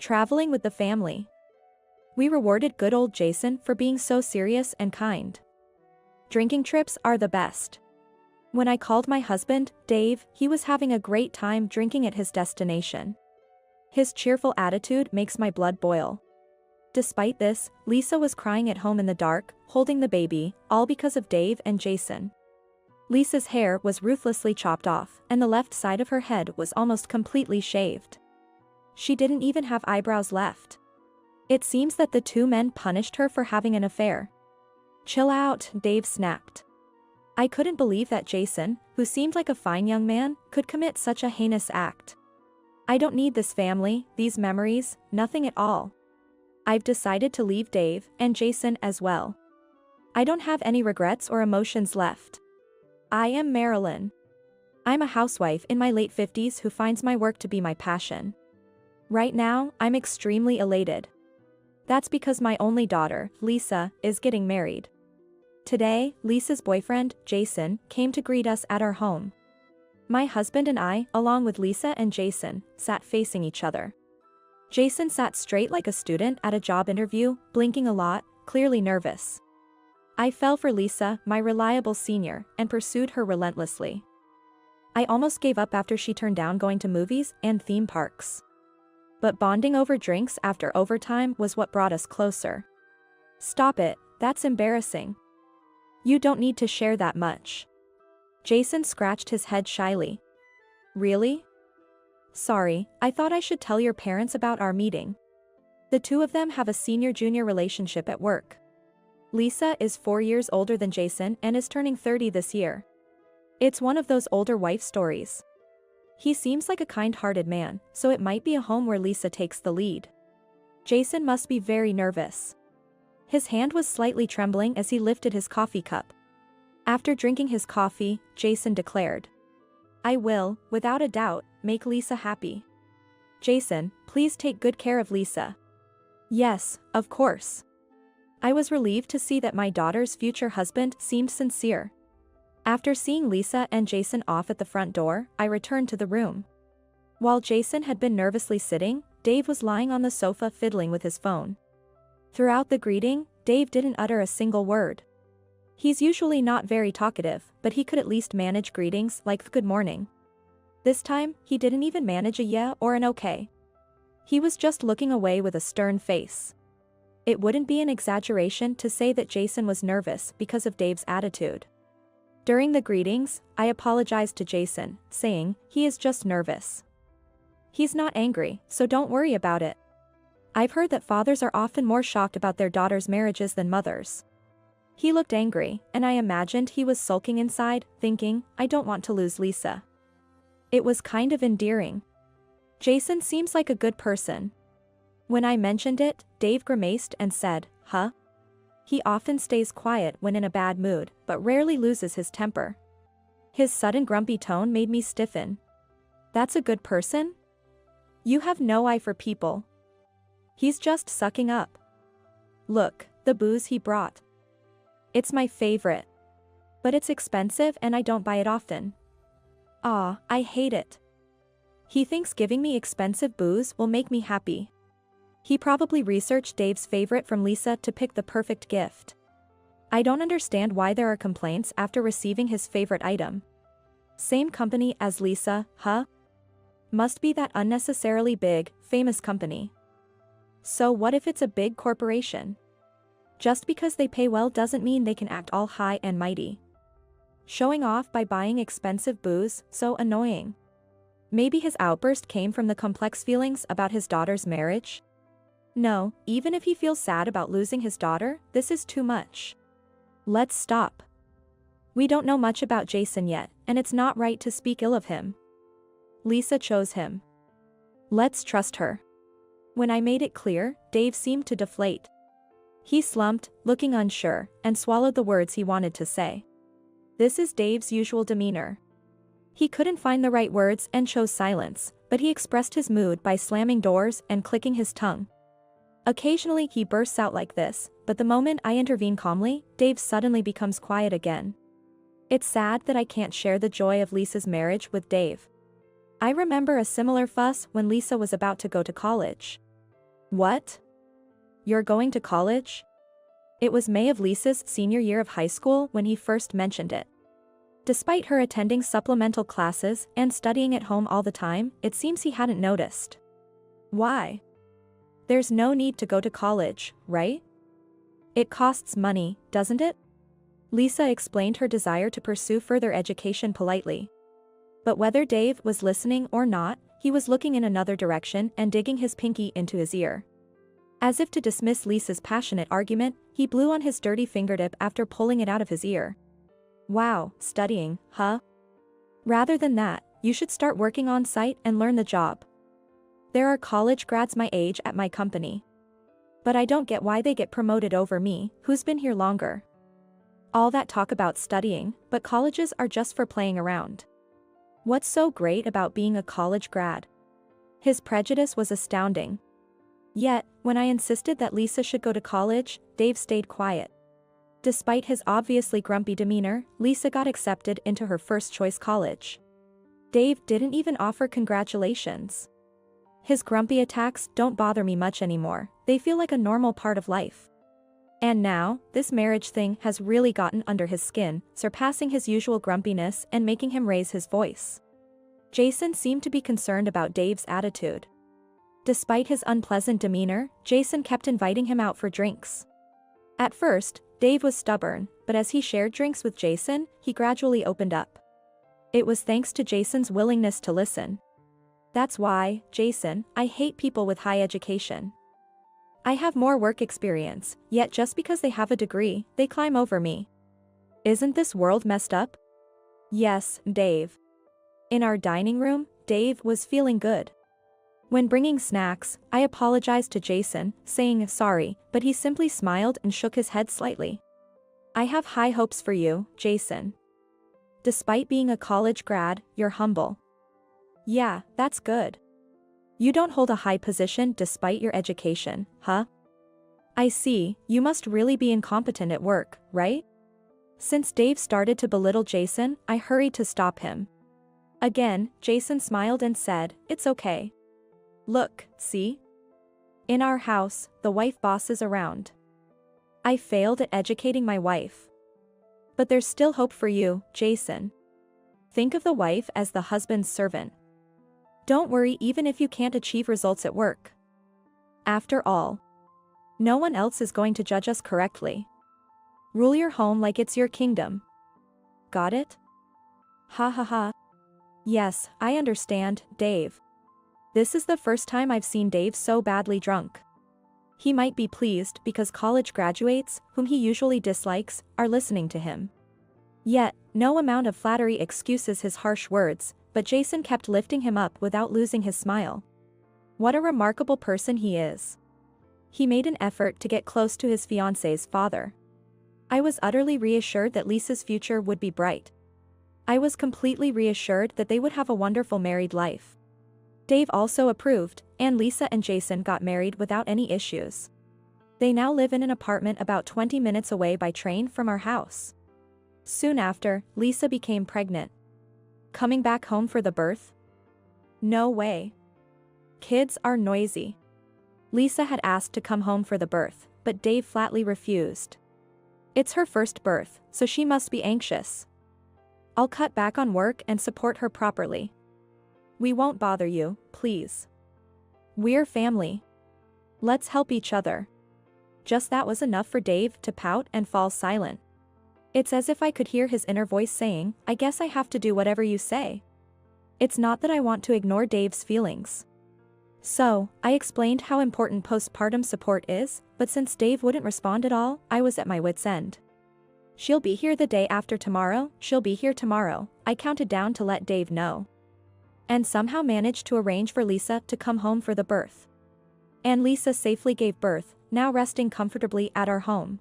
Traveling with the family. We rewarded good old Jason for being so serious and kind. Drinking trips are the best. When I called my husband, Dave, he was having a great time drinking at his destination. His cheerful attitude makes my blood boil. Despite this, Lisa was crying at home in the dark, holding the baby, all because of Dave and Jason. Lisa's hair was ruthlessly chopped off, and the left side of her head was almost completely shaved. She didn't even have eyebrows left. It seems that the two men punished her for having an affair. Chill out, Dave snapped. I couldn't believe that Jason, who seemed like a fine young man, could commit such a heinous act. I don't need this family, these memories, nothing at all. I've decided to leave Dave and Jason as well. I don't have any regrets or emotions left. I am Marilyn. I'm a housewife in my late 50s who finds my work to be my passion. Right now, I'm extremely elated. That's because my only daughter, Lisa, is getting married. Today, Lisa's boyfriend, Jason, came to greet us at our home. My husband and I, along with Lisa and Jason, sat facing each other. Jason sat straight like a student at a job interview, blinking a lot, clearly nervous. I fell for Lisa, my reliable senior, and pursued her relentlessly. I almost gave up after she turned down going to movies and theme parks. But bonding over drinks after overtime was what brought us closer. Stop it, that's embarrassing. You don't need to share that much. Jason scratched his head shyly. Really? Sorry, I thought I should tell your parents about our meeting. The two of them have a senior-junior relationship at work. Lisa is 4 years older than Jason and is turning 30 this year. It's one of those older wife stories. He seems like a kind-hearted man, so it might be a home where Lisa takes the lead. Jason must be very nervous. His hand was slightly trembling as he lifted his coffee cup. After drinking his coffee, Jason declared, I will, without a doubt, make Lisa happy. Jason, please take good care of Lisa. Yes, of course. I was relieved to see that my daughter's future husband seemed sincere. After seeing Lisa and Jason off at the front door, I returned to the room. While Jason had been nervously sitting, Dave was lying on the sofa fiddling with his phone. Throughout the greeting, Dave didn't utter a single word. He's usually not very talkative, but he could at least manage greetings like good morning. This time, he didn't even manage a yeah or an okay. He was just looking away with a stern face. It wouldn't be an exaggeration to say that Jason was nervous because of Dave's attitude. During the greetings, I apologized to Jason, saying, he is just nervous. He's not angry, so don't worry about it. I've heard that fathers are often more shocked about their daughters' marriages than mothers. He looked angry, and I imagined he was sulking inside, thinking, I don't want to lose Lisa. It was kind of endearing. Jason seems like a good person. When I mentioned it, Dave grimaced and said, huh? He often stays quiet when in a bad mood, but rarely loses his temper. His sudden grumpy tone made me stiffen. That's a good person? You have no eye for people. He's just sucking up. Look, the booze he brought. It's my favorite. But it's expensive and I don't buy it often. Ah, I hate it. He thinks giving me expensive booze will make me happy. He probably researched Dave's favorite from Lisa to pick the perfect gift. I don't understand why there are complaints after receiving his favorite item. Same company as Lisa, huh? Must be that unnecessarily big, famous company. So what if it's a big corporation? Just because they pay well doesn't mean they can act all high and mighty. Showing off by buying expensive booze, so annoying. Maybe his outburst came from the complex feelings about his daughter's marriage? No, even if he feels sad about losing his daughter, this is too much. Let's stop. We don't know much about Jason yet, and it's not right to speak ill of him. Lisa chose him. Let's trust her. When I made it clear, Dave seemed to deflate. He slumped, looking unsure, and swallowed the words he wanted to say. This is Dave's usual demeanor. He couldn't find the right words and chose silence, but he expressed his mood by slamming doors and clicking his tongue. Occasionally he bursts out like this, but the moment I intervene calmly, Dave suddenly becomes quiet again. It's sad that I can't share the joy of Lisa's marriage with Dave. I remember a similar fuss when Lisa was about to go to college. What? You're going to college? It was May of Lisa's senior year of high school when he first mentioned it. Despite her attending supplemental classes and studying at home all the time, it seems he hadn't noticed. Why? There's no need to go to college, right? It costs money, doesn't it? Lisa explained her desire to pursue further education politely. But whether Dave was listening or not, he was looking in another direction and digging his pinky into his ear. As if to dismiss Lisa's passionate argument, he blew on his dirty fingertip after pulling it out of his ear. Wow, studying, huh? Rather than that, you should start working on site and learn the job. There are college grads my age at my company. But I don't get why they get promoted over me, who's been here longer. All that talk about studying, but colleges are just for playing around. What's so great about being a college grad? His prejudice was astounding. Yet, when I insisted that Lisa should go to college, Dave stayed quiet. Despite his obviously grumpy demeanor, Lisa got accepted into her first-choice college. Dave didn't even offer congratulations. His grumpy attacks don't bother me much anymore, they feel like a normal part of life. And now, this marriage thing has really gotten under his skin, surpassing his usual grumpiness and making him raise his voice. Jason seemed to be concerned about Dave's attitude. Despite his unpleasant demeanor, Jason kept inviting him out for drinks. At first, Dave was stubborn, but as he shared drinks with Jason, he gradually opened up. It was thanks to Jason's willingness to listen. That's why, Jason, I hate people with high education. I have more work experience, yet just because they have a degree, they climb over me. Isn't this world messed up? Yes, Dave. In our dining room, Dave was feeling good. When bringing snacks, I apologized to Jason, saying sorry, but he simply smiled and shook his head slightly. I have high hopes for you, Jason. Despite being a college grad, you're humble. Yeah, that's good. You don't hold a high position despite your education, huh? I see, you must really be incompetent at work, right? Since Dave started to belittle Jason, I hurried to stop him. Again, Jason smiled and said, "It's okay. Look, see? In our house, the wife boss is around. I failed at educating my wife. But there's still hope for you, Jason. Think of the wife as the husband's servant. Don't worry even if you can't achieve results at work. After all, no one else is going to judge us correctly. Rule your home like it's your kingdom. Got it? Ha ha ha. Yes, I understand, Dave. This is the first time I've seen Dave so badly drunk. He might be pleased because college graduates, whom he usually dislikes, are listening to him. Yet, no amount of flattery excuses his harsh words, but Jason kept lifting him up without losing his smile. What a remarkable person he is. He made an effort to get close to his fiancé's father. I was utterly reassured that Lisa's future would be bright. I was completely reassured that they would have a wonderful married life. Dave also approved, and Lisa and Jason got married without any issues. They now live in an apartment about 20 minutes away by train from our house. Soon after, Lisa became pregnant. Coming back home for the birth? No way. Kids are noisy. Lisa had asked to come home for the birth, but Dave flatly refused. It's her first birth, so she must be anxious. I'll cut back on work and support her properly. We won't bother you, please. We're family. Let's help each other. Just that was enough for Dave to pout and fall silent. It's as if I could hear his inner voice saying, I guess I have to do whatever you say. It's not that I want to ignore Dave's feelings. So, I explained how important postpartum support is, but since Dave wouldn't respond at all, I was at my wit's end. She'll be here the day after tomorrow, she'll be here tomorrow, I counted down to let Dave know. And somehow managed to arrange for Lisa to come home for the birth. And Lisa safely gave birth, now resting comfortably at our home.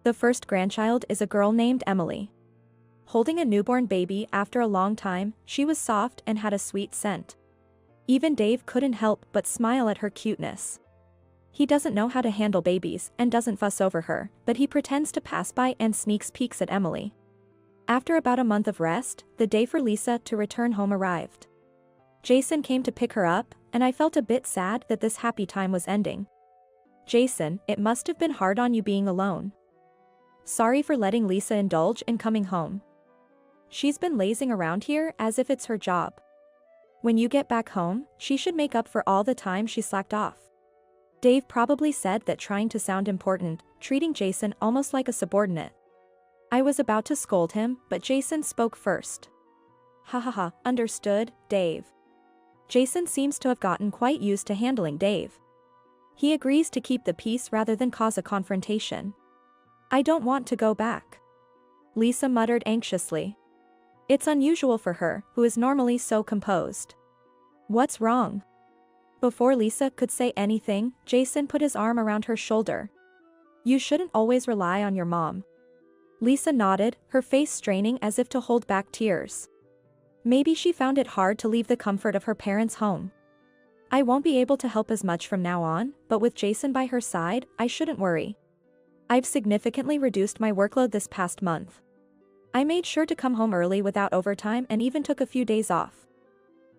The first grandchild is a girl named Emily. Holding a newborn baby after a long time, she was soft and had a sweet scent. Even Dave couldn't help but smile at her cuteness. He doesn't know how to handle babies and doesn't fuss over her, but he pretends to pass by and sneaks peeks at Emily. After about a month of rest, the day for Lisa to return home arrived. Jason came to pick her up, and I felt a bit sad that this happy time was ending. Jason, it must have been hard on you being alone. Sorry for letting Lisa indulge in coming home. She's been lazing around here as if it's her job. When you get back home, she should make up for all the time she slacked off. Dave probably said that, trying to sound important, treating Jason almost like a subordinate. I was about to scold him, but Jason spoke first. Ha, understood, Dave. Jason seems to have gotten quite used to handling Dave. He agrees to keep the peace rather than cause a confrontation. I don't want to go back. Lisa muttered anxiously. It's unusual for her, who is normally so composed. What's wrong? Before Lisa could say anything, Jason put his arm around her shoulder. You shouldn't always rely on your mom. Lisa nodded, her face straining as if to hold back tears. Maybe she found it hard to leave the comfort of her parents' home. I won't be able to help as much from now on, but with Jason by her side, I shouldn't worry. I've significantly reduced my workload this past month. I made sure to come home early without overtime and even took a few days off.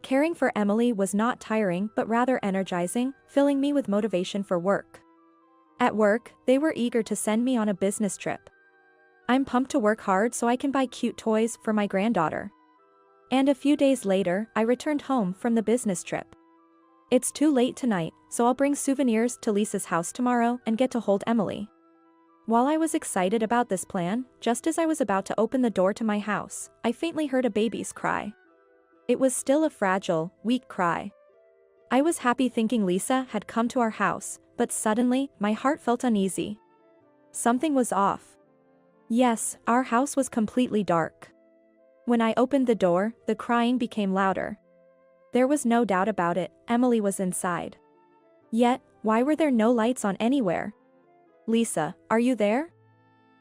Caring for Emily was not tiring but rather energizing, filling me with motivation for work. At work, they were eager to send me on a business trip. I'm pumped to work hard so I can buy cute toys for my granddaughter. And a few days later, I returned home from the business trip. It's too late tonight, so I'll bring souvenirs to Lisa's house tomorrow and get to hold Emily. While I was excited about this plan, just as I was about to open the door to my house, I faintly heard a baby's cry. It was still a fragile, weak cry. I was happy thinking Lisa had come to our house, but suddenly, my heart felt uneasy. Something was off. Yes, our house was completely dark. When I opened the door, the crying became louder. There was no doubt about it, Emily was inside. Yet, why were there no lights on anywhere? Lisa, are you there?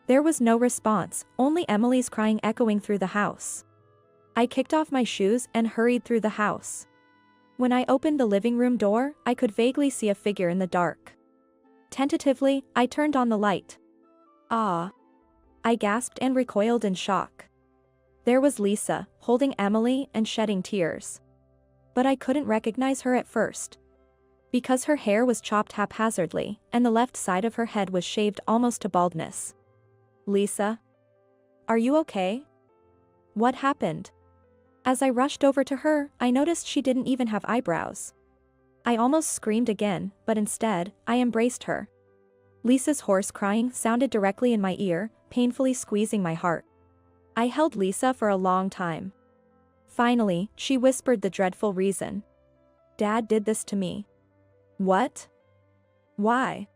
There was no response, only Emily's crying echoing through the house. I kicked off my shoes and hurried through the house. When I opened the living room door, I could vaguely see a figure in the dark. Tentatively, I turned on the light. Ah! I gasped and recoiled in shock. There was Lisa, holding Emily and shedding tears. But I couldn't recognize her at first. Because her hair was chopped haphazardly, and the left side of her head was shaved almost to baldness. Lisa? Are you okay? What happened? As I rushed over to her, I noticed she didn't even have eyebrows. I almost screamed again, but instead, I embraced her. Lisa's hoarse crying sounded directly in my ear, painfully squeezing my heart. I held Lisa for a long time. Finally, she whispered the dreadful reason. Dad did this to me. What? Why?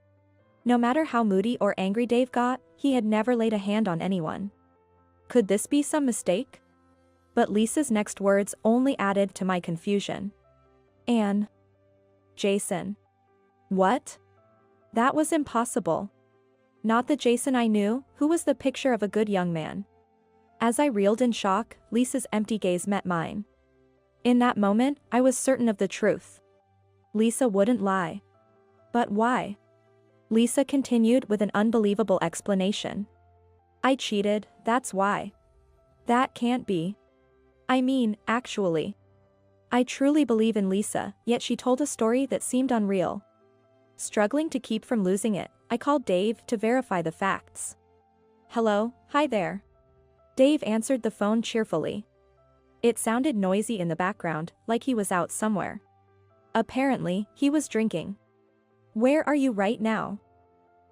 No matter how moody or angry Dave got, he had never laid a hand on anyone. Could this be some mistake? But Lisa's next words only added to my confusion. Anne. Jason. What? That was impossible. Not the Jason I knew, who was the picture of a good young man. As I reeled in shock, Lisa's empty gaze met mine. In that moment, I was certain of the truth. Lisa wouldn't lie. But why? Lisa continued with an unbelievable explanation. I cheated, that's why. That can't be. I mean, actually. I truly believe in Lisa, yet she told a story that seemed unreal. Struggling to keep from losing it, I called Dave to verify the facts. Hello, hi there. Dave answered the phone cheerfully. It sounded noisy in the background, like he was out somewhere. Apparently, he was drinking. Where are you right now?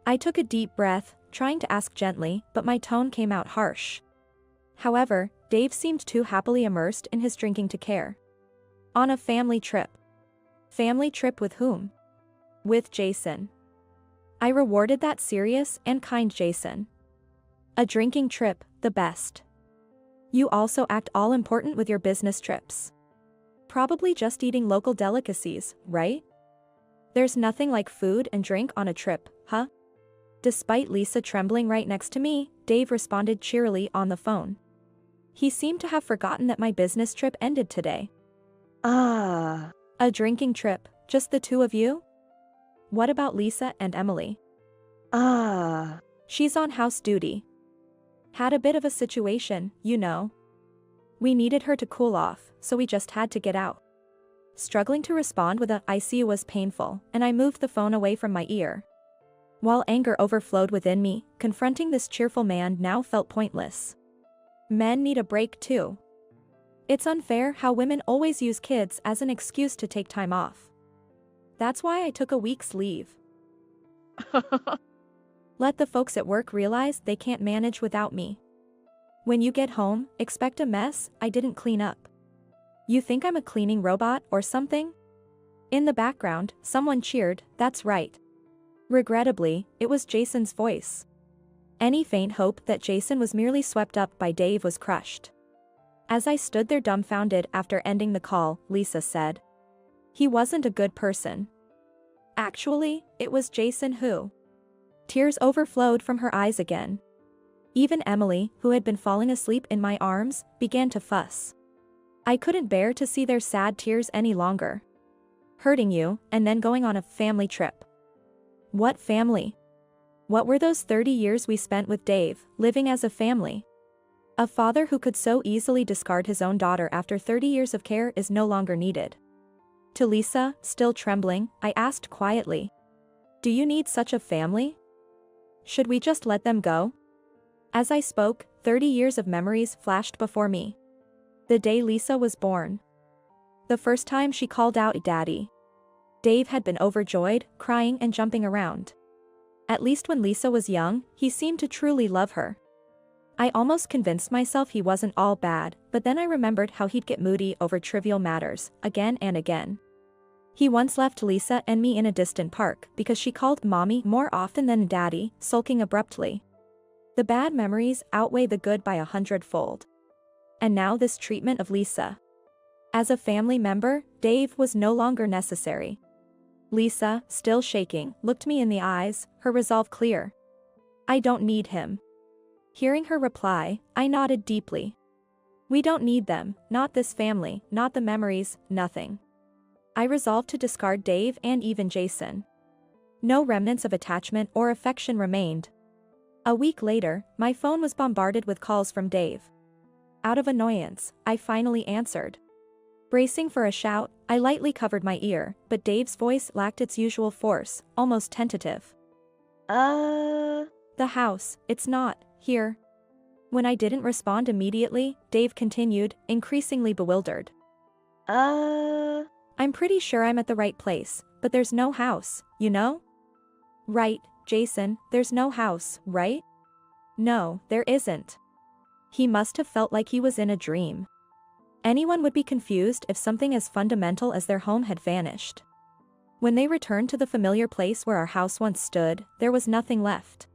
I took a deep breath, trying to ask gently, but my tone came out harsh. However, Dave seemed too happily immersed in his drinking to care. On a family trip. Family trip with whom? With Jason. I rewarded that serious and kind Jason. A drinking trip, the best. You also act all important with your business trips. Probably just eating local delicacies, right? There's nothing like food and drink on a trip, huh? Despite Lisa trembling right next to me, Dave responded cheerily on the phone. He seemed to have forgotten that my business trip ended today. A drinking trip, just the two of you? What about Lisa and Emily? She's on house duty. Had a bit of a situation, you know. We needed her to cool off, so we just had to get out. struggling to respond with a "I see you" was painful, and I moved the phone away from my ear. While anger overflowed within me, confronting this cheerful man now felt pointless. Men need a break too. It's unfair how women always use kids as an excuse to take time off. That's why I took a week's leave. Let the folks at work realize they can't manage without me. When you get home, expect a mess I didn't clean up. You think I'm a cleaning robot or something? In the background, someone cheered, "That's right." Regrettably, it was Jason's voice. Any faint hope that Jason was merely swept up by Dave was crushed. As I stood there dumbfounded after ending the call, Lisa said, "He wasn't a good person." Actually, it was Jason who. Tears overflowed from her eyes again. Even Emily, who had been falling asleep in my arms, began to fuss. I couldn't bear to see their sad tears any longer. Hurting you, and then going on a family trip. What family? What were those 30 years we spent with Dave, living as a family? A father who could so easily discard his own daughter after 30 years of care is no longer needed. To Lisa, still trembling, I asked quietly, "Do you need such a family? Should we just let them go?" As I spoke, 30 years of memories flashed before me. The day Lisa was born. The first time she called out "Daddy." Dave had been overjoyed, crying and jumping around. At least when Lisa was young, he seemed to truly love her. I almost convinced myself he wasn't all bad, but then I remembered how he'd get moody over trivial matters, again and again. He once left Lisa and me in a distant park because she called Mommy more often than Daddy, sulking abruptly. The bad memories outweigh the good by 100-fold. And now this treatment of Lisa. As a family member, Dave was no longer necessary. Lisa, still shaking, looked me in the eyes, her resolve clear. "I don't need him." Hearing her reply, I nodded deeply. We don't need them, not this family, not the memories, nothing. I resolved to discard Dave and even Jason. No remnants of attachment or affection remained. A week later, my phone was bombarded with calls from Dave. Out of annoyance, I finally answered. Bracing for a shout, I lightly covered my ear, but Dave's voice lacked its usual force, almost tentative. The house, it's not, here." When I didn't respond immediately, Dave continued, increasingly bewildered. "I'm pretty sure I'm at the right place, but there's no house, you know?" "Right, Jason, there's no house, right?" "No, there isn't." He must have felt like he was in a dream. Anyone would be confused if something as fundamental as their home had vanished. When they returned to the familiar place where our house once stood, there was nothing left.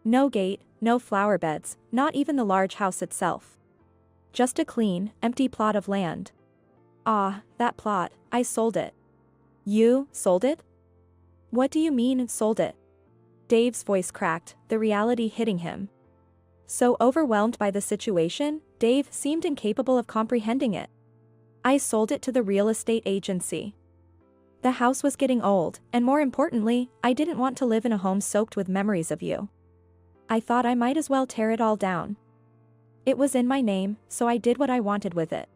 No gate, no flower beds, not even the large house itself. Just a clean, empty plot of land. Ah, that plot, I sold it. You sold it? What do you mean, sold it? Dave's voice cracked, the reality hitting him. So overwhelmed by the situation, Dave seemed incapable of comprehending it. I sold it to the real estate agency. The house was getting old, and more importantly, I didn't want to live in a home soaked with memories of you. I thought I might as well tear it all down. It was in my name, so I did what I wanted with it.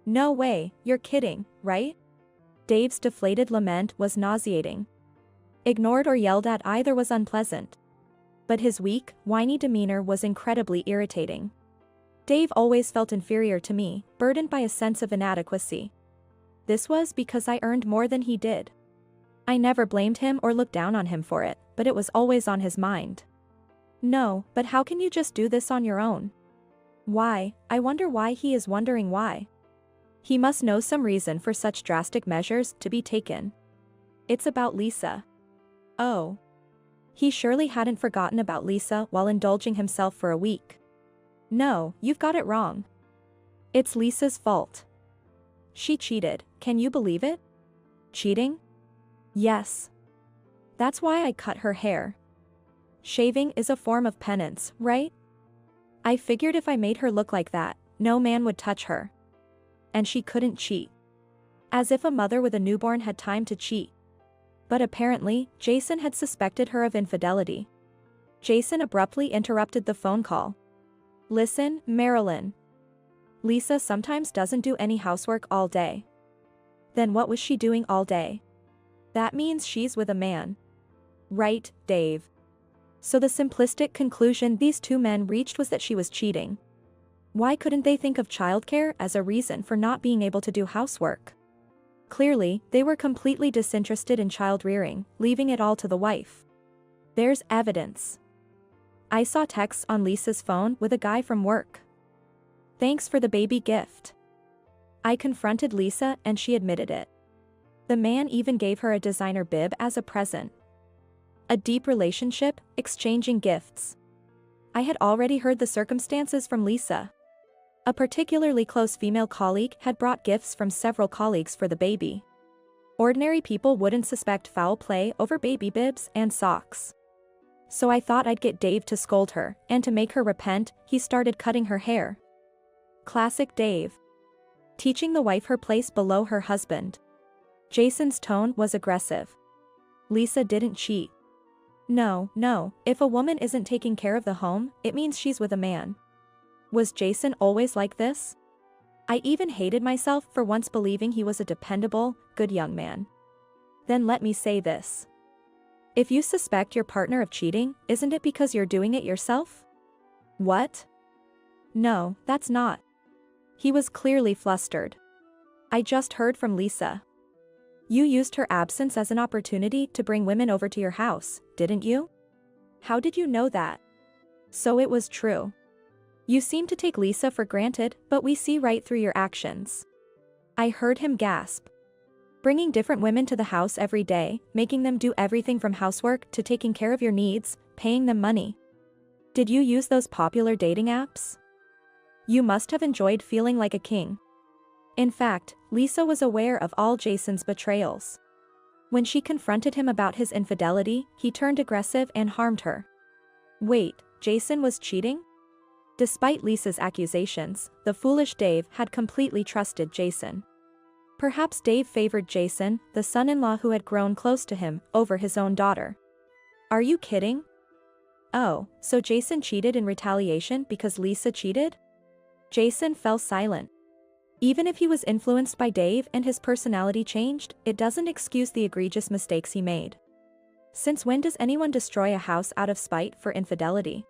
No way, you're kidding, right? Dave's deflated lament was nauseating. Ignored or yelled at either was unpleasant. But his weak, whiny demeanor was incredibly irritating. Dave always felt inferior to me, burdened by a sense of inadequacy. This was because I earned more than he did. I never blamed him or looked down on him for it, but it was always on his mind. No, but how can you just do this on your own? Why? I wonder why he is wondering why. He must know some reason for such drastic measures to be taken. It's about Lisa. Oh. He surely hadn't forgotten about Lisa while indulging himself for a week. No, you've got it wrong. It's Lisa's fault. She cheated, can you believe it? Cheating? Yes. That's why I cut her hair. Shaving is a form of penance, right? I figured if I made her look like that, no man would touch her. And she couldn't cheat. As if a mother with a newborn had time to cheat. But apparently, Jason had suspected her of infidelity. Jason abruptly interrupted the phone call. Listen, Marilyn. Lisa sometimes doesn't do any housework all day. Then what was she doing all day? That means she's with a man. Right, Dave. So the simplistic conclusion these two men reached was that she was cheating. Why couldn't they think of childcare as a reason for not being able to do housework? Clearly, they were completely disinterested in child rearing, leaving it all to the wife. There's evidence. I saw texts on Lisa's phone with a guy from work. Thanks for the baby gift. I confronted Lisa and she admitted it. The man even gave her a designer bib as a present. A deep relationship, exchanging gifts. I had already heard the circumstances from Lisa. A particularly close female colleague had brought gifts from several colleagues for the baby. Ordinary people wouldn't suspect foul play over baby bibs and socks. So I thought I'd get Dave to scold her, and to make her repent, he started cutting her hair. Classic Dave. Teaching the wife her place below her husband. Jason's tone was aggressive. Lisa didn't cheat. No, if a woman isn't taking care of the home, it means she's with a man. Was Jason always like this? I even hated myself for once believing he was a dependable, good young man. Then let me say this. If you suspect your partner of cheating, isn't it because you're doing it yourself? What? No, that's not. He was clearly flustered. I just heard from Lisa. You used her absence as an opportunity to bring women over to your house, didn't you? How did you know that? So it was true. You seem to take Lisa for granted, but we see right through your actions. I heard him gasp. Bringing different women to the house every day, making them do everything from housework to taking care of your needs, paying them money. Did you use those popular dating apps? You must have enjoyed feeling like a king. In fact, Lisa was aware of all Jason's betrayals. When she confronted him about his infidelity, he turned aggressive and harmed her. Wait, Jason was cheating? Despite Lisa's accusations, the foolish Dave had completely trusted Jason. Perhaps Dave favored Jason, the son-in-law who had grown close to him, over his own daughter. Are you kidding? Oh, so Jason cheated in retaliation because Lisa cheated? Jason fell silent. Even if he was influenced by Dave and his personality changed, it doesn't excuse the egregious mistakes he made. Since when does anyone destroy a house out of spite for infidelity?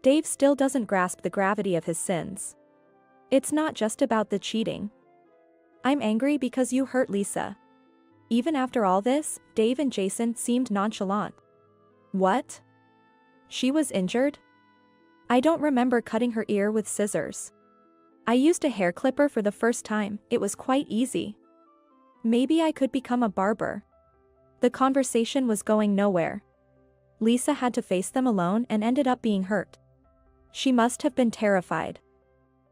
Dave still doesn't grasp the gravity of his sins. It's not just about the cheating. I'm angry because you hurt Lisa. Even after all this, Dave and Jason seemed nonchalant. What? She was injured? I don't remember cutting her ear with scissors. I used a hair clipper for the first time, it was quite easy. Maybe I could become a barber. The conversation was going nowhere. Lisa had to face them alone and ended up being hurt. She must have been terrified.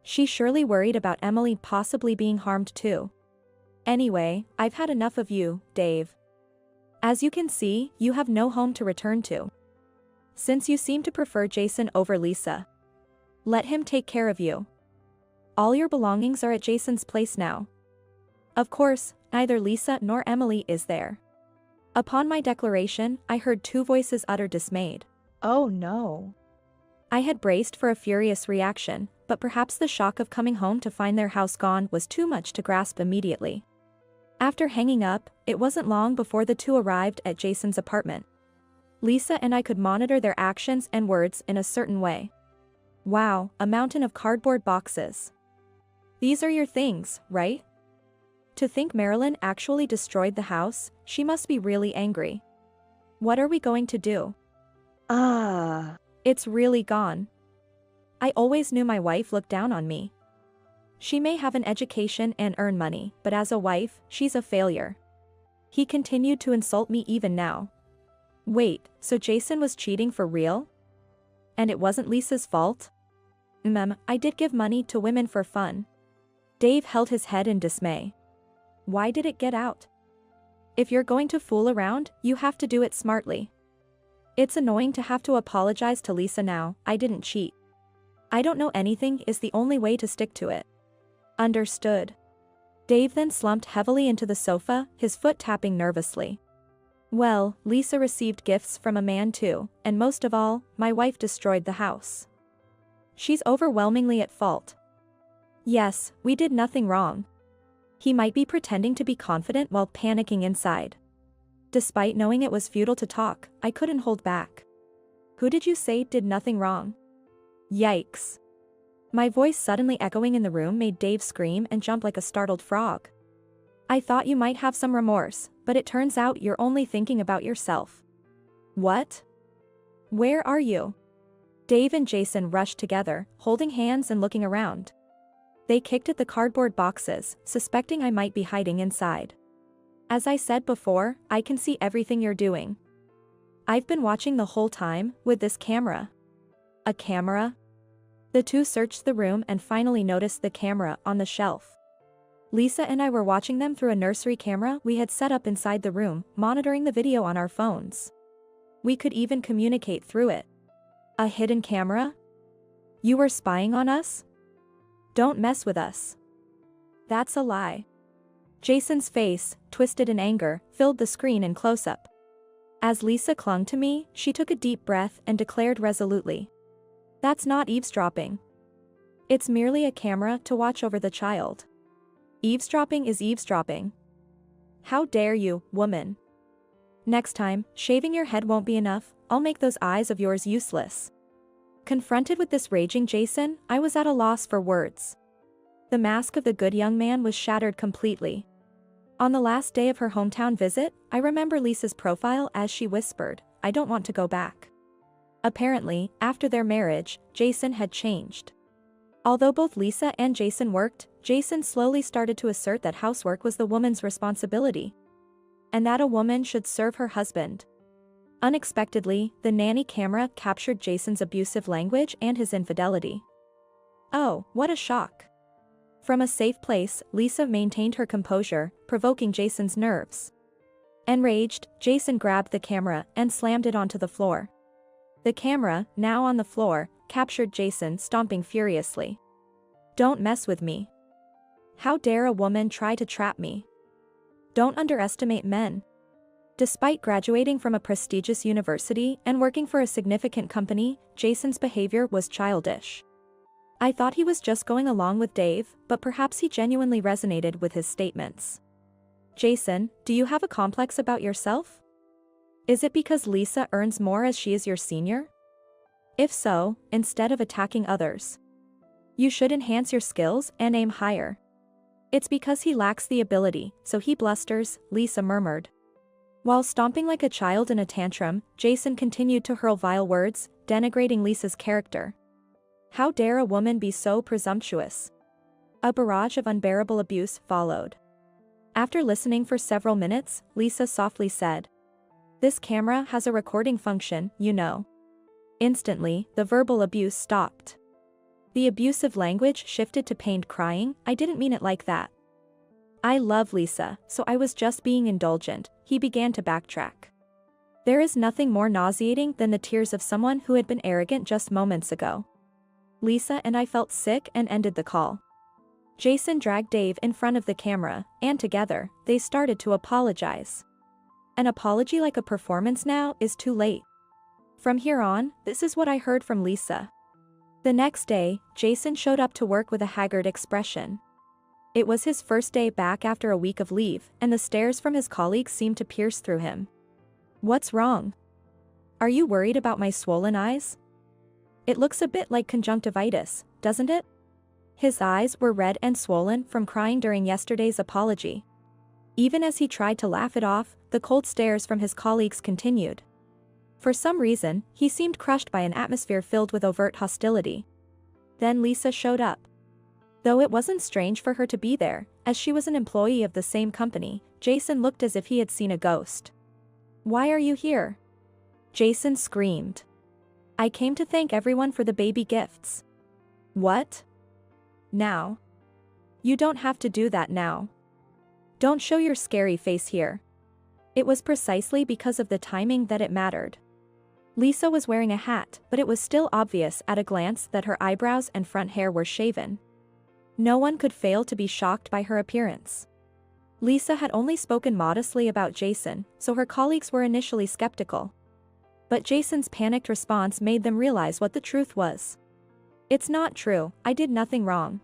She surely worried about Emily possibly being harmed too. Anyway, I've had enough of you, Dave. As you can see, you have no home to return to. Since you seem to prefer Jason over Lisa, let him take care of you. All your belongings are at Jason's place now. Of course, neither Lisa nor Emily is there. Upon my declaration, I heard two voices utter dismayed. Oh no. I had braced for a furious reaction, but perhaps the shock of coming home to find their house gone was too much to grasp immediately. After hanging up, it wasn't long before the two arrived at Jason's apartment. Lisa and I could monitor their actions and words in a certain way. Wow, a mountain of cardboard boxes. These are your things, right? To think Marilyn actually destroyed the house, she must be really angry. What are we going to do? It's really gone. I always knew my wife looked down on me. She may have an education and earn money, but as a wife, she's a failure. He continued to insult me even now. Wait, so Jason was cheating for real? And it wasn't Lisa's fault? I did give money to women for fun. Dave held his head in dismay. Why did it get out? If you're going to fool around, you have to do it smartly. It's annoying to have to apologize to Lisa now. I didn't cheat. I don't know anything is the only way to stick to it. Understood. Dave then slumped heavily into the sofa, his foot tapping nervously. Well, Lisa received gifts from a man too, and most of all, my wife destroyed the house. She's overwhelmingly at fault. Yes, we did nothing wrong. He might be pretending to be confident while panicking inside. Despite knowing it was futile to talk, I couldn't hold back. Who did you say did nothing wrong? Yikes. My voice suddenly echoing in the room made Dave scream and jump like a startled frog. I thought you might have some remorse, but it turns out you're only thinking about yourself. What? Where are you? Dave and Jason rushed together, holding hands and looking around. They kicked at the cardboard boxes, suspecting I might be hiding inside. As I said before, I can see everything you're doing. I've been watching the whole time, with this camera. A camera? The two searched the room and finally noticed the camera on the shelf. Lisa and I were watching them through a nursery camera we had set up inside the room, monitoring the video on our phones. We could even communicate through it. A hidden camera? You were spying on us? Don't mess with us. That's a lie. Jason's face, twisted in anger, filled the screen in close-up. As Lisa clung to me, she took a deep breath and declared resolutely. That's not eavesdropping. It's merely a camera to watch over the child. Eavesdropping is eavesdropping. How dare you, woman? Next time, shaving your head won't be enough, I'll make those eyes of yours useless. Confronted with this raging Jason, I was at a loss for words. The mask of the good young man was shattered completely. On the last day of her hometown visit, I remember Lisa's profile as she whispered, I don't want to go back. Apparently, after their marriage, Jason had changed. Although both Lisa and Jason worked, Jason slowly started to assert that housework was the woman's responsibility. And that a woman should serve her husband. Unexpectedly, the nanny camera captured Jason's abusive language and his infidelity. Oh, what a shock. From a safe place, Lisa maintained her composure, provoking Jason's nerves. Enraged, Jason grabbed the camera and slammed it onto the floor. The camera, now on the floor, captured Jason stomping furiously. Don't mess with me. How dare a woman try to trap me? Don't underestimate men. Despite graduating from a prestigious university and working for a significant company, Jason's behavior was childish. I thought he was just going along with Dave, but perhaps he genuinely resonated with his statements. Jason, do you have a complex about yourself? Is it because Lisa earns more as she is your senior? If so, instead of attacking others, you should enhance your skills and aim higher. It's because he lacks the ability, so he blusters, Lisa murmured. While stomping like a child in a tantrum, Jason continued to hurl vile words, denigrating Lisa's character. How dare a woman be so presumptuous? A barrage of unbearable abuse followed. After listening for several minutes, Lisa softly said, "This camera has a recording function, you know." Instantly, the verbal abuse stopped. The abusive language shifted to pained crying, "I didn't mean it like that. I love Lisa, so I was just being indulgent." He began to backtrack. There is nothing more nauseating than the tears of someone who had been arrogant just moments ago. Lisa and I felt sick and ended the call. Jason dragged Dave in front of the camera, and together, they started to apologize. An apology like a performance now is too late. From here on, this is what I heard from Lisa. The next day, Jason showed up to work with a haggard expression. It was his first day back after a week of leave, and the stares from his colleagues seemed to pierce through him. What's wrong? Are you worried about my swollen eyes? It looks a bit like conjunctivitis, doesn't it? His eyes were red and swollen from crying during yesterday's apology. Even as he tried to laugh it off, the cold stares from his colleagues continued. For some reason, he seemed crushed by an atmosphere filled with overt hostility. Then Lisa showed up. Though it wasn't strange for her to be there, as she was an employee of the same company, Jason looked as if he had seen a ghost. "Why are you here?" Jason screamed. "I came to thank everyone for the baby gifts." "What? Now? You don't have to do that now. Don't show your scary face here." It was precisely because of the timing that it mattered. Lisa was wearing a hat, but it was still obvious at a glance that her eyebrows and front hair were shaven. No one could fail to be shocked by her appearance. Lisa had only spoken modestly about Jason, so her colleagues were initially skeptical. But Jason's panicked response made them realize what the truth was. "It's not true, I did nothing wrong."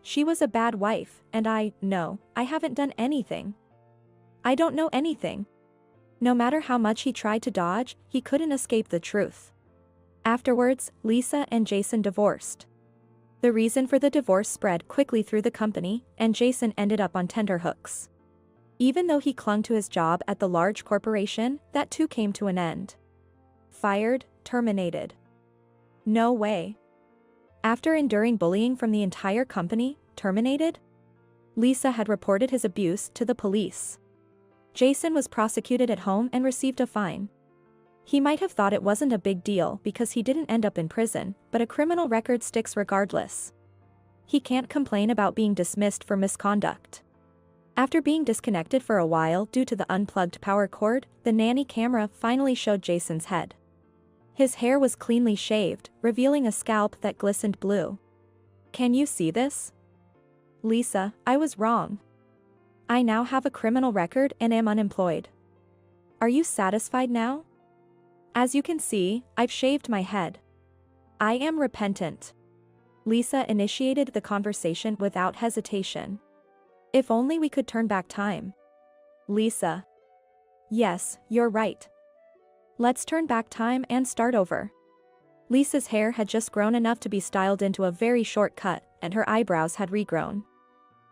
She was a bad wife, and no, I haven't done anything. I don't know anything. No matter how much he tried to dodge, he couldn't escape the truth. Afterwards, Lisa and Jason divorced. The reason for the divorce spread quickly through the company, and Jason ended up on tenterhooks. Even though he clung to his job at the large corporation, that too came to an end. Fired, terminated. No way. After enduring bullying from the entire company, terminated? Lisa had reported his abuse to the police. Jason was prosecuted at home and received a fine. He might have thought it wasn't a big deal because he didn't end up in prison, but a criminal record sticks regardless. He can't complain about being dismissed for misconduct. After being disconnected for a while due to the unplugged power cord, the nanny camera finally showed Jason's head. His hair was cleanly shaved, revealing a scalp that glistened blue. Can you see this? Lisa, I was wrong. I now have a criminal record and am unemployed. Are you satisfied now? As you can see, I've shaved my head. I am repentant. Lisa initiated the conversation without hesitation. If only we could turn back time. Lisa. Yes, you're right. Let's turn back time and start over. Lisa's hair had just grown enough to be styled into a very short cut, and her eyebrows had regrown.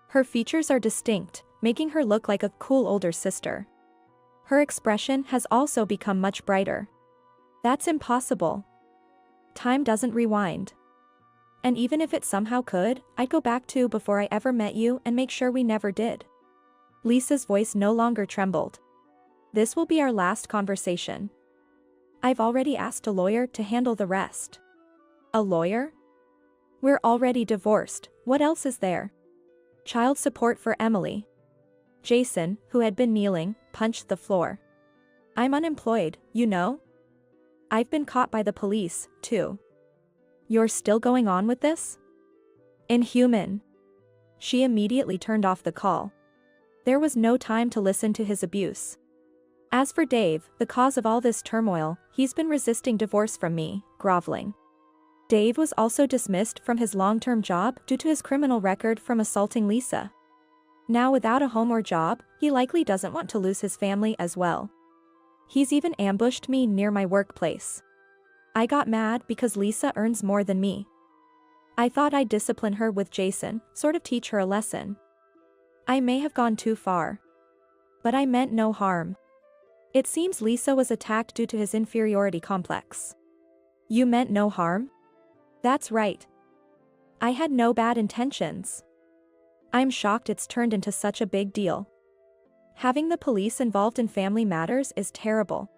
Her features are distinct, making her look like a cool older sister. Her expression has also become much brighter. That's impossible. Time doesn't rewind. And even if it somehow could, I'd go back to before I ever met you and make sure we never did. Lisa's voice no longer trembled. This will be our last conversation. I've already asked a lawyer to handle the rest. A lawyer? We're already divorced, what else is there? Child support for Emily. Jason, who had been kneeling, punched the floor. I'm unemployed, you know? I've been caught by the police, too. You're still going on with this? Inhuman. She immediately turned off the call. There was no time to listen to his abuse. As for Dave, the cause of all this turmoil, he's been resisting divorce from me, groveling. Dave was also dismissed from his long-term job due to his criminal record from assaulting Lisa. Now without a home or job, he likely doesn't want to lose his family as well. He's even ambushed me near my workplace. I got mad because Lisa earns more than me. I thought I'd discipline her with Jason, sort of teach her a lesson. I may have gone too far. But I meant no harm. It seems Lisa was attacked due to his inferiority complex. You meant no harm? That's right. I had no bad intentions. I'm shocked it's turned into such a big deal. Having the police involved in family matters is terrible.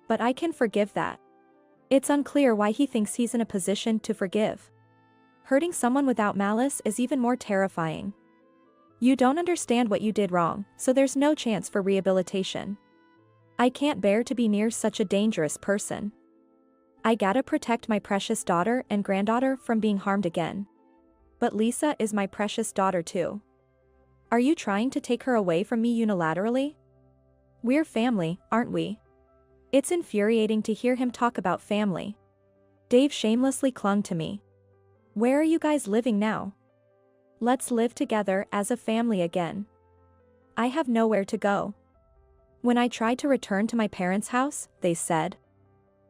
But I can forgive that. It's unclear why he thinks he's in a position to forgive. Hurting someone without malice is even more terrifying. You don't understand what you did wrong, so there's no chance for rehabilitation. I can't bear to be near such a dangerous person. I gotta protect my precious daughter and granddaughter from being harmed again. But Lisa is my precious daughter too. Are you trying to take her away from me unilaterally? We're family, aren't we? It's infuriating to hear him talk about family. Dave shamelessly clung to me. Where are you guys living now? Let's live together as a family again. I have nowhere to go. When I tried to return to my parents' house, they said,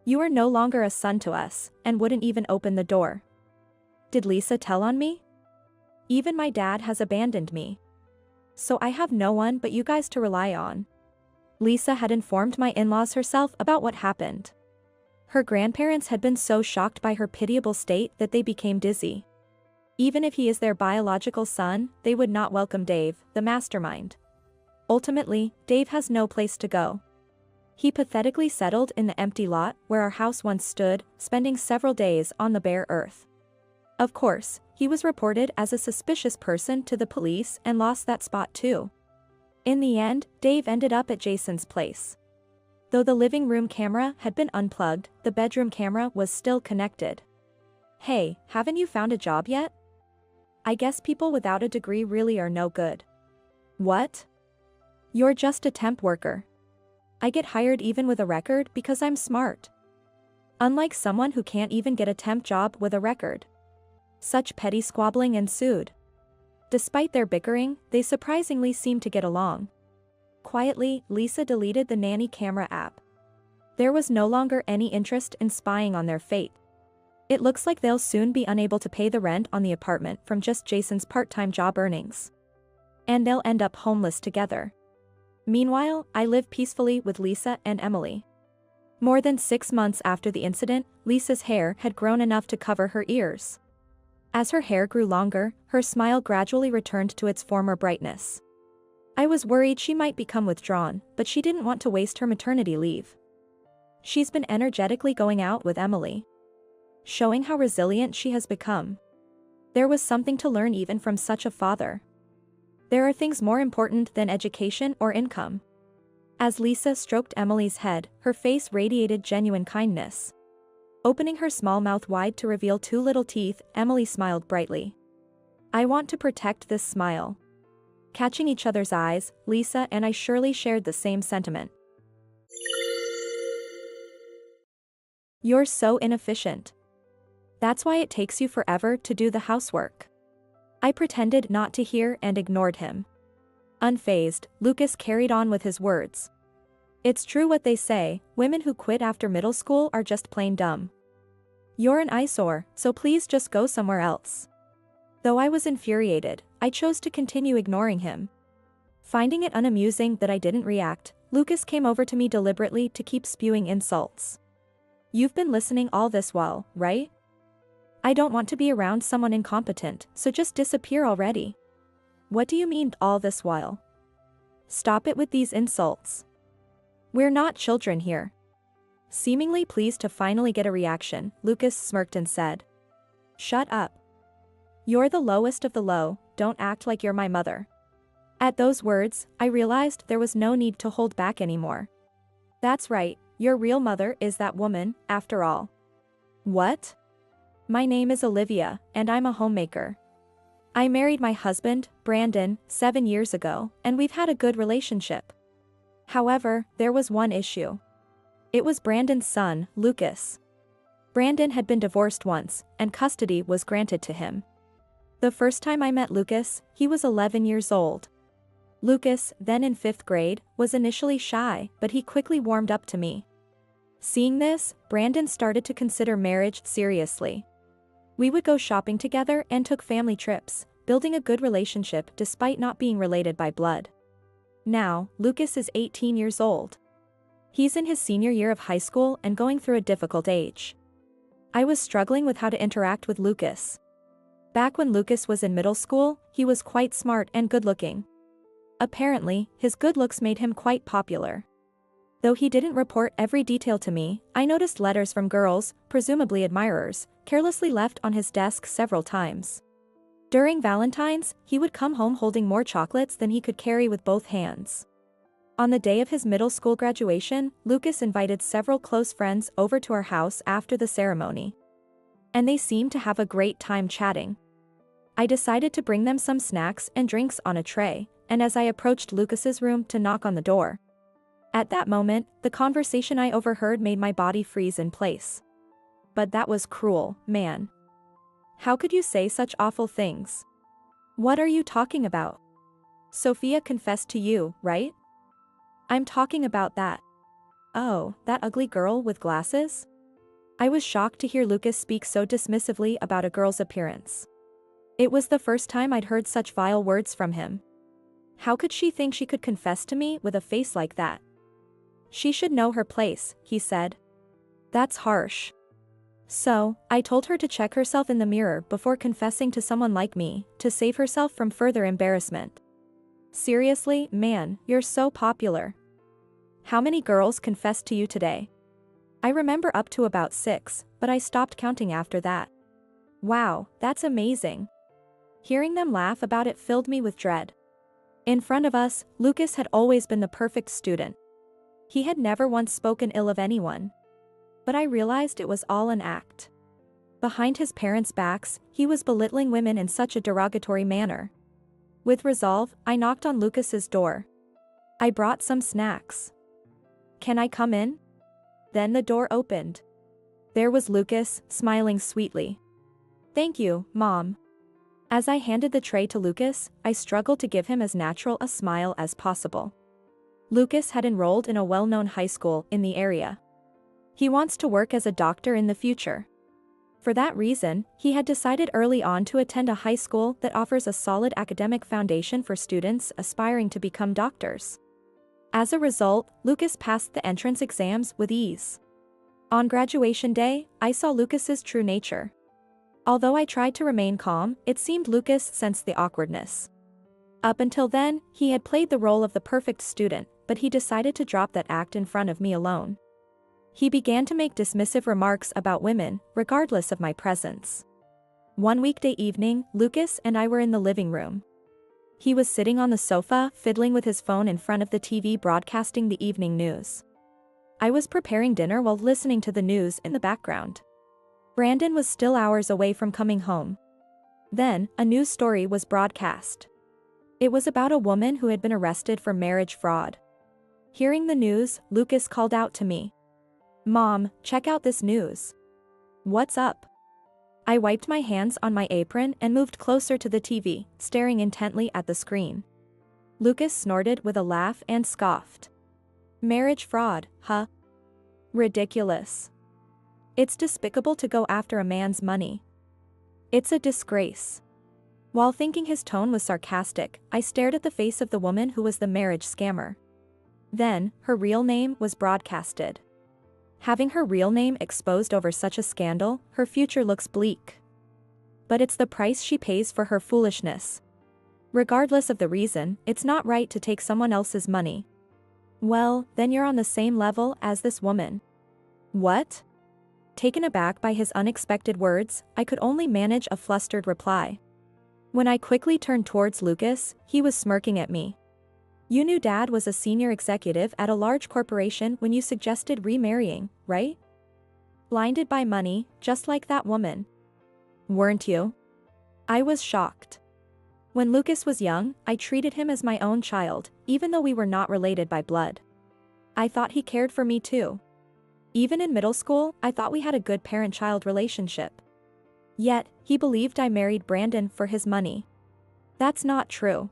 "You are no longer a son to us," and wouldn't even open the door. Did Lisa tell on me? Even my dad has abandoned me. So I have no one but you guys to rely on. Lisa had informed my in-laws herself about what happened. Her grandparents had been so shocked by her pitiable state that they became dizzy. Even if he is their biological son, they would not welcome Dave, the mastermind. Ultimately, Dave has no place to go. He pathetically settled in the empty lot where our house once stood, spending several days on the bare earth. Of course, he was reported as a suspicious person to the police and lost that spot too. In the end, Dave ended up at Jason's place. Though the living room camera had been unplugged, the bedroom camera was still connected. Hey, haven't you found a job yet? I guess people without a degree really are no good. What? You're just a temp worker. I get hired even with a record because I'm smart. Unlike someone who can't even get a temp job with a record. Such petty squabbling ensued. Despite their bickering, they surprisingly seemed to get along. Quietly, Lisa deleted the nanny camera app. There was no longer any interest in spying on their fate. It looks like they'll soon be unable to pay the rent on the apartment from just Jason's part-time job earnings. And they'll end up homeless together. Meanwhile, I live peacefully with Lisa and Emily. More than 6 months after the incident, Lisa's hair had grown enough to cover her ears. As her hair grew longer, her smile gradually returned to its former brightness. I was worried she might become withdrawn, but she didn't want to waste her maternity leave. She's been energetically going out with Emily, showing how resilient she has become. There was something to learn even from such a father. There are things more important than education or income. As Lisa stroked Emily's head, her face radiated genuine kindness. Opening her small mouth wide to reveal 2 little teeth, Emily smiled brightly. I want to protect this smile. Catching each other's eyes, Lisa and I surely shared the same sentiment. You're so inefficient. That's why it takes you forever to do the housework. I pretended not to hear and ignored him. Unfazed, Lucas carried on with his words. It's true what they say, women who quit after middle school are just plain dumb. You're an eyesore, so please just go somewhere else. Though I was infuriated, I chose to continue ignoring him. Finding it unamusing that I didn't react, Lucas came over to me deliberately to keep spewing insults. You've been listening all this while, right? I don't want to be around someone incompetent, so just disappear already. What do you mean all this while? Stop it with these insults. We're not children here. Seemingly pleased to finally get a reaction, Lucas smirked and said. Shut up. You're the lowest of the low, don't act like you're my mother. At those words, I realized there was no need to hold back anymore. That's right, your real mother is that woman, after all. What? My name is Olivia, and I'm a homemaker. I married my husband, Brandon, 7 years ago, and we've had a good relationship. However, there was one issue. It was Brandon's son, Lucas. Brandon had been divorced once, and custody was granted to him. The first time I met Lucas, he was 11 years old. Lucas, then in 5th grade, was initially shy, but he quickly warmed up to me. Seeing this, Brandon started to consider marriage seriously. We would go shopping together and took family trips, building a good relationship despite not being related by blood. Now, Lucas is 18 years old. He's in his senior year of high school and going through a difficult age. I was struggling with how to interact with Lucas. Back when Lucas was in middle school, he was quite smart and good-looking. Apparently, his good looks made him quite popular. Though he didn't report every detail to me, I noticed letters from girls, presumably admirers, carelessly left on his desk several times. During Valentine's, he would come home holding more chocolates than he could carry with both hands. On the day of his middle school graduation, Lucas invited several close friends over to our house after the ceremony. And they seemed to have a great time chatting. I decided to bring them some snacks and drinks on a tray, and as I approached Lucas's room to knock on the door. At that moment, the conversation I overheard made my body freeze in place. But that was cruel, man. How could you say such awful things? What are you talking about? Sophia confessed to you, right? I'm talking about that. Oh, that ugly girl with glasses? I was shocked to hear Lucas speak so dismissively about a girl's appearance. It was the first time I'd heard such vile words from him. How could she think she could confess to me with a face like that? She should know her place, he said. That's harsh. So, I told her to check herself in the mirror before confessing to someone like me, to save herself from further embarrassment. Seriously, man, you're so popular. How many girls confessed to you today? I remember up to about 6, but I stopped counting after that. Wow, that's amazing. Hearing them laugh about it filled me with dread. In front of us, Lucas had always been the perfect student. He had never once spoken ill of anyone. But I realized it was all an act. Behind his parents' backs, he was belittling women in such a derogatory manner. With resolve, I knocked on Lucas's door. I brought some snacks. Can I come in? Then the door opened. There was Lucas, smiling sweetly. Thank you, Mom. As I handed the tray to Lucas, I struggled to give him as natural a smile as possible. Lucas had enrolled in a well-known high school in the area. He wants to work as a doctor in the future. For that reason, he had decided early on to attend a high school that offers a solid academic foundation for students aspiring to become doctors. As a result, Lucas passed the entrance exams with ease. On graduation day, I saw Lucas's true nature. Although I tried to remain calm, it seemed Lucas sensed the awkwardness. Up until then, he had played the role of the perfect student, but he decided to drop that act in front of me alone. He began to make dismissive remarks about women, regardless of my presence. One weekday evening, Lucas and I were in the living room. He was sitting on the sofa, fiddling with his phone in front of the TV broadcasting the evening news. I was preparing dinner while listening to the news in the background. Brandon was still hours away from coming home. Then, a news story was broadcast. It was about a woman who had been arrested for marriage fraud. Hearing the news, Lucas called out to me. "Mom, check out this news." "What's up?" I wiped my hands on my apron and moved closer to the TV, staring intently at the screen. Lucas snorted with a laugh and scoffed. "Marriage fraud, huh? Ridiculous. It's despicable to go after a man's money. It's a disgrace." While thinking his tone was sarcastic, I stared at the face of the woman who was the marriage scammer. Then, her real name was broadcasted. Having her real name exposed over such a scandal, her future looks bleak. But it's the price she pays for her foolishness. Regardless of the reason, it's not right to take someone else's money. "Well, then you're on the same level as this woman." "What?" Taken aback by his unexpected words, I could only manage a flustered reply. When I quickly turned towards Lucas, he was smirking at me. "You knew Dad was a senior executive at a large corporation when you suggested remarrying, right? Blinded by money, just like that woman. Weren't you?" I was shocked. When Lucas was young, I treated him as my own child, even though we were not related by blood. I thought he cared for me too. Even in middle school, I thought we had a good parent-child relationship. Yet, he believed I married Brandon for his money. That's not true.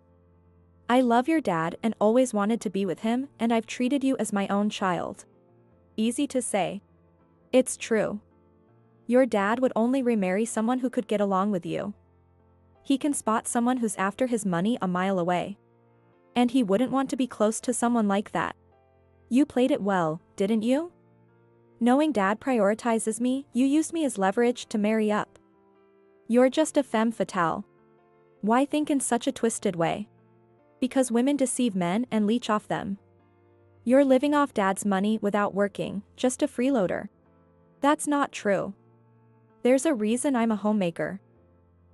I love your dad and always wanted to be with him, and I've treated you as my own child. Easy to say. It's true. Your dad would only remarry someone who could get along with you. He can spot someone who's after his money a mile away. And he wouldn't want to be close to someone like that. You played it well, didn't you? Knowing Dad prioritizes me, you used me as leverage to marry up. You're just a femme fatale. Why think in such a twisted way? Because women deceive men and leech off them. You're living off Dad's money without working, just a freeloader. That's not true. There's a reason I'm a homemaker.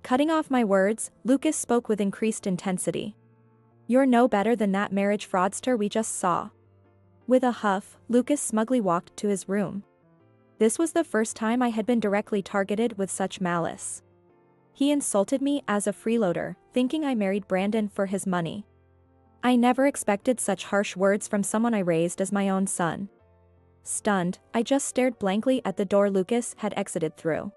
Cutting off my words, Lucas spoke with increased intensity. You're no better than that marriage fraudster we just saw. With a huff, Lucas smugly walked to his room. This was the first time I had been directly targeted with such malice. He insulted me as a freeloader, thinking I married Brandon for his money. I never expected such harsh words from someone I raised as my own son. Stunned, I just stared blankly at the door Lucas had exited through.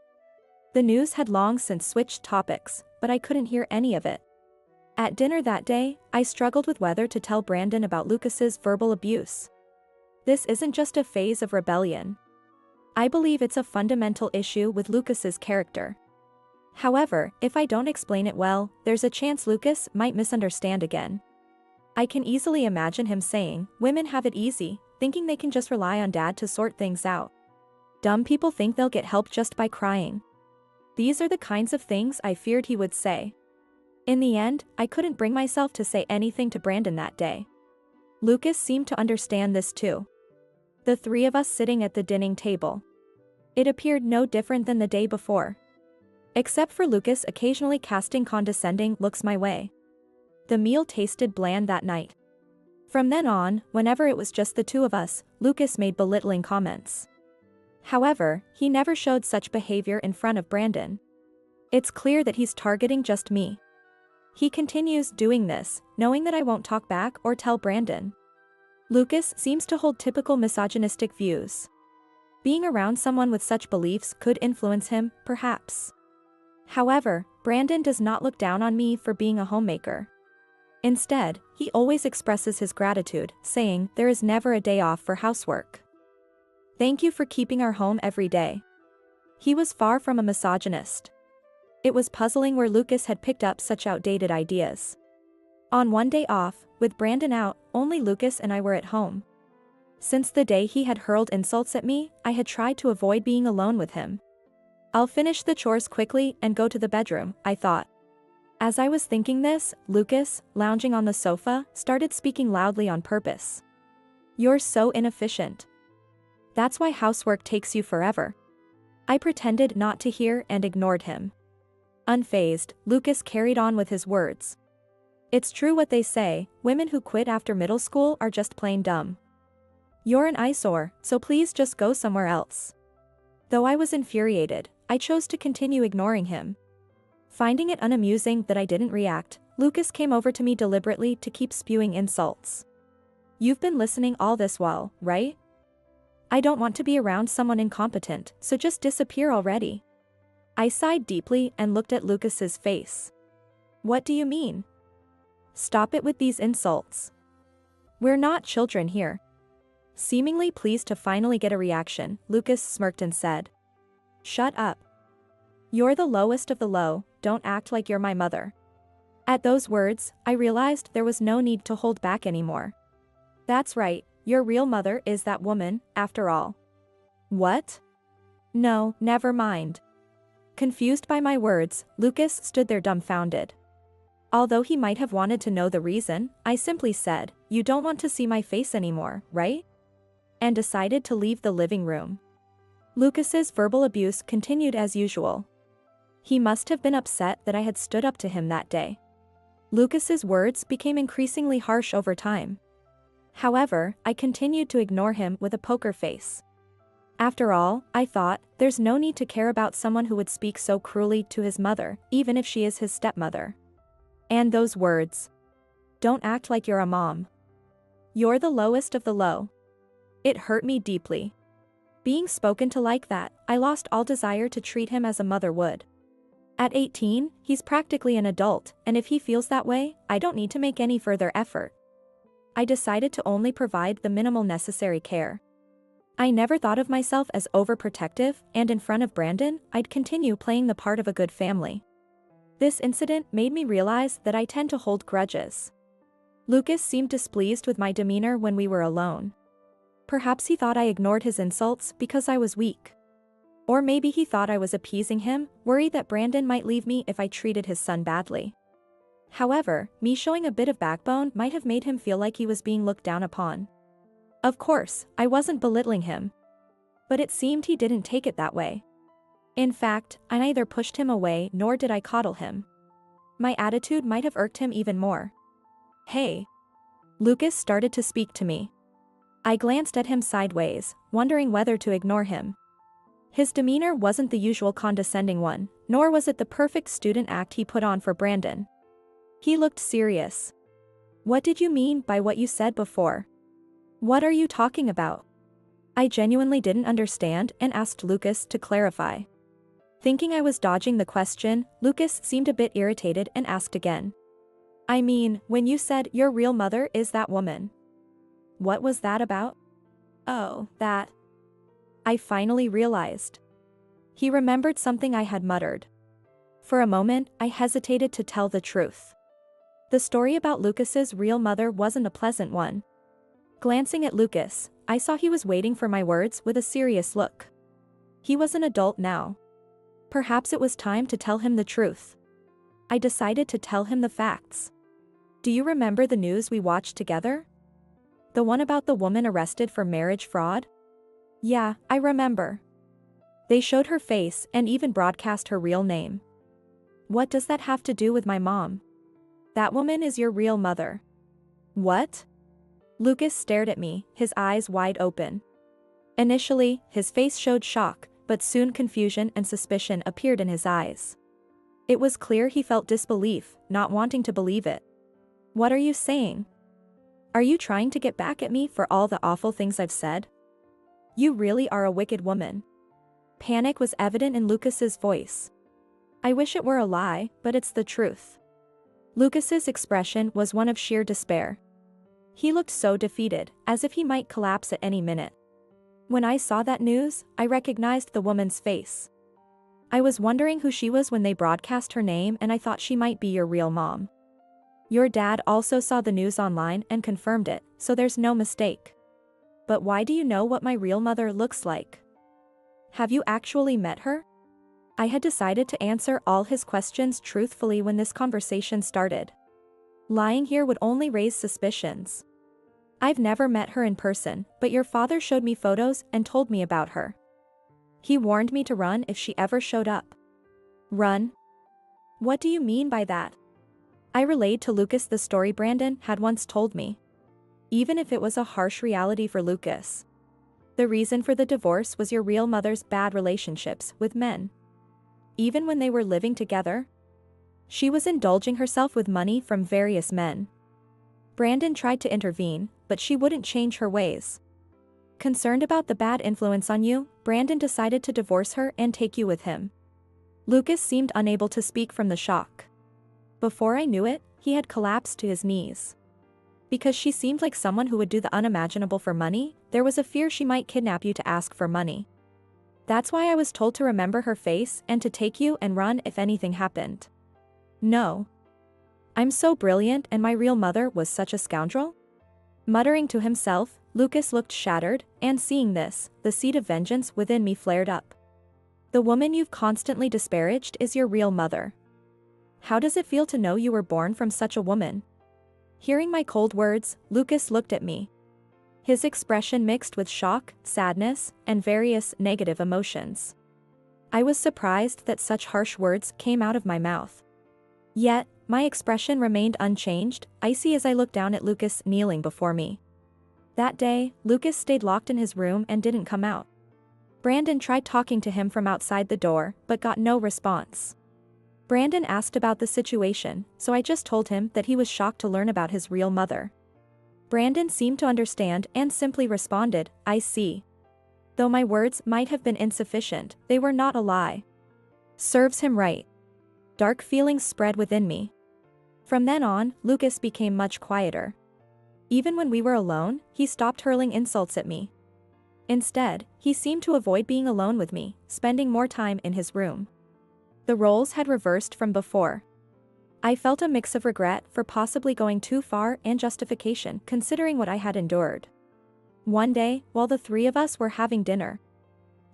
The news had long since switched topics, but I couldn't hear any of it. At dinner that day, I struggled with whether to tell Brandon about Lucas's verbal abuse. This isn't just a phase of rebellion. I believe it's a fundamental issue with Lucas's character. However, if I don't explain it well, there's a chance Lucas might misunderstand again. I can easily imagine him saying, "Women have it easy," thinking they can just rely on Dad to sort things out. Dumb people think they'll get help just by crying. These are the kinds of things I feared he would say. In the end, I couldn't bring myself to say anything to Brandon that day. Lucas seemed to understand this too. The three of us sitting at the dining table. It appeared no different than the day before. Except for Lucas occasionally casting condescending looks my way. The meal tasted bland that night. From then on, whenever it was just the two of us, Lucas made belittling comments. However, he never showed such behavior in front of Brandon. It's clear that he's targeting just me. He continues doing this, knowing that I won't talk back or tell Brandon. Lucas seems to hold typical misogynistic views. Being around someone with such beliefs could influence him, perhaps. However, Brandon does not look down on me for being a homemaker. Instead, he always expresses his gratitude, saying there is never a day off for housework. Thank you for keeping our home every day. He was far from a misogynist. It was puzzling where Lucas had picked up such outdated ideas. On one day off, with Brandon out, only Lucas and I were at home. Since the day he had hurled insults at me, I had tried to avoid being alone with him. I'll finish the chores quickly and go to the bedroom, I thought. As I was thinking this, Lucas, lounging on the sofa, started speaking loudly on purpose. You're so inefficient. That's why housework takes you forever. I pretended not to hear and ignored him. Unfazed, Lucas carried on with his words. It's true what they say, women who quit after middle school are just plain dumb. You're an eyesore, so please just go somewhere else. Though I was infuriated, I chose to continue ignoring him. Finding it unamusing that I didn't react, Lucas came over to me deliberately to keep spewing insults. You've been listening all this while, right? I don't want to be around someone incompetent, so just disappear already. I sighed deeply and looked at Lucas's face. What do you mean? Stop it with these insults. We're not children here. Seemingly pleased to finally get a reaction, Lucas smirked and said. Shut up. You're the lowest of the low, don't act like you're my mother. At those words, I realized there was no need to hold back anymore. That's right, your real mother is that woman, after all. What? No, never mind. Confused by my words, Lucas stood there dumbfounded. Although he might have wanted to know the reason, I simply said, you don't want to see my face anymore, right? And decided to leave the living room. Lucas's verbal abuse continued as usual. He must have been upset that I had stood up to him that day. Lucas's words became increasingly harsh over time. However, I continued to ignore him with a poker face. After all, I thought, there's no need to care about someone who would speak so cruelly to his mother, even if she is his stepmother. And those words. Don't act like you're a mom. You're the lowest of the low. It hurt me deeply. Being spoken to like that, I lost all desire to treat him as a mother would. At 18, he's practically an adult, and if he feels that way, I don't need to make any further effort. I decided to only provide the minimal necessary care. I never thought of myself as overprotective, and in front of Brandon, I'd continue playing the part of a good family. This incident made me realize that I tend to hold grudges. Lucas seemed displeased with my demeanor when we were alone. Perhaps he thought I ignored his insults because I was weak. Or maybe he thought I was appeasing him, worried that Brandon might leave me if I treated his son badly. However, me showing a bit of backbone might have made him feel like he was being looked down upon. Of course, I wasn't belittling him. But it seemed he didn't take it that way. In fact, I neither pushed him away nor did I coddle him. My attitude might have irked him even more. Hey. Lucas started to speak to me. I glanced at him sideways, wondering whether to ignore him. His demeanor wasn't the usual condescending one, nor was it the perfect student act he put on for Brandon. He looked serious. What did you mean by what you said before? What are you talking about? I genuinely didn't understand and asked Lucas to clarify. Thinking I was dodging the question, Lucas seemed a bit irritated and asked again. I mean, when you said your real mother is that woman. What was that about? Oh, that. I finally realized. He remembered something I had muttered. For a moment, I hesitated to tell the truth. The story about Lucas's real mother wasn't a pleasant one. Glancing at Lucas, I saw he was waiting for my words with a serious look. He was an adult now. Perhaps it was time to tell him the truth. I decided to tell him the facts. Do you remember the news we watched together? The one about the woman arrested for marriage fraud? Yeah, I remember. They showed her face and even broadcast her real name. What does that have to do with my mom? That woman is your real mother. What? Lucas stared at me, his eyes wide open. Initially, his face showed shock, but soon confusion and suspicion appeared in his eyes. It was clear he felt disbelief, not wanting to believe it. What are you saying? Are you trying to get back at me for all the awful things I've said? You really are a wicked woman. Panic was evident in Lucas's voice. I wish it were a lie, but it's the truth. Lucas's expression was one of sheer despair. He looked so defeated, as if he might collapse at any minute. When I saw that news, I recognized the woman's face. I was wondering who she was when they broadcast her name, and I thought she might be your real mom. Your dad also saw the news online and confirmed it, so there's no mistake. But why do you know what my real mother looks like? Have you actually met her? I had decided to answer all his questions truthfully when this conversation started. Lying here would only raise suspicions. I've never met her in person, but your father showed me photos and told me about her. He warned me to run if she ever showed up. Run? What do you mean by that? I relayed to Lucas the story Brandon had once told me. Even if it was a harsh reality for Lucas. The reason for the divorce was your real mother's bad relationships with men. Even when they were living together, she was indulging herself with money from various men. Brandon tried to intervene, but she wouldn't change her ways. Concerned about the bad influence on you, Brandon decided to divorce her and take you with him. Lucas seemed unable to speak from the shock. Before I knew it, he had collapsed to his knees. Because she seemed like someone who would do the unimaginable for money, there was a fear she might kidnap you to ask for money. That's why I was told to remember her face and to take you and run if anything happened. No. I'm so brilliant and my real mother was such a scoundrel? Muttering to himself, Lucas looked shattered, and seeing this, the seed of vengeance within me flared up. The woman you've constantly disparaged is your real mother. How does it feel to know you were born from such a woman? Hearing my cold words, Lucas looked at me. His expression mixed with shock, sadness, and various negative emotions. I was surprised that such harsh words came out of my mouth. Yet, my expression remained unchanged, icy as I looked down at Lucas kneeling before me. That day, Lucas stayed locked in his room and didn't come out. Brandon tried talking to him from outside the door, but got no response. Brandon asked about the situation, so I just told him that he was shocked to learn about his real mother. Brandon seemed to understand and simply responded, "I see." Though my words might have been insufficient, they were not a lie. Serves him right. Dark feelings spread within me. From then on, Lucas became much quieter. Even when we were alone, he stopped hurling insults at me. Instead, he seemed to avoid being alone with me, spending more time in his room. The roles had reversed from before. I felt a mix of regret for possibly going too far and justification considering what I had endured. One day, while the three of us were having dinner,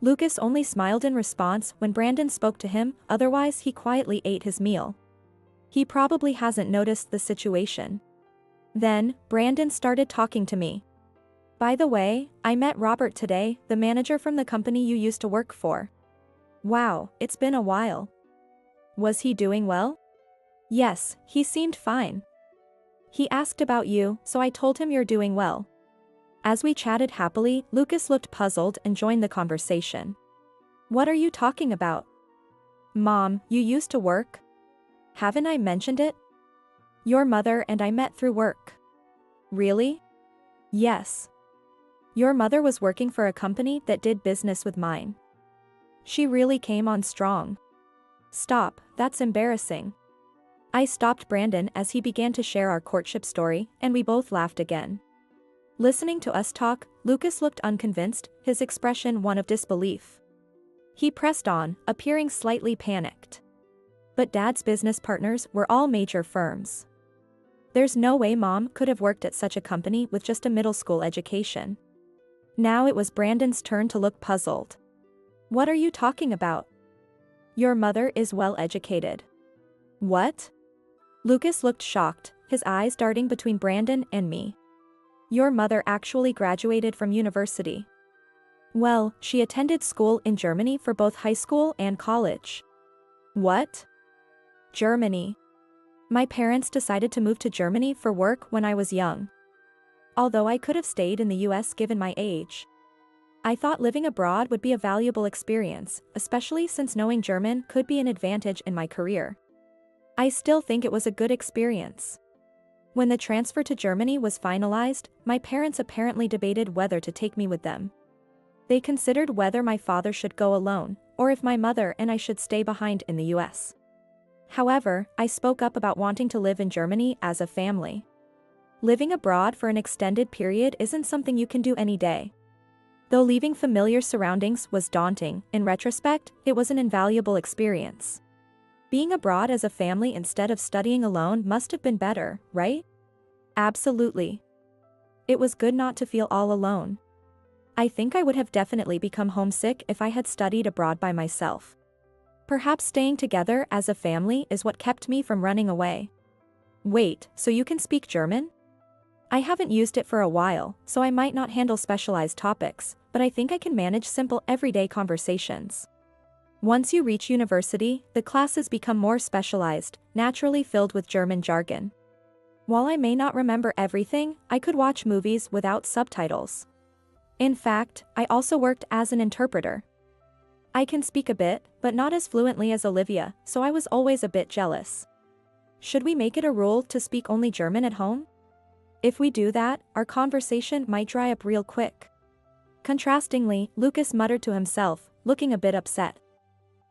Lucas only smiled in response when Brandon spoke to him, otherwise he quietly ate his meal. He probably hasn't noticed the situation. Then, Brandon started talking to me. "By the way, I met Robert today, the manager from the company you used to work for. Wow, it's been a while. Was he doing well?" "Yes, he seemed fine. He asked about you, so I told him you're doing well." As we chatted happily, Lucas looked puzzled and joined the conversation. "What are you talking about?" "Mom, you used to work? Haven't I mentioned it? Your mother and I met through work." "Really?" "Yes. Your mother was working for a company that did business with mine. She really came on strong." "Stop, that's embarrassing." I stopped Brandon as he began to share our courtship story, and we both laughed again. Listening to us talk, Lucas looked unconvinced, his expression one of disbelief. He pressed on, appearing slightly panicked. But Dad's business partners were all major firms. There's no way Mom could have worked at such a company with just a middle school education. Now it was Brandon's turn to look puzzled. "What are you talking about? Your mother is well educated." "What?" Lucas looked shocked, his eyes darting between Brandon and me. "Your mother actually graduated from university." "Well, she attended school in Germany for both high school and college." "What?" "Germany. My parents decided to move to Germany for work when I was young. Although I could have stayed in the US given my age. I thought living abroad would be a valuable experience, especially since knowing German could be an advantage in my career. I still think it was a good experience. When the transfer to Germany was finalized, my parents apparently debated whether to take me with them. They considered whether my father should go alone, or if my mother and I should stay behind in the US. However, I spoke up about wanting to live in Germany as a family. Living abroad for an extended period isn't something you can do any day. Though leaving familiar surroundings was daunting, in retrospect, it was an invaluable experience. Being abroad as a family instead of studying alone must have been better, right? Absolutely. It was good not to feel all alone. I think I would have definitely become homesick if I had studied abroad by myself. Perhaps staying together as a family is what kept me from running away. Wait, so you can speak German? I haven't used it for a while, so I might not handle specialized topics, but I think I can manage simple everyday conversations. Once you reach university, the classes become more specialized, naturally filled with German jargon. While I may not remember everything, I could watch movies without subtitles. In fact, I also worked as an interpreter. I can speak a bit, but not as fluently as Olivia, so I was always a bit jealous. Should we make it a rule to speak only German at home? If we do that, our conversation might dry up real quick. Contrastingly, Lucas muttered to himself, looking a bit upset.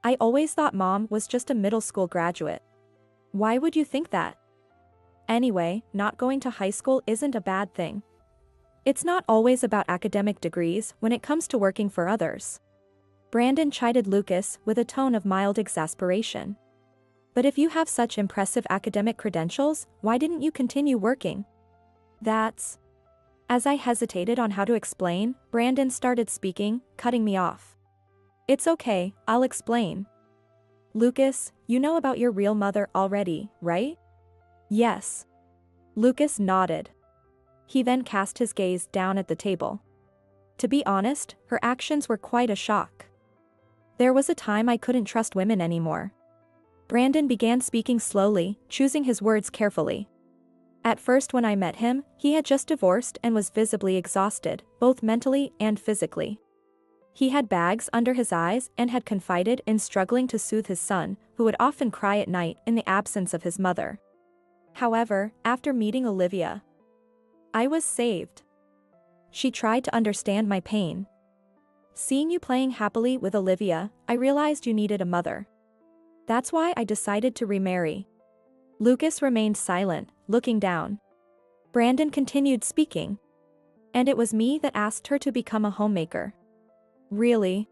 I always thought Mom was just a middle school graduate. Why would you think that? Anyway, not going to high school isn't a bad thing. It's not always about academic degrees when it comes to working for others. Brandon chided Lucas with a tone of mild exasperation. But if you have such impressive academic credentials, why didn't you continue working? That's... As I hesitated on how to explain, Brandon started speaking, cutting me off. It's okay, I'll explain. Lucas, you know about your real mother already, right? Yes. Lucas nodded. He then cast his gaze down at the table. To be honest, her actions were quite a shock. There was a time I couldn't trust women anymore. Brandon began speaking slowly, choosing his words carefully. At first when I met him, he had just divorced and was visibly exhausted, both mentally and physically. He had bags under his eyes and had confided in struggling to soothe his son, who would often cry at night in the absence of his mother. However, after meeting Olivia, I was saved. She tried to understand my pain. Seeing you playing happily with Olivia, I realized you needed a mother. That's why I decided to remarry. Lucas remained silent, looking down. Brandon continued speaking. And it was me that asked her to become a homemaker. Really?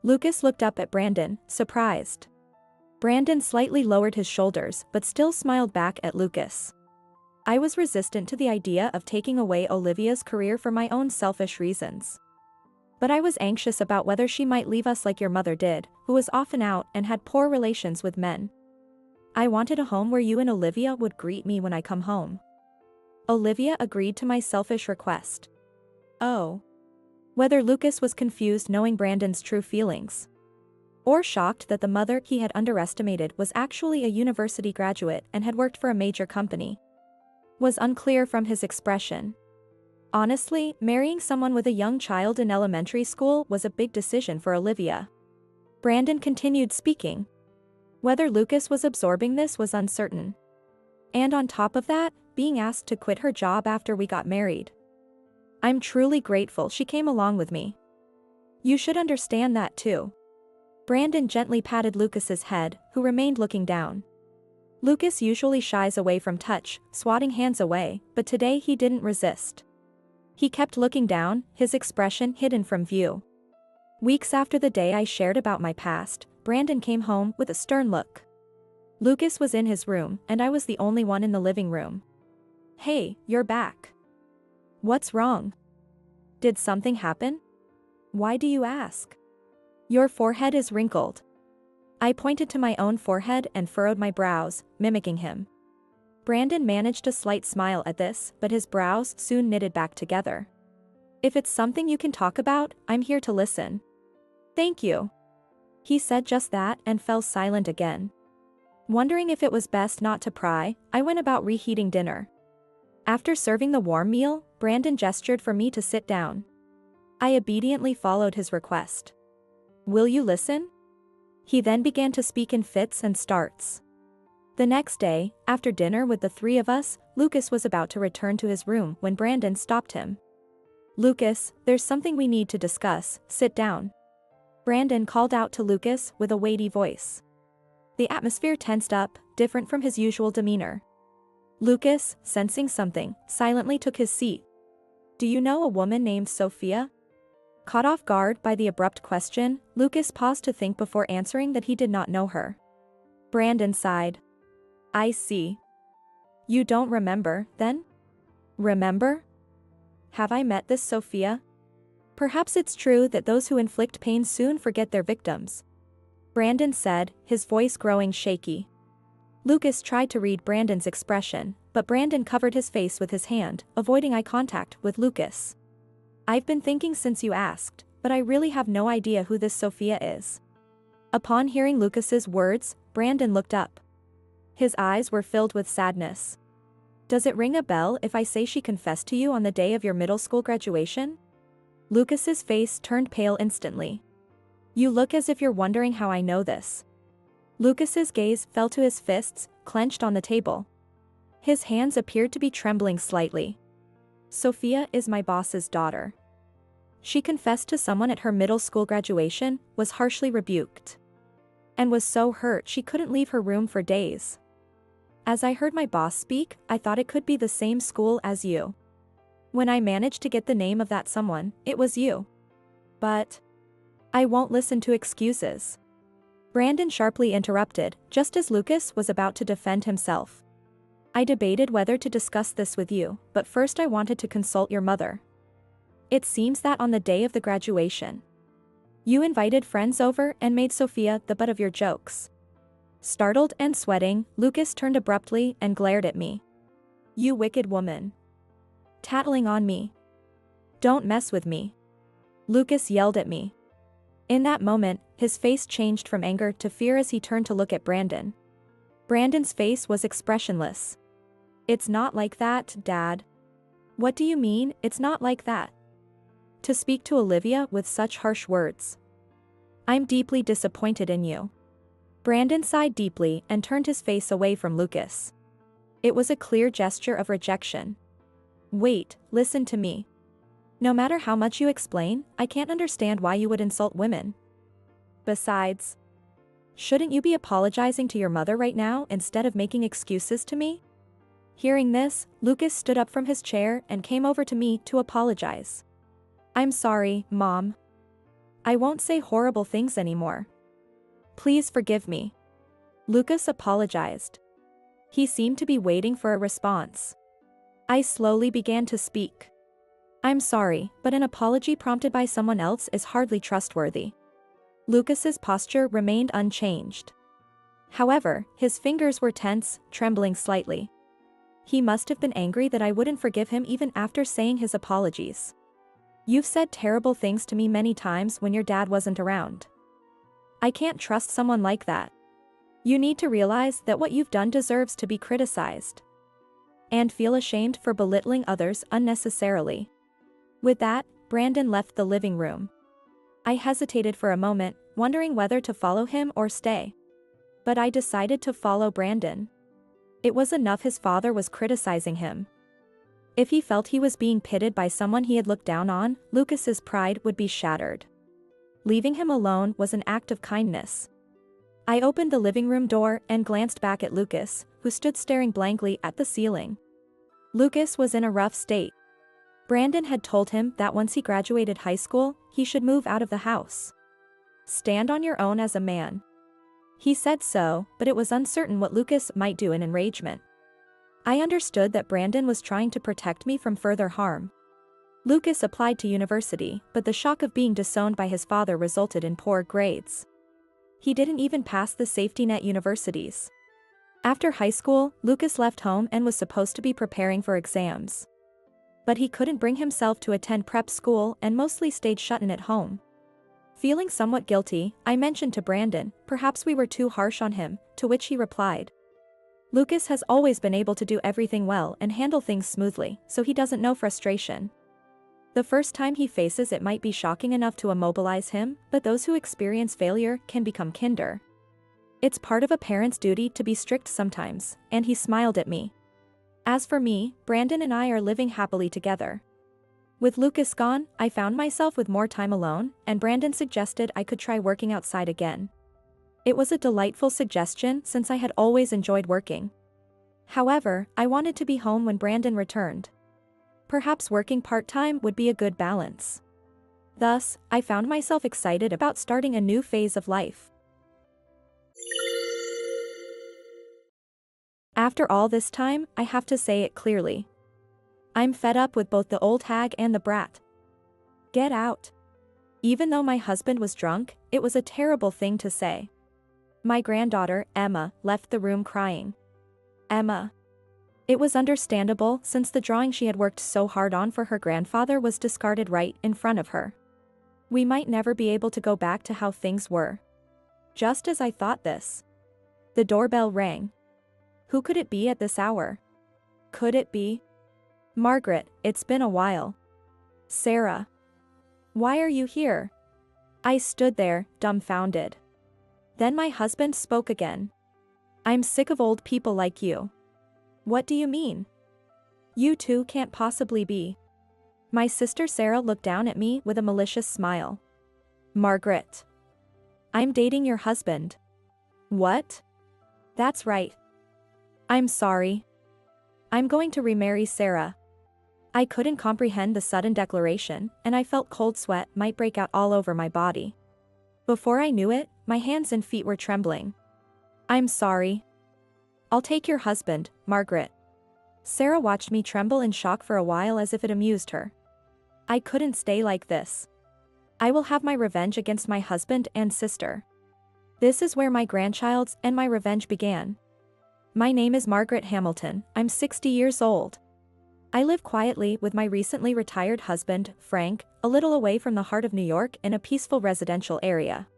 Lucas looked up at Brandon, surprised. Brandon slightly lowered his shoulders but still smiled back at Lucas. I was resistant to the idea of taking away Olivia's career for my own selfish reasons. But I was anxious about whether she might leave us like your mother did, who was often out and had poor relations with men. I wanted a home where you and Olivia would greet me when I come home. Olivia agreed to my selfish request. Oh. Whether Lucas was confused knowing Brandon's true feelings, or shocked that the mother he had underestimated was actually a university graduate and had worked for a major company, was unclear from his expression. Honestly, marrying someone with a young child in elementary school was a big decision for Olivia. Brandon continued speaking. Whether Lucas was absorbing this was uncertain. And on top of that, being asked to quit her job after we got married. I'm truly grateful she came along with me. You should understand that too. Brandon gently patted Lucas's head, who remained looking down. Lucas usually shies away from touch, swatting hands away, but today he didn't resist. He kept looking down, his expression hidden from view. Weeks after the day I shared about my past, Brandon came home with a stern look. Lucas was in his room, and I was the only one in the living room. Hey, you're back. What's wrong? Did something happen? Why do you ask? Your forehead is wrinkled. I pointed to my own forehead and furrowed my brows, mimicking him. Brandon managed a slight smile at this, but his brows soon knitted back together. If it's something you can talk about, I'm here to listen. Thank you. He said just that and fell silent again. Wondering if it was best not to pry, I went about reheating dinner. After serving the warm meal, Brandon gestured for me to sit down. I obediently followed his request. Will you listen? He then began to speak in fits and starts. The next day, after dinner with the three of us, Lucas was about to return to his room when Brandon stopped him. Lucas, there's something we need to discuss, sit down. Brandon called out to Lucas with a weighty voice. The atmosphere tensed up, different from his usual demeanor. Lucas, sensing something, silently took his seat. "Do you know a woman named Sophia?" Caught off guard by the abrupt question, Lucas paused to think before answering that he did not know her. Brandon sighed. "I see. You don't remember, then?" "Remember? Have I met this Sophia?" "Perhaps it's true that those who inflict pain soon forget their victims," Brandon said, his voice growing shaky. Lucas tried to read Brandon's expression, but Brandon covered his face with his hand, avoiding eye contact with Lucas. "I've been thinking since you asked, but I really have no idea who this Sophia is." Upon hearing Lucas's words, Brandon looked up. His eyes were filled with sadness. "Does it ring a bell if I say she confessed to you on the day of your middle school graduation?" Lucas's face turned pale instantly. "You look as if you're wondering how I know this." Lucas's gaze fell to his fists, clenched on the table. His hands appeared to be trembling slightly. "Sophia is my boss's daughter. She confessed to someone at her middle school graduation, was harshly rebuked, and was so hurt she couldn't leave her room for days. As I heard my boss speak, I thought it could be the same school as you. When I managed to get the name of that someone, it was you. But I won't listen to excuses." Brandon sharply interrupted, just as Lucas was about to defend himself. "I debated whether to discuss this with you, but first I wanted to consult your mother. It seems that on the day of the graduation, you invited friends over and made Sophia the butt of your jokes." Startled and sweating, Lucas turned abruptly and glared at me. "You wicked woman. Tattling on me. Don't mess with me." Lucas yelled at me. In that moment, his face changed from anger to fear as he turned to look at Brandon. Brandon's face was expressionless. "It's not like that, Dad." "What do you mean, it's not like that?" "To speak to Olivia with such harsh words. I'm deeply disappointed in you." Brandon sighed deeply and turned his face away from Lucas. It was a clear gesture of rejection. "Wait, listen to me. No matter how much you explain, I can't understand why you would insult women. Besides, shouldn't you be apologizing to your mother right now instead of making excuses to me?" Hearing this, Lucas stood up from his chair and came over to me to apologize. "I'm sorry, Mom. I won't say horrible things anymore. Please forgive me." Lucas apologized. He seemed to be waiting for a response. I slowly began to speak. "I'm sorry, but an apology prompted by someone else is hardly trustworthy." Lucas's posture remained unchanged. However, his fingers were tense, trembling slightly. He must have been angry that I wouldn't forgive him even after saying his apologies. "You've said terrible things to me many times when your dad wasn't around. I can't trust someone like that. You need to realize that what you've done deserves to be criticized. And feel ashamed for belittling others unnecessarily." With that, Brandon left the living room. I hesitated for a moment, wondering whether to follow him or stay. But I decided to follow Brandon. It was enough his father was criticizing him. If he felt he was being pitted by someone he had looked down on, Lucas's pride would be shattered. Leaving him alone was an act of kindness. I opened the living room door and glanced back at Lucas, who stood staring blankly at the ceiling. Lucas was in a rough state. Brandon had told him that once he graduated high school, he should move out of the house. "Stand on your own as a man." He said so, but it was uncertain what Lucas might do in enragement. I understood that Brandon was trying to protect me from further harm. Lucas applied to university, but the shock of being disowned by his father resulted in poor grades. He didn't even pass the safety net universities. After high school, Lucas left home and was supposed to be preparing for exams. But he couldn't bring himself to attend prep school and mostly stayed shut in at home. Feeling somewhat guilty, I mentioned to Brandon, perhaps we were too harsh on him, to which he replied, "Lucas has always been able to do everything well and handle things smoothly, so he doesn't know frustration. The first time he faces it might be shocking enough to immobilize him, but those who experience failure can become kinder. It's part of a parent's duty to be strict sometimes," and he smiled at me. As for me, Brandon and I are living happily together. With Lucas gone, I found myself with more time alone, and Brandon suggested I could try working outside again. It was a delightful suggestion since I had always enjoyed working. However, I wanted to be home when Brandon returned. Perhaps working part-time would be a good balance. Thus, I found myself excited about starting a new phase of life. After all this time, I have to say it clearly. I'm fed up with both the old hag and the brat. Get out. Even though my husband was drunk, it was a terrible thing to say. My granddaughter, Emma, left the room crying. Emma. It was understandable since the drawing she had worked so hard on for her grandfather was discarded right in front of her. We might never be able to go back to how things were. Just as I thought this. The doorbell rang. Who could it be at this hour? Could it be? Margaret, it's been a while. Sarah. Why are you here? I stood there, dumbfounded. Then my husband spoke again. I'm sick of old people like you. What do you mean? You two can't possibly be. My sister Sarah looked down at me with a malicious smile. Margaret. I'm dating your husband. What? That's right. I'm sorry. I'm going to remarry Sarah. I couldn't comprehend the sudden declaration, and I felt cold sweat might break out all over my body. Before I knew it, my hands and feet were trembling. I'm sorry. I'll take your husband, Margaret. Sarah watched me tremble in shock for a while as if it amused her. I couldn't stay like this. I will have my revenge against my husband and sister. This is where my grandchild's and my revenge began. My name is Margaret Hamilton, I'm 60 years old. I live quietly with my recently retired husband, Frank, a little away from the heart of New York in a peaceful residential area.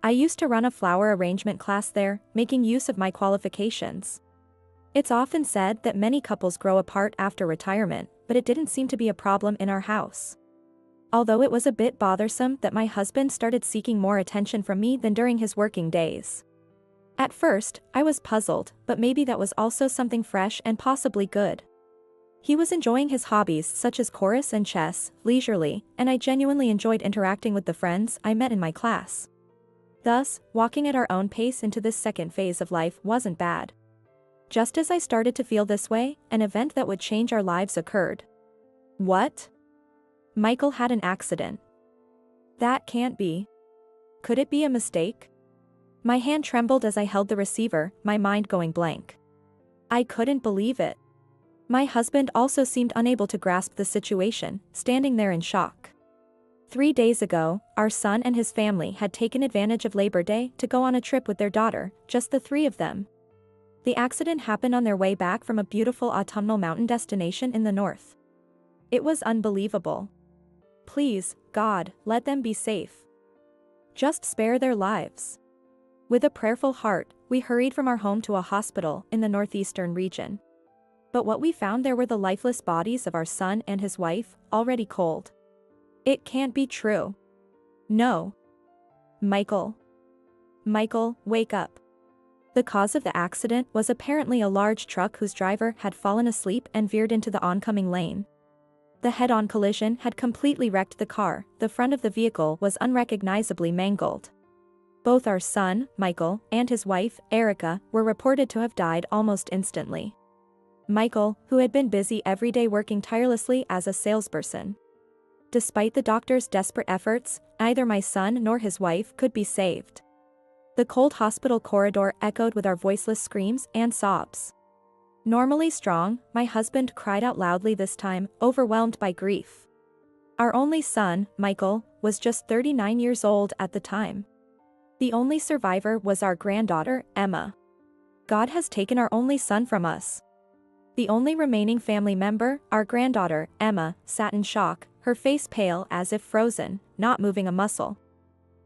I used to run a flower arrangement class there, making use of my qualifications. It's often said that many couples grow apart after retirement, but it didn't seem to be a problem in our house. Although it was a bit bothersome that my husband started seeking more attention from me than during his working days. At first, I was puzzled, but maybe that was also something fresh and possibly good. He was enjoying his hobbies such as chorus and chess, leisurely, and I genuinely enjoyed interacting with the friends I met in my class. Thus, walking at our own pace into this second phase of life wasn't bad. Just as I started to feel this way, an event that would change our lives occurred. What? Michael had an accident. That can't be. Could it be a mistake? My hand trembled as I held the receiver, my mind going blank. I couldn't believe it. My husband also seemed unable to grasp the situation, standing there in shock. 3 days ago, our son and his family had taken advantage of Labor Day to go on a trip with their daughter, just the three of them. The accident happened on their way back from a beautiful autumnal mountain destination in the north. It was unbelievable. Please, God, let them be safe. Just spare their lives. With a prayerful heart, we hurried from our home to a hospital in the northeastern region. But what we found there were the lifeless bodies of our son and his wife, already cold. It can't be true. No. Michael. Michael, wake up. The cause of the accident was apparently a large truck whose driver had fallen asleep and veered into the oncoming lane. The head-on collision had completely wrecked the car, the front of the vehicle was unrecognizably mangled. Both our son, Michael, and his wife, Erica, were reported to have died almost instantly. Michael, who had been busy every day working tirelessly as a salesperson. Despite the doctor's desperate efforts, neither my son nor his wife could be saved. The cold hospital corridor echoed with our voiceless screams and sobs. Normally strong, my husband cried out loudly this time, overwhelmed by grief. Our only son, Michael, was just 39 years old at the time. The only survivor was our granddaughter, Emma. God has taken our only son from us. The only remaining family member, our granddaughter, Emma, sat in shock, her face pale as if frozen, not moving a muscle.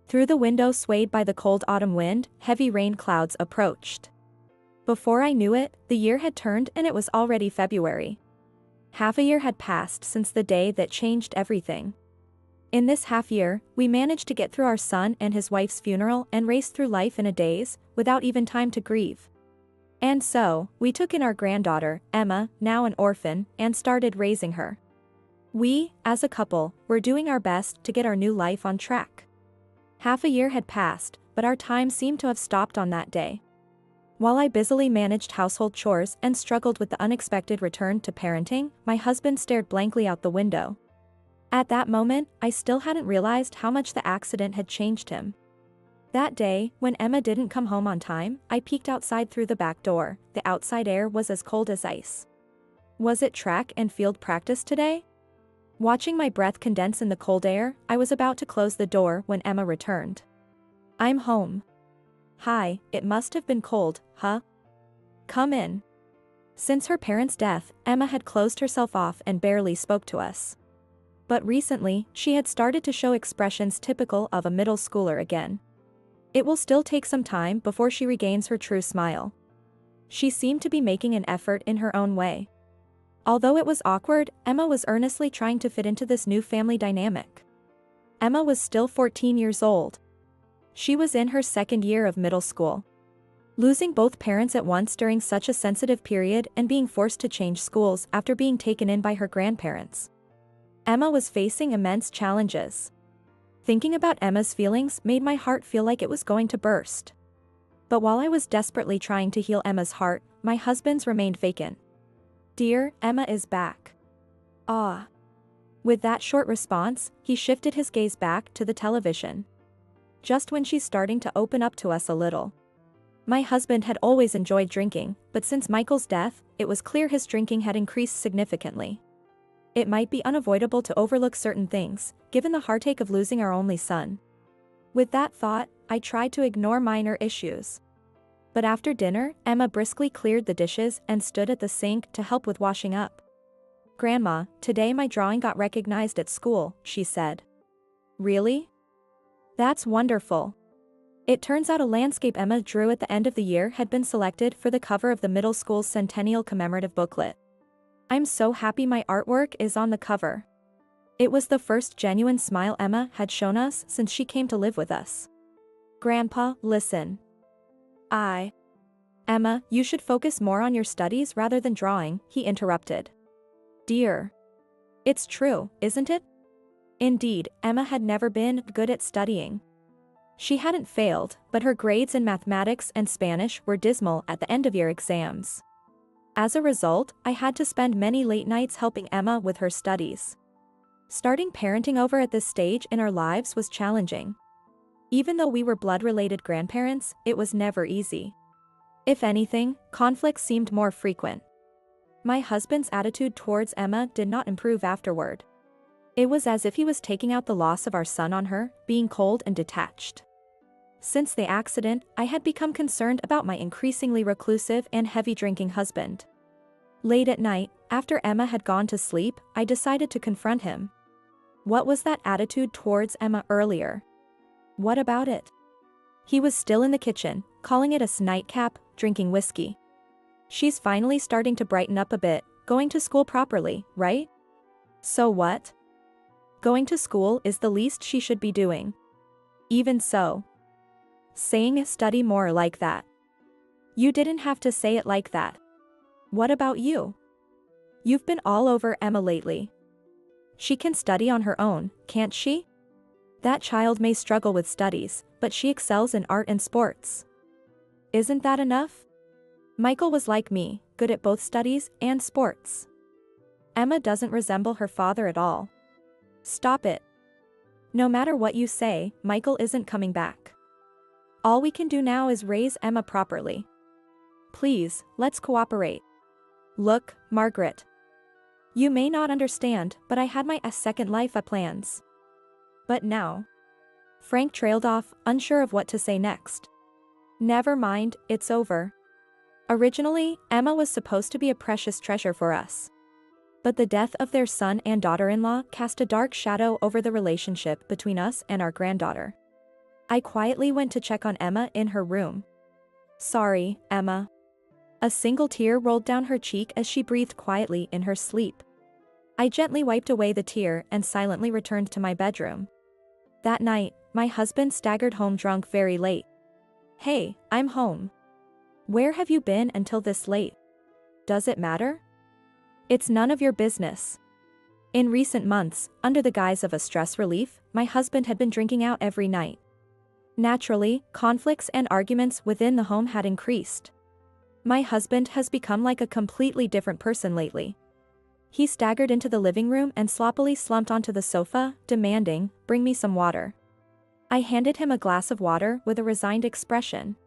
Through the window swayed by the cold autumn wind, heavy rain clouds approached. Before I knew it, the year had turned and it was already February. Half a year had passed since the day that changed everything. In this half year, we managed to get through our son and his wife's funeral and raced through life in a daze, without even time to grieve. And so, we took in our granddaughter, Emma, now an orphan, and started raising her. We, as a couple, were doing our best to get our new life on track. Half a year had passed, but our time seemed to have stopped on that day. While I busily managed household chores and struggled with the unexpected return to parenting, my husband stared blankly out the window. At that moment, I still hadn't realized how much the accident had changed him. That day, when Emma didn't come home on time, I peeked outside through the back door. The outside air was as cold as ice. Was it track and field practice today? Watching my breath condense in the cold air, I was about to close the door when Emma returned. "I'm home." "Hi, it must have been cold, huh? Come in." Since her parents' death, Emma had closed herself off and barely spoke to us. But recently, she had started to show expressions typical of a middle schooler again. It will still take some time before she regains her true smile. She seemed to be making an effort in her own way. Although it was awkward, Emma was earnestly trying to fit into this new family dynamic. Emma was still 14 years old. She was in her second year of middle school. Losing both parents at once during such a sensitive period and being forced to change schools after being taken in by her grandparents. Emma was facing immense challenges. Thinking about Emma's feelings made my heart feel like it was going to burst. But while I was desperately trying to heal Emma's heart, my husband's remained vacant. "Dear, Emma is back." "Ah." With that short response, he shifted his gaze back to the television. Just when she's starting to open up to us a little. My husband had always enjoyed drinking, but since Michael's death, it was clear his drinking had increased significantly. It might be unavoidable to overlook certain things, given the heartache of losing our only son. With that thought, I tried to ignore minor issues. But after dinner, Emma briskly cleared the dishes and stood at the sink to help with washing up. "Grandma, today my drawing got recognized at school," she said. "Really? That's wonderful." It turns out a landscape Emma drew at the end of the year had been selected for the cover of the middle school's centennial commemorative booklet. I'm so happy my artwork is on the cover. It was the first genuine smile Emma had shown us since she came to live with us. "Grandpa, listen. Emma, you should focus more on your studies rather than drawing," he interrupted. "Dear. It's true, isn't it?" Indeed, Emma had never been good at studying. She hadn't failed, but her grades in mathematics and Spanish were dismal at the end-of-year exams. As a result, I had to spend many late nights helping Emma with her studies. Starting parenting over at this stage in our lives was challenging. Even though we were blood-related grandparents, it was never easy. If anything, conflicts seemed more frequent. My husband's attitude towards Emma did not improve afterward. It was as if he was taking out the loss of our son on her, being cold and detached. Since the accident, I had become concerned about my increasingly reclusive and heavy-drinking husband. Late at night, after Emma had gone to sleep, I decided to confront him. What was that attitude towards Emma earlier? What about it? He was still in the kitchen, calling it a nightcap, drinking whiskey. "She's finally starting to brighten up a bit, going to school properly, right?" "So what? Going to school is the least she should be doing." "Even so." "Saying study more like that." "You didn't have to say it like that." "What about you? You've been all over Emma lately. She can study on her own, can't she? That child may struggle with studies, but she excels in art and sports. Isn't that enough?" Michael was like me, good at both studies and sports. Emma doesn't resemble her father at all. Stop it. No matter what you say, Michael isn't coming back. All we can do now is raise Emma properly. Please, let's cooperate. Look, Margaret. You may not understand, but I had my second life plans. But now. Frank trailed off, unsure of what to say next. Never mind, it's over. Originally, Emma was supposed to be a precious treasure for us. But the death of their son and daughter-in-law cast a dark shadow over the relationship between us and our granddaughter. I quietly went to check on Emma in her room. "Sorry, Emma." A single tear rolled down her cheek as she breathed quietly in her sleep. I gently wiped away the tear and silently returned to my bedroom. That night, my husband staggered home drunk very late. "Hey, I'm home. Where have you been until this late? Does it matter?" "It's none of your business." In recent months, under the guise of a stress relief, my husband had been drinking out every night. Naturally, conflicts and arguments within the home had increased. My husband has become like a completely different person lately. He staggered into the living room and sloppily slumped onto the sofa, demanding, "Bring me some water." I handed him a glass of water with a resigned expression.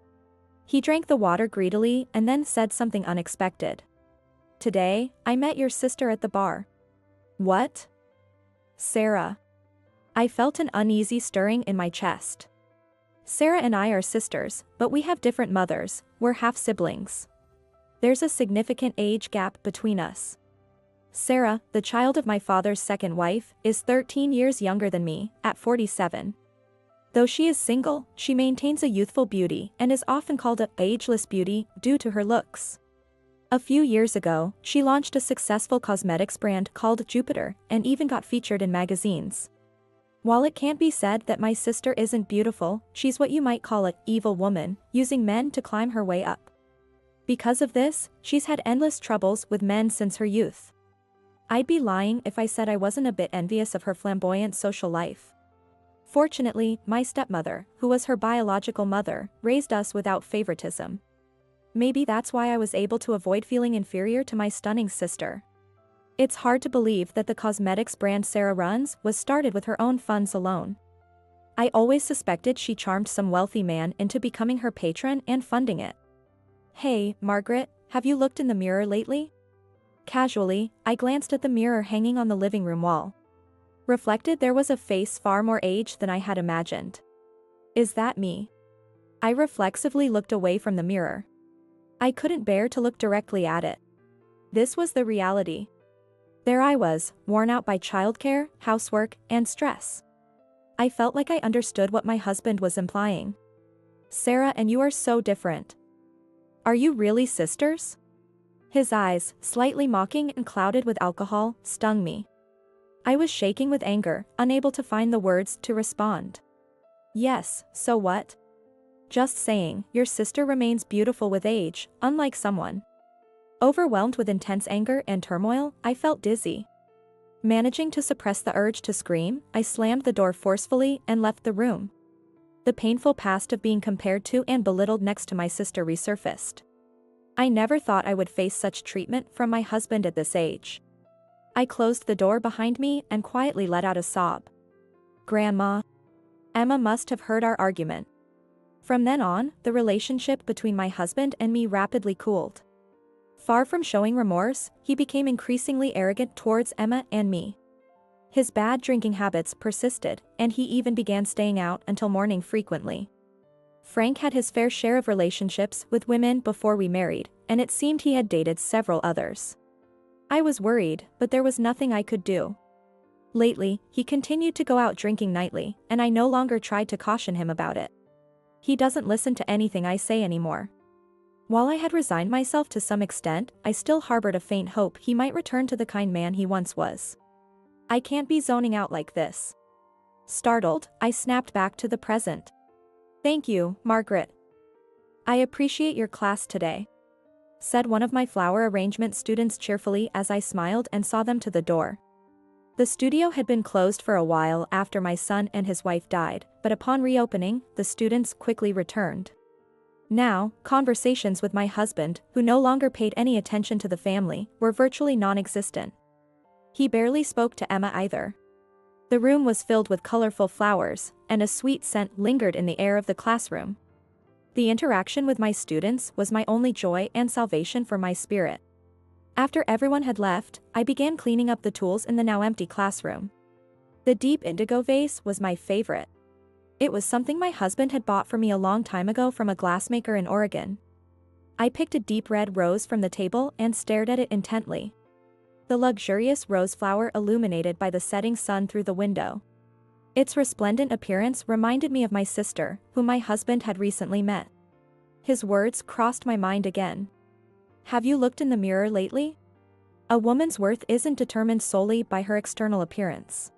He drank the water greedily and then said something unexpected. "Today, I met your sister at the bar." "What?" "Sarah." I felt an uneasy stirring in my chest. "Sarah and I are sisters, but we have different mothers, we're half-siblings. There's a significant age gap between us. Sarah, the child of my father's second wife, is 13 years younger than me, at 47. Though she is single, she maintains a youthful beauty and is often called a ageless beauty due to her looks. A few years ago, she launched a successful cosmetics brand called Jupiter and even got featured in magazines. While it can't be said that my sister isn't beautiful, she's what you might call an evil woman, using men to climb her way up. Because of this, she's had endless troubles with men since her youth. I'd be lying if I said I wasn't a bit envious of her flamboyant social life. Fortunately, my stepmother, who was her biological mother, raised us without favoritism. Maybe that's why I was able to avoid feeling inferior to my stunning sister. It's hard to believe that the cosmetics brand Sarah runs was started with her own funds alone. I always suspected she charmed some wealthy man into becoming her patron and funding it. "Hey, Margaret, have you looked in the mirror lately?" Casually, I glanced at the mirror hanging on the living room wall. Reflected, there was a face far more aged than I had imagined. "Is that me?" I reflexively looked away from the mirror. I couldn't bear to look directly at it. This was the reality. There I was, worn out by childcare, housework, and stress. I felt like I understood what my husband was implying. "Sarah and you are so different. Are you really sisters?" His eyes, slightly mocking and clouded with alcohol, stung me. I was shaking with anger, unable to find the words to respond. "Yes, so what? Just saying, your sister remains beautiful with age, unlike someone." Overwhelmed with intense anger and turmoil, I felt dizzy. Managing to suppress the urge to scream, I slammed the door forcefully and left the room. The painful past of being compared to and belittled next to my sister resurfaced. I never thought I would face such treatment from my husband at this age. I closed the door behind me and quietly let out a sob. "Grandma." Emma must have heard our argument. From then on, the relationship between my husband and me rapidly cooled. Far from showing remorse, he became increasingly arrogant towards Emma and me. His bad drinking habits persisted, and he even began staying out until morning frequently. Frank had his fair share of relationships with women before we married, and it seemed he had dated several others. I was worried, but there was nothing I could do. Lately, he continued to go out drinking nightly, and I no longer tried to caution him about it. He doesn't listen to anything I say anymore. While I had resigned myself to some extent, I still harbored a faint hope he might return to the kind man he once was. I can't be zoning out like this. Startled, I snapped back to the present. "Thank you, Margaret. I appreciate your class today," said one of my flower arrangement students cheerfully as I smiled and saw them to the door. The studio had been closed for a while after my son and his wife died, but upon reopening, the students quickly returned. Now, conversations with my husband, who no longer paid any attention to the family, were virtually non-existent. He barely spoke to Emma either. The room was filled with colorful flowers, and a sweet scent lingered in the air of the classroom. The interaction with my students was my only joy and salvation for my spirit. After everyone had left, I began cleaning up the tools in the now empty classroom. The deep indigo vase was my favorite. It was something my husband had bought for me a long time ago from a glassmaker in Oregon. I picked a deep red rose from the table and stared at it intently. The luxurious rose flower illuminated by the setting sun through the window. Its resplendent appearance reminded me of my sister, whom my husband had recently met. His words crossed my mind again. "Have you looked in the mirror lately? A woman's worth isn't determined solely by her external appearance.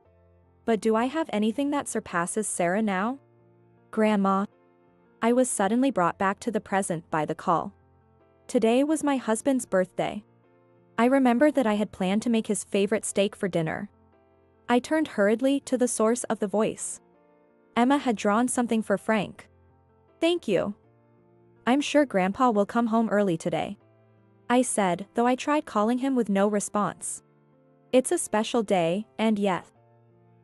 But do I have anything that surpasses Sarah now?" "Grandma." I was suddenly brought back to the present by the call. Today was my husband's birthday. I remembered that I had planned to make his favorite steak for dinner. I turned hurriedly to the source of the voice. Emma had drawn something for Frank. Thank you. I'm sure Grandpa will come home early today, I said, though I tried calling him with no response. It's a special day, and yet.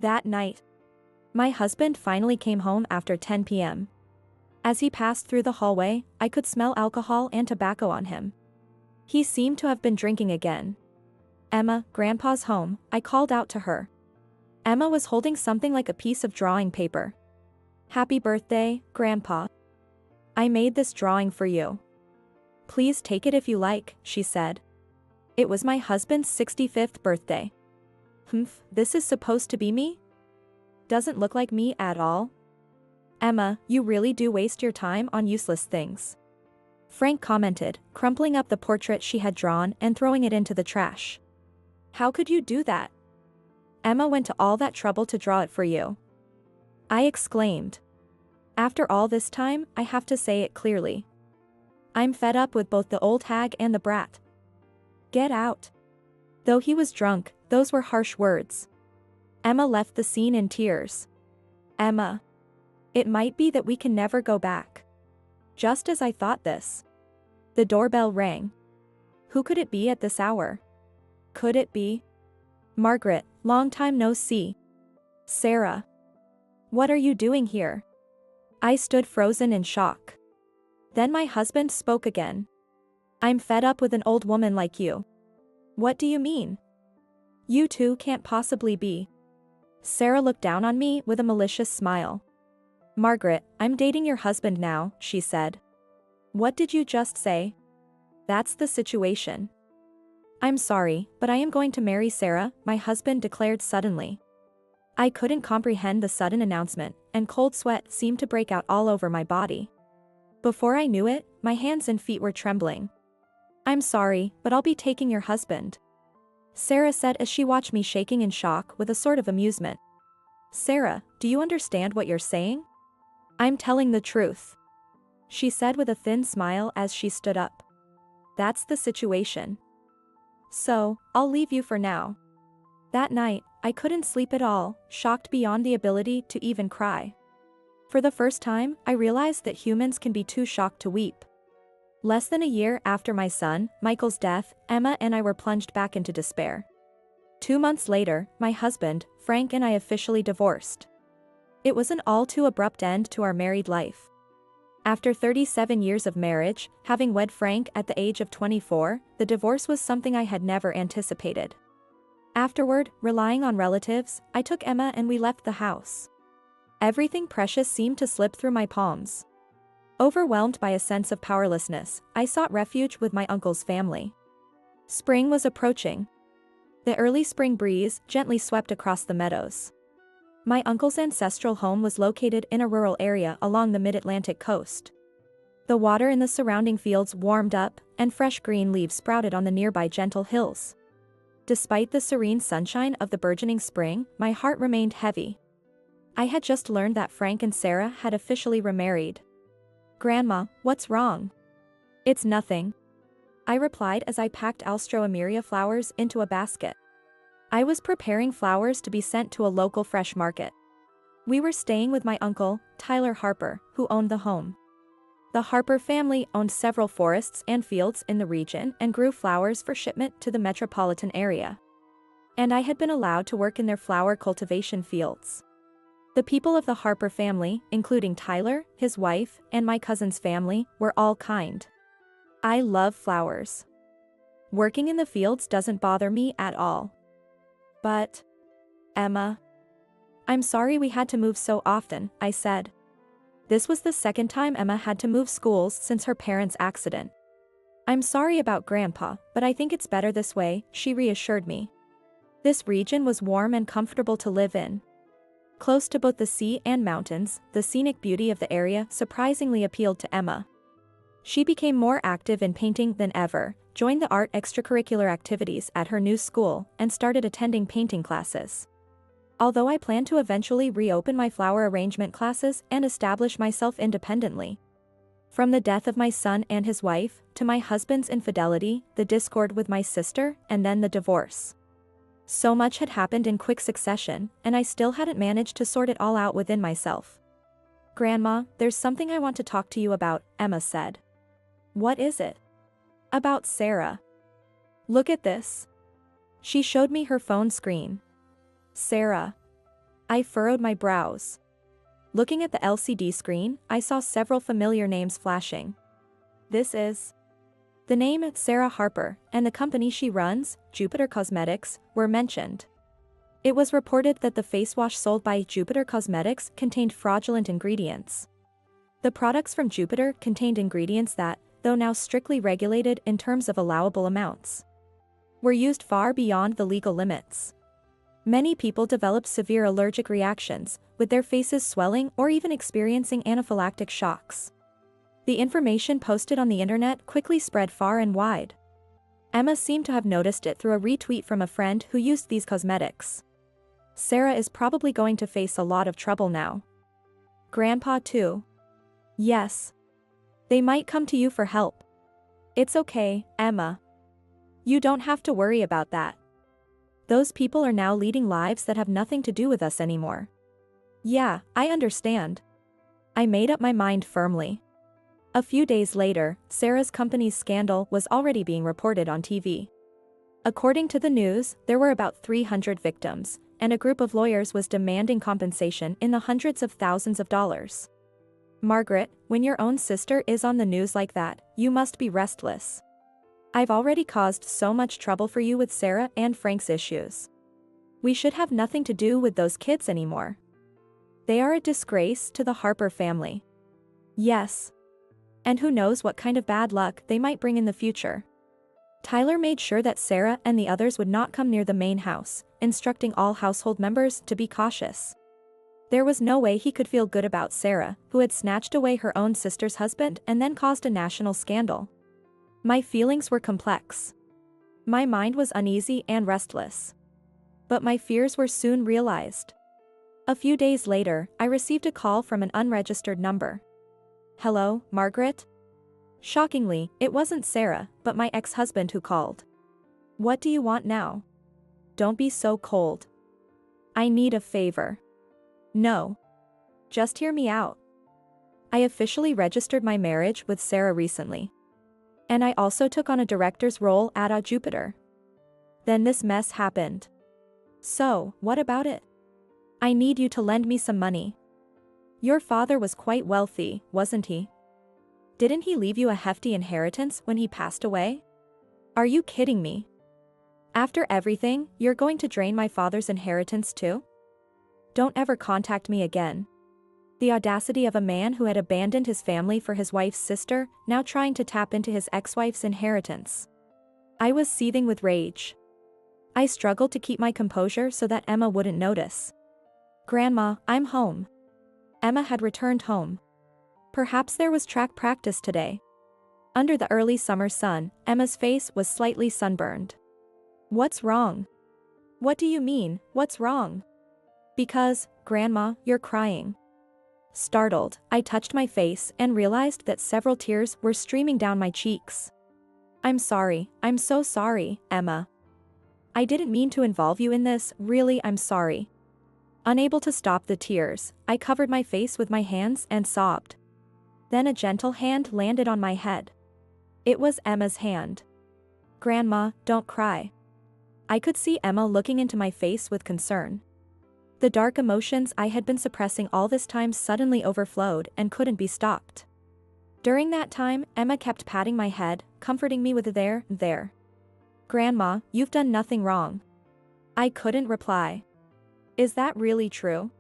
That night, my husband finally came home after 10 p.m. As he passed through the hallway, I could smell alcohol and tobacco on him. He seemed to have been drinking again. Emma, Grandpa's home, I called out to her. Emma was holding something like a piece of drawing paper. Happy birthday, Grandpa. I made this drawing for you. Please take it if you like, she said. It was my husband's 65th birthday. Humph, this is supposed to be me? Doesn't look like me at all. Emma, you really do waste your time on useless things, Frank commented, crumpling up the portrait she had drawn and throwing it into the trash. How could you do that? Emma went to all that trouble to draw it for you, I exclaimed. After all this time, I have to say it clearly. I'm fed up with both the old hag and the brat. Get out. Though he was drunk, those were harsh words. Emma left the scene in tears. Emma. It might be that we can never go back. Just as I thought this. The doorbell rang. Who could it be at this hour? Could it be Margaret, long time no see. Sarah. What are you doing here? I stood frozen in shock. Then my husband spoke again. I'm fed up with an old woman like you. What do you mean? You two can't possibly be. Sarah looked down on me with a malicious smile. Margaret, I'm dating your husband now, she said. What did you just say? That's the situation. I'm sorry, but I am going to marry Sarah, my husband declared suddenly. I couldn't comprehend the sudden announcement, and cold sweat seemed to break out all over my body. Before I knew it, my hands and feet were trembling. I'm sorry, but I'll be taking your husband, Sarah said as she watched me shaking in shock with a sort of amusement. Sarah, do you understand what you're saying? I'm telling the truth, she said with a thin smile as she stood up. That's the situation. So, I'll leave you for now. That night, I couldn't sleep at all, shocked beyond the ability to even cry. For the first time, I realized that humans can be too shocked to weep. Less than a year after my son, Michael's death, Emma and I were plunged back into despair. 2 months later, my husband, Frank, and I officially divorced. It was an all too abrupt end to our married life. After 37 years of marriage, having wed Frank at the age of 24, the divorce was something I had never anticipated. Afterward, relying on relatives, I took Emma and we left the house. Everything precious seemed to slip through my palms. Overwhelmed by a sense of powerlessness, I sought refuge with my uncle's family. Spring was approaching. The early spring breeze gently swept across the meadows. My uncle's ancestral home was located in a rural area along the mid-Atlantic coast. The water in the surrounding fields warmed up, and fresh green leaves sprouted on the nearby gentle hills. Despite the serene sunshine of the burgeoning spring, my heart remained heavy. I had just learned that Frank and Sarah had officially remarried. Grandma, what's wrong? It's nothing, I replied as I packed Alstroemeria flowers into a basket. I was preparing flowers to be sent to a local fresh market. We were staying with my uncle, Tyler Harper, who owned the home. The Harper family owned several forests and fields in the region and grew flowers for shipment to the metropolitan area. And I had been allowed to work in their flower cultivation fields. The people of the Harper family, including Tyler, his wife, and my cousin's family, were all kind. I love flowers. Working in the fields doesn't bother me at all. But, Emma. I'm sorry we had to move so often, I said. This was the second time Emma had to move schools since her parents' accident. I'm sorry about Grandpa, but I think it's better this way, she reassured me. This region was warm and comfortable to live in. Close to both the sea and mountains, the scenic beauty of the area surprisingly appealed to Emma. She became more active in painting than ever, joined the art extracurricular activities at her new school, and started attending painting classes. Although I plan to eventually reopen my flower arrangement classes and establish myself independently. From the death of my son and his wife, to my husband's infidelity, the discord with my sister, and then the divorce. So much had happened in quick succession, and I still hadn't managed to sort it all out within myself. Grandma, there's something I want to talk to you about, Emma said. What is it? About Sarah. Look at this. She showed me her phone screen. Sarah. I furrowed my brows. Looking at the LCD screen, I saw several familiar names flashing. This is... The name Sarah Harper and the company she runs, Jupiter Cosmetics, were mentioned. It was reported that the face wash sold by Jupiter Cosmetics contained fraudulent ingredients. The products from Jupiter contained ingredients that, though now strictly regulated in terms of allowable amounts, were used far beyond the legal limits. Many people developed severe allergic reactions, with their faces swelling or even experiencing anaphylactic shocks. The information posted on the internet quickly spread far and wide. Emma seemed to have noticed it through a retweet from a friend who used these cosmetics. Sarah is probably going to face a lot of trouble now. Grandpa too. Yes. They might come to you for help. It's okay, Emma. You don't have to worry about that. Those people are now leading lives that have nothing to do with us anymore. Yeah, I understand. I made up my mind firmly. A few days later, Sarah's company's scandal was already being reported on TV. According to the news, there were about 300 victims, and a group of lawyers was demanding compensation in the hundreds of thousands of dollars. Margaret, when your own sister is on the news like that, you must be restless. I've already caused so much trouble for you with Sarah and Frank's issues. We should have nothing to do with those kids anymore. They are a disgrace to the Harper family. Yes. And who knows what kind of bad luck they might bring in the future. Tyler made sure that Sarah and the others would not come near the main house, instructing all household members to be cautious. There was no way he could feel good about Sarah, who had snatched away her own sister's husband and then caused a national scandal. My feelings were complex. My mind was uneasy and restless. But my fears were soon realized. A few days later, I received a call from an unregistered number. Hello, Margaret? Shockingly, it wasn't Sarah, but my ex-husband who called. What do you want now? Don't be so cold. I need a favor. No. Just hear me out. I officially registered my marriage with Sarah recently. And I also took on a director's role at Jupiter. Then this mess happened. So, what about it? I need you to lend me some money. Your father was quite wealthy, wasn't he? Didn't he leave you a hefty inheritance when he passed away? Are you kidding me? After everything, you're going to drain my father's inheritance too? Don't ever contact me again. The audacity of a man who had abandoned his family for his wife's sister, now trying to tap into his ex-wife's inheritance. I was seething with rage. I struggled to keep my composure so that Emma wouldn't notice. Grandma, I'm home. Emma had returned home. Perhaps there was track practice today. Under the early summer sun, Emma's face was slightly sunburned. What's wrong? What do you mean, what's wrong? Because, Grandma, you're crying. Startled, I touched my face and realized that several tears were streaming down my cheeks. I'm sorry, I'm so sorry, Emma. I didn't mean to involve you in this, really I'm sorry. Unable to stop the tears, I covered my face with my hands and sobbed. Then a gentle hand landed on my head. It was Emma's hand. Grandma, don't cry. I could see Emma looking into my face with concern. The dark emotions I had been suppressing all this time suddenly overflowed and couldn't be stopped. During that time, Emma kept patting my head, comforting me with a there. Grandma, you've done nothing wrong. I couldn't reply. Is that really true?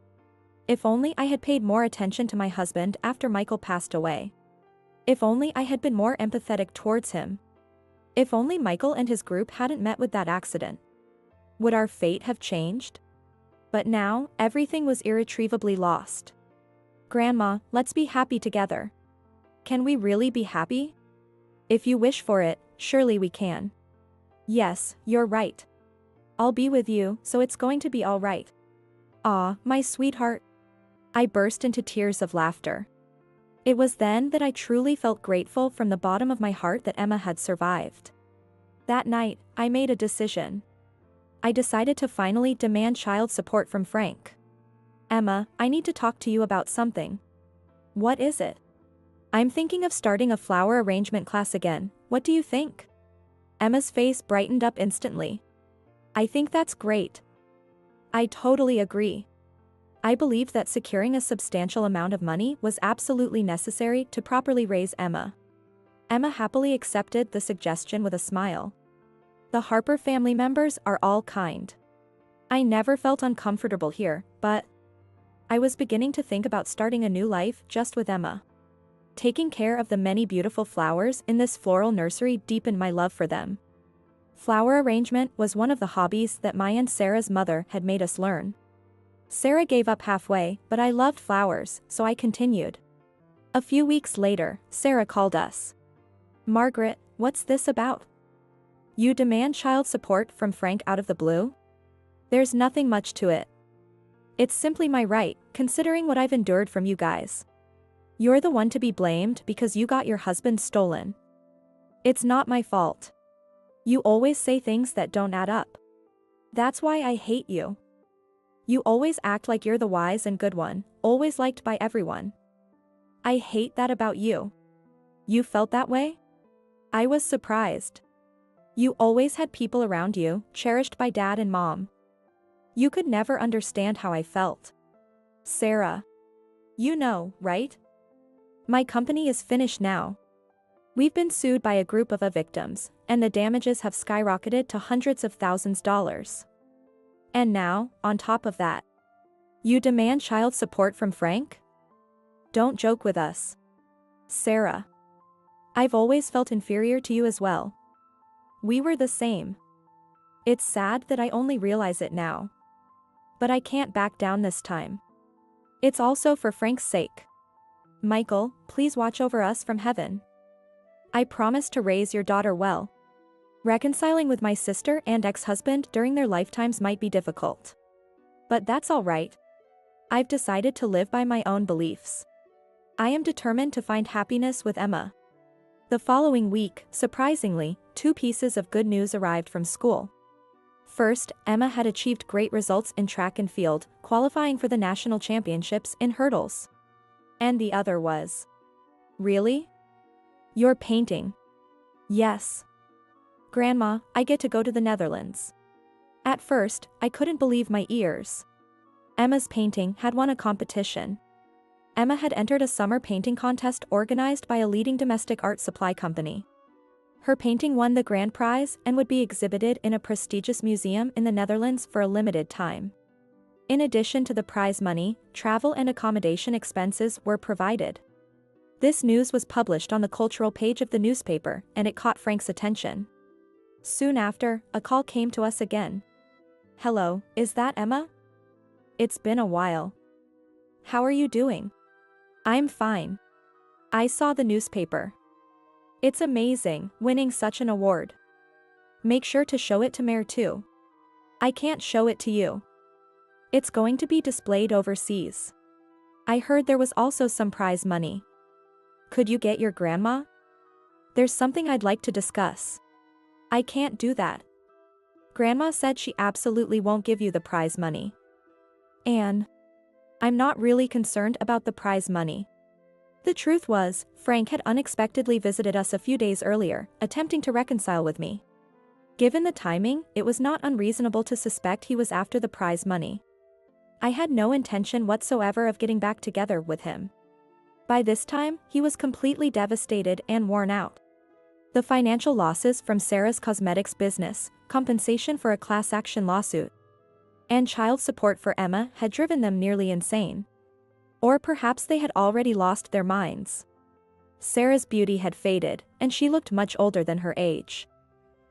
If only I had paid more attention to my husband after Michael passed away. If only I had been more empathetic towards him. If only Michael and his group hadn't met with that accident. Would our fate have changed? But now, everything was irretrievably lost. Grandma, let's be happy together. Can we really be happy? If you wish for it, surely we can. Yes, you're right. I'll be with you, so it's going to be all right. Ah, my sweetheart. I burst into tears of laughter. It was then that I truly felt grateful from the bottom of my heart that Emma had survived. That night, I made a decision. I decided to finally demand child support from Frank. Emma, I need to talk to you about something. What is it? I'm thinking of starting a flower arrangement class again. What do you think? Emma's face brightened up instantly. I think that's great. I totally agree. I believed that securing a substantial amount of money was absolutely necessary to properly raise Emma. Emma happily accepted the suggestion with a smile. The Harper family members are all kind. I never felt uncomfortable here, but I was beginning to think about starting a new life just with Emma. Taking care of the many beautiful flowers in this floral nursery deepened my love for them. Flower arrangement was one of the hobbies that my and Sarah's mother had made us learn. Sarah gave up halfway, but I loved flowers, so I continued. A few weeks later, Sarah called us. Margaret, what's this about? You demand child support from Frank out of the blue? There's nothing much to it. It's simply my right, considering what I've endured from you guys. You're the one to be blamed because you got your husband stolen. It's not my fault. You always say things that don't add up. That's why I hate you. You always act like you're the wise and good one, always liked by everyone. I hate that about you. You felt that way? I was surprised. You always had people around you, cherished by Dad and Mom. You could never understand how I felt. Sarah. You know, right? My company is finished now. We've been sued by a group of victims, and the damages have skyrocketed to hundreds of thousands of dollars. And now, on top of that, you demand child support from Frank? Don't joke with us. Sarah. I've always felt inferior to you as well. We were the same. It's sad that I only realize it now. But I can't back down this time. It's also for Frank's sake. Michael, please watch over us from heaven. I promise to raise your daughter well. Reconciling with my sister and ex-husband during their lifetimes might be difficult. But that's all right. I've decided to live by my own beliefs. I am determined to find happiness with Emma. The following week, surprisingly, 2 pieces of good news arrived from school. First, Emma had achieved great results in track and field, qualifying for the national championships in hurdles. And the other was, really? You're painting? Yes. Grandma, I get to go to the Netherlands. At first, I couldn't believe my ears. Emma's painting had won a competition. Emma had entered a summer painting contest organized by a leading domestic art supply company. Her painting won the grand prize and would be exhibited in a prestigious museum in the Netherlands for a limited time. In addition to the prize money, travel and accommodation expenses were provided. This news was published on the cultural page of the newspaper, and it caught Frank's attention. Soon after, a call came to us again. Hello, is that Emma? It's been a while. How are you doing? I'm fine. I saw the newspaper. It's amazing, winning such an award. Make sure to show it to Mayor too. I can't show it to you. It's going to be displayed overseas. I heard there was also some prize money. Could you get your grandma? There's something I'd like to discuss. I can't do that. Grandma said she absolutely won't give you the prize money. Anne. I'm not really concerned about the prize money. The truth was, Frank had unexpectedly visited us a few days earlier, attempting to reconcile with me. Given the timing, it was not unreasonable to suspect he was after the prize money. I had no intention whatsoever of getting back together with him. By this time, he was completely devastated and worn out. The financial losses from Sarah's cosmetics business, compensation for a class action lawsuit, and child support for Emma had driven them nearly insane. Or perhaps they had already lost their minds. Sarah's beauty had faded, and she looked much older than her age.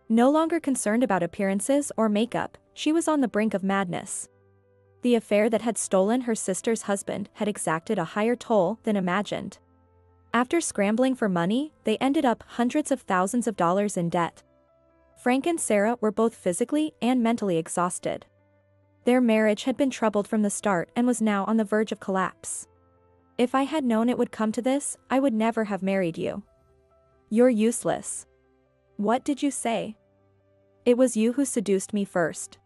No longer concerned about appearances or makeup, she was on the brink of madness. The affair that had stolen her sister's husband had exacted a higher toll than imagined. After scrambling for money, they ended up hundreds of thousands of dollars in debt. Frank and Sarah were both physically and mentally exhausted. Their marriage had been troubled from the start and was now on the verge of collapse. If I had known it would come to this, I would never have married you. You're useless. What did you say? It was you who seduced me first.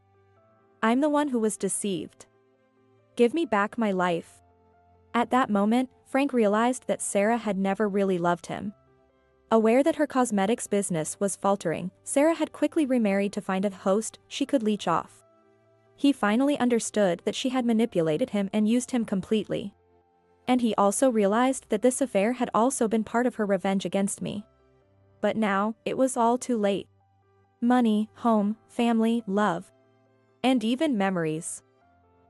I'm the one who was deceived. Give me back my life. At that moment, Frank realized that Sarah had never really loved him. Aware that her cosmetics business was faltering, Sarah had quickly remarried to find a host she could leech off. He finally understood that she had manipulated him and used him completely. And he also realized that this affair had also been part of her revenge against me. But now, it was all too late. Money, home, family, love. And even memories.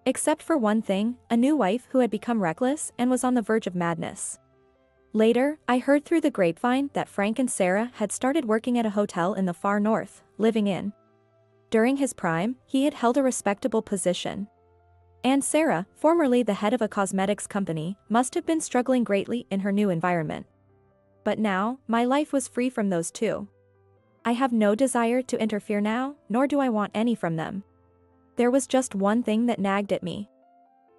Except for one thing, a new wife who had become reckless and was on the verge of madness. Later, I heard through the grapevine that Frank and Sarah had started working at a hotel in the far north, living in. During his prime, he had held a respectable position. And Sarah, formerly the head of a cosmetics company, must have been struggling greatly in her new environment. But now, my life was free from those two. I have no desire to interfere now, nor do I want any from them. There was just one thing that nagged at me.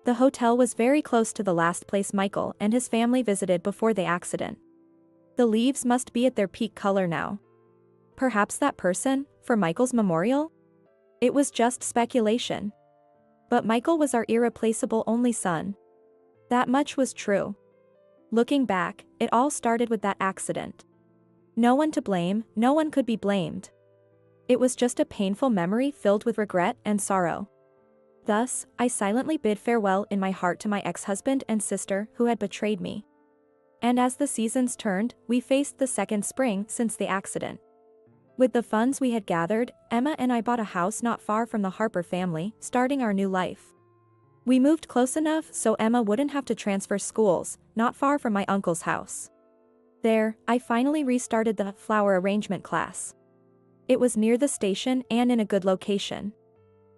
The hotel was very close to the last place Michael and his family visited before the accident. The leaves must be at their peak color now. Perhaps that person, for Michael's memorial? It was just speculation. But Michael was our irreplaceable only son. That much was true. Looking back, it all started with that accident. No one to blame, no one could be blamed. It was just a painful memory filled with regret and sorrow. Thus, I silently bid farewell in my heart to my ex-husband and sister who had betrayed me. And as the seasons turned, we faced the second spring since the accident. With the funds we had gathered, Emma and I bought a house not far from the Harper family, starting our new life. We moved close enough so Emma wouldn't have to transfer schools, not far from my uncle's house. There, I finally restarted the flower arrangement class. It was near the station and in a good location.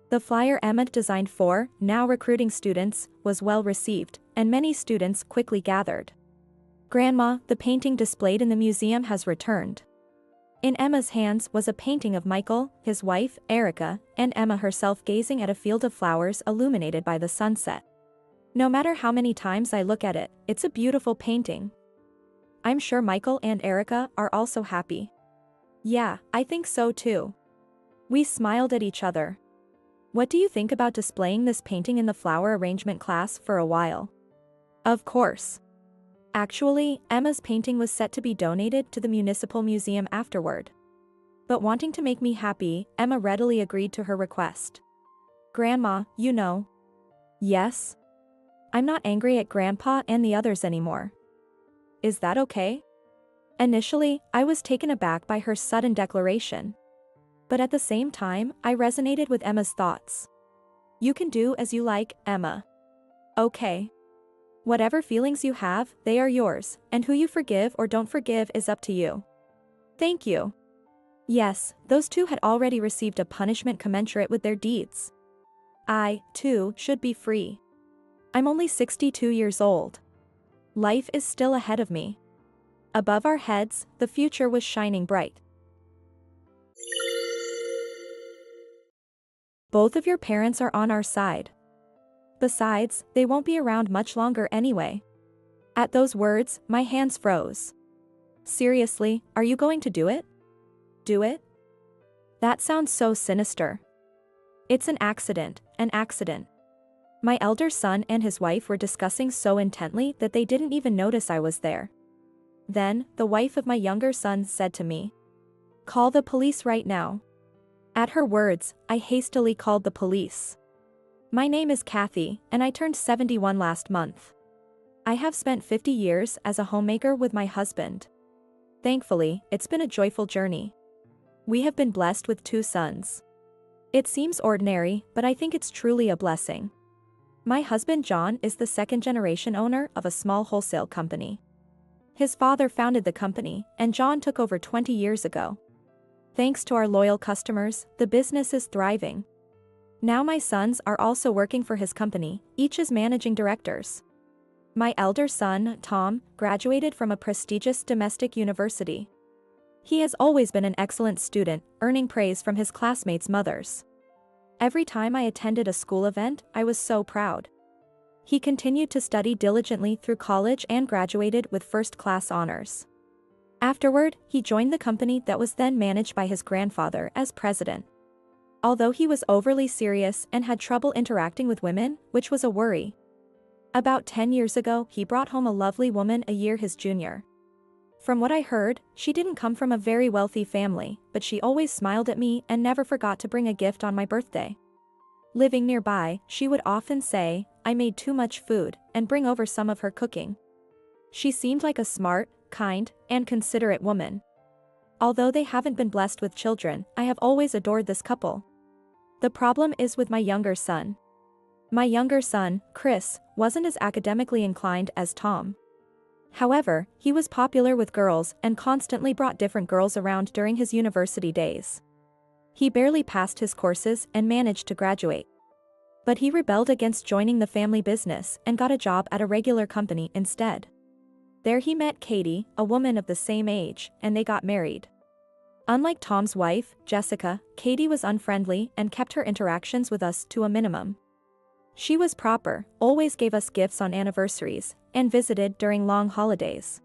The flyer Emma designed for, now recruiting students, was well received, and many students quickly gathered. Grandma, the painting displayed in the museum has returned. In Emma's hands was a painting of Michael, his wife, Erica, and Emma herself gazing at a field of flowers illuminated by the sunset. No matter how many times I look at it, it's a beautiful painting. I'm sure Michael and Erica are also happy. Yeah, I think so too. We smiled at each other. What do you think about displaying this painting in the flower arrangement class for a while? Of course. Actually, Emma's painting was set to be donated to the municipal museum afterward. But wanting to make me happy, Emma readily agreed to her request. Grandma, you know. Yes? I'm not angry at Grandpa and the others anymore. Is that okay? Initially, I was taken aback by her sudden declaration. But at the same time, I resonated with Emma's thoughts. You can do as you like, Emma. Okay. Whatever feelings you have, they are yours, and who you forgive or don't forgive is up to you. Thank you. Yes, those two had already received a punishment commensurate with their deeds. I, too, should be free. I'm only 62 years old. Life is still ahead of me. Above our heads, the future was shining bright. Both of your parents are on our side. Besides, they won't be around much longer anyway. At those words, my hands froze. Seriously, are you going to do it? Do it? That sounds so sinister. It's an accident, an accident. My elder son and his wife were discussing so intently that they didn't even notice I was there. Then, the wife of my younger son said to me, "Call the police right now." At her words, I hastily called the police. My name is Kathy, and I turned 71 last month. I have spent 50 years as a homemaker with my husband. Thankfully, it's been a joyful journey. We have been blessed with 2 sons. It seems ordinary, but I think it's truly a blessing. My husband John is the second-generation owner of a small wholesale company. His father founded the company, and John took over 20 years ago. Thanks to our loyal customers, the business is thriving. Now my sons are also working for his company, each as managing directors. My elder son, Tom, graduated from a prestigious domestic university. He has always been an excellent student, earning praise from his classmates' mothers. Every time I attended a school event, I was so proud. He continued to study diligently through college and graduated with first-class honors. Afterward, he joined the company that was then managed by his grandfather as president. Although he was overly serious and had trouble interacting with women, which was a worry. About 10 years ago, he brought home a lovely woman a year his junior. From what I heard, she didn't come from a very wealthy family, but she always smiled at me and never forgot to bring a gift on my birthday. Living nearby, she would often say, "I made too much food," and bring over some of her cooking. She seemed like a smart, kind, and considerate woman. Although they haven't been blessed with children, I have always adored this couple. The problem is with my younger son. My younger son, Chris, wasn't as academically inclined as Tom. However, he was popular with girls and constantly brought different girls around during his university days. He barely passed his courses and managed to graduate. But he rebelled against joining the family business and got a job at a regular company instead. There he met Katie, a woman of the same age, and they got married. Unlike Tom's wife, Jessica, Katie was unfriendly and kept her interactions with us to a minimum. She was proper, always gave us gifts on anniversaries, and visited during long holidays.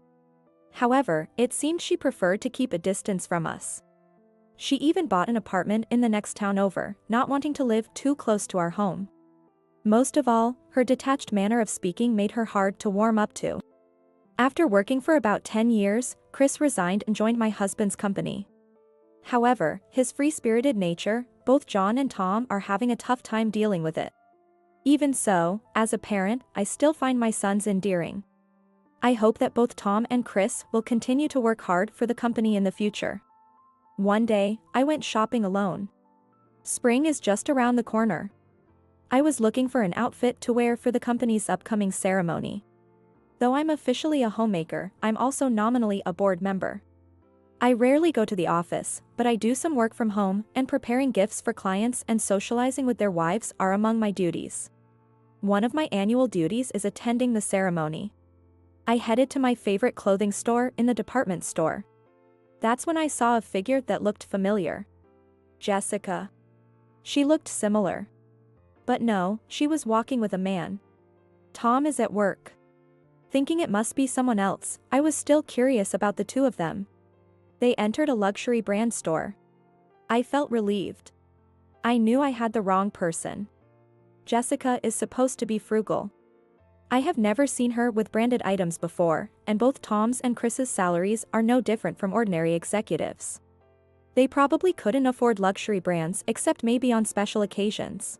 However, it seemed she preferred to keep a distance from us. She even bought an apartment in the next town over, not wanting to live too close to our home. Most of all, her detached manner of speaking made her hard to warm up to. After working for about 10 years, Chris resigned and joined my husband's company. However, his free-spirited nature, both John and Tom are having a tough time dealing with it. Even so, as a parent, I still find my sons endearing. I hope that both Tom and Chris will continue to work hard for the company in the future. One day, I went shopping alone. Spring is just around the corner. I was looking for an outfit to wear for the company's upcoming ceremony. Though I'm officially a homemaker, I'm also nominally a board member. I rarely go to the office, but I do some work from home, and preparing gifts for clients and socializing with their wives are among my duties. One of my annual duties is attending the ceremony. I headed to my favorite clothing store in the department store. That's when I saw a figure that looked familiar. Jessica. She looked similar. But no, she was walking with a man. Tom is at work. Thinking it must be someone else, I was still curious about the two of them. They entered a luxury brand store. I felt relieved. I knew I had the wrong person. Jessica is supposed to be frugal. I have never seen her with branded items before, and both Tom's and Chris's salaries are no different from ordinary executives. They probably couldn't afford luxury brands except maybe on special occasions.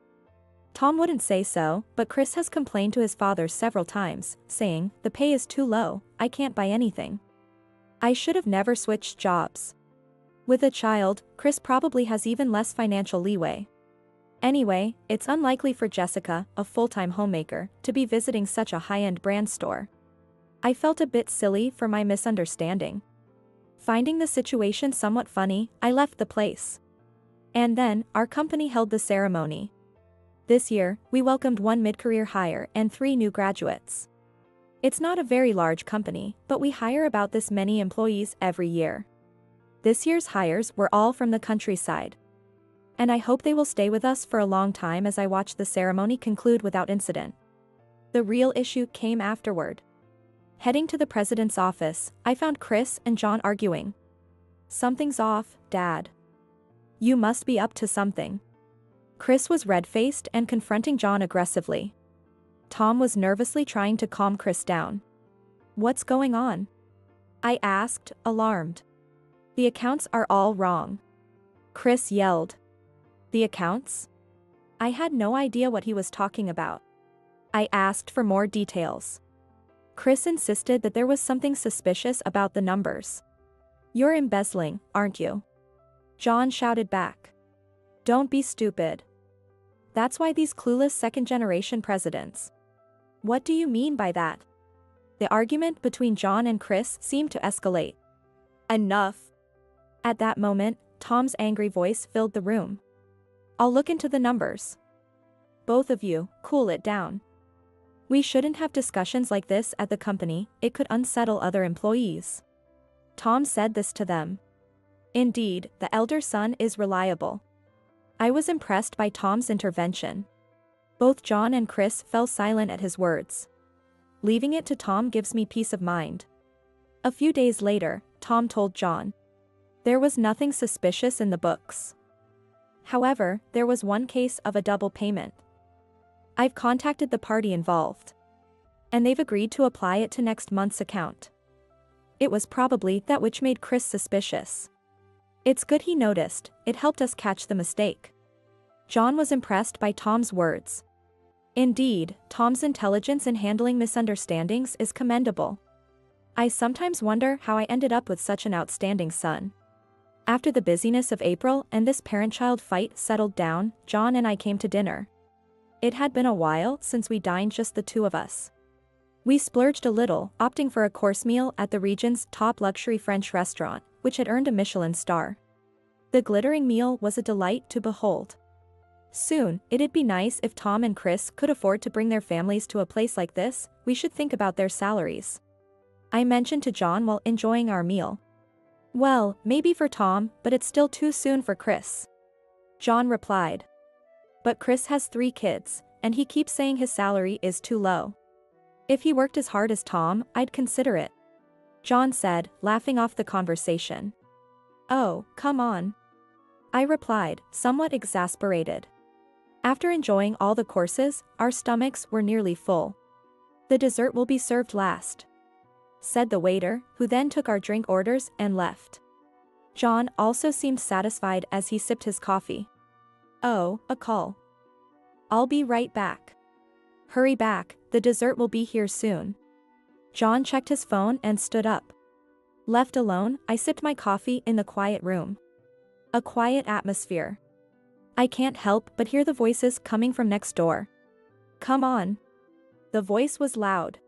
Tom wouldn't say so, but Chris has complained to his father several times, saying, "The pay is too low, I can't buy anything." I should have never switched jobs. With a child, Chris probably has even less financial leeway. Anyway, it's unlikely for Jessica, a full-time homemaker, to be visiting such a high-end brand store. I felt a bit silly for my misunderstanding. Finding the situation somewhat funny, I left the place. And then, our company held the ceremony. This year, we welcomed one mid-career hire and 3 new graduates. It's not a very large company, but we hire about this many employees every year. This year's hires were all from the countryside. And I hope they will stay with us for a long time as I watch the ceremony conclude without incident. The real issue came afterward. Heading to the president's office, I found Chris and John arguing. "Something's off, Dad. You must be up to something." Chris was red-faced and confronting John aggressively. Tom was nervously trying to calm Chris down. "What's going on?" I asked, alarmed. "The accounts are all wrong," Chris yelled. "The accounts?" I had no idea what he was talking about. I asked for more details. Chris insisted that there was something suspicious about the numbers. "You're embezzling, aren't you?" John shouted back. "Don't be stupid. That's why these clueless second-generation presidents." "What do you mean by that?" The argument between John and Chris seemed to escalate. "Enough." At that moment, Tom's angry voice filled the room. "I'll look into the numbers. Both of you, cool it down. We shouldn't have discussions like this at the company, it could unsettle other employees." Tom said this to them. Indeed, the elder son is reliable. I was impressed by Tom's intervention. Both John and Chris fell silent at his words. Leaving it to Tom gives me peace of mind. A few days later, Tom told John. There was nothing suspicious in the books. However, there was one case of a double payment. I've contacted the party involved. and they've agreed to apply it to next month's account. It was probably that which made Chris suspicious. It's good he noticed, it helped us catch the mistake. John was impressed by Tom's words. Indeed, Tom's intelligence in handling misunderstandings is commendable. I sometimes wonder how I ended up with such an outstanding son. After the busyness of April and this parent-child fight settled down, John and I came to dinner. It had been a while since we dined just the two of us. We splurged a little, opting for a course meal at the region's top luxury French restaurant, which had earned a Michelin star. The glittering meal was a delight to behold. Soon, it'd be nice if Tom and Chris could afford to bring their families to a place like this. We should think about their salaries. I mentioned to John while enjoying our meal. Well, maybe for Tom, but it's still too soon for Chris. John replied. But Chris has 3 kids, and he keeps saying his salary is too low. If he worked as hard as Tom, I'd consider it. John said, laughing off the conversation. Oh, come on. I replied, somewhat exasperated. After enjoying all the courses, our stomachs were nearly full. The dessert will be served last, said the waiter, who then took our drink orders and left. John also seemed satisfied as he sipped his coffee. Oh, a call. I'll be right back. Hurry back, the dessert will be here soon. John checked his phone and stood up. Left alone, I sipped my coffee in the quiet room. A quiet atmosphere. I can't help but hear the voices coming from next door. Come on. The voice was loud.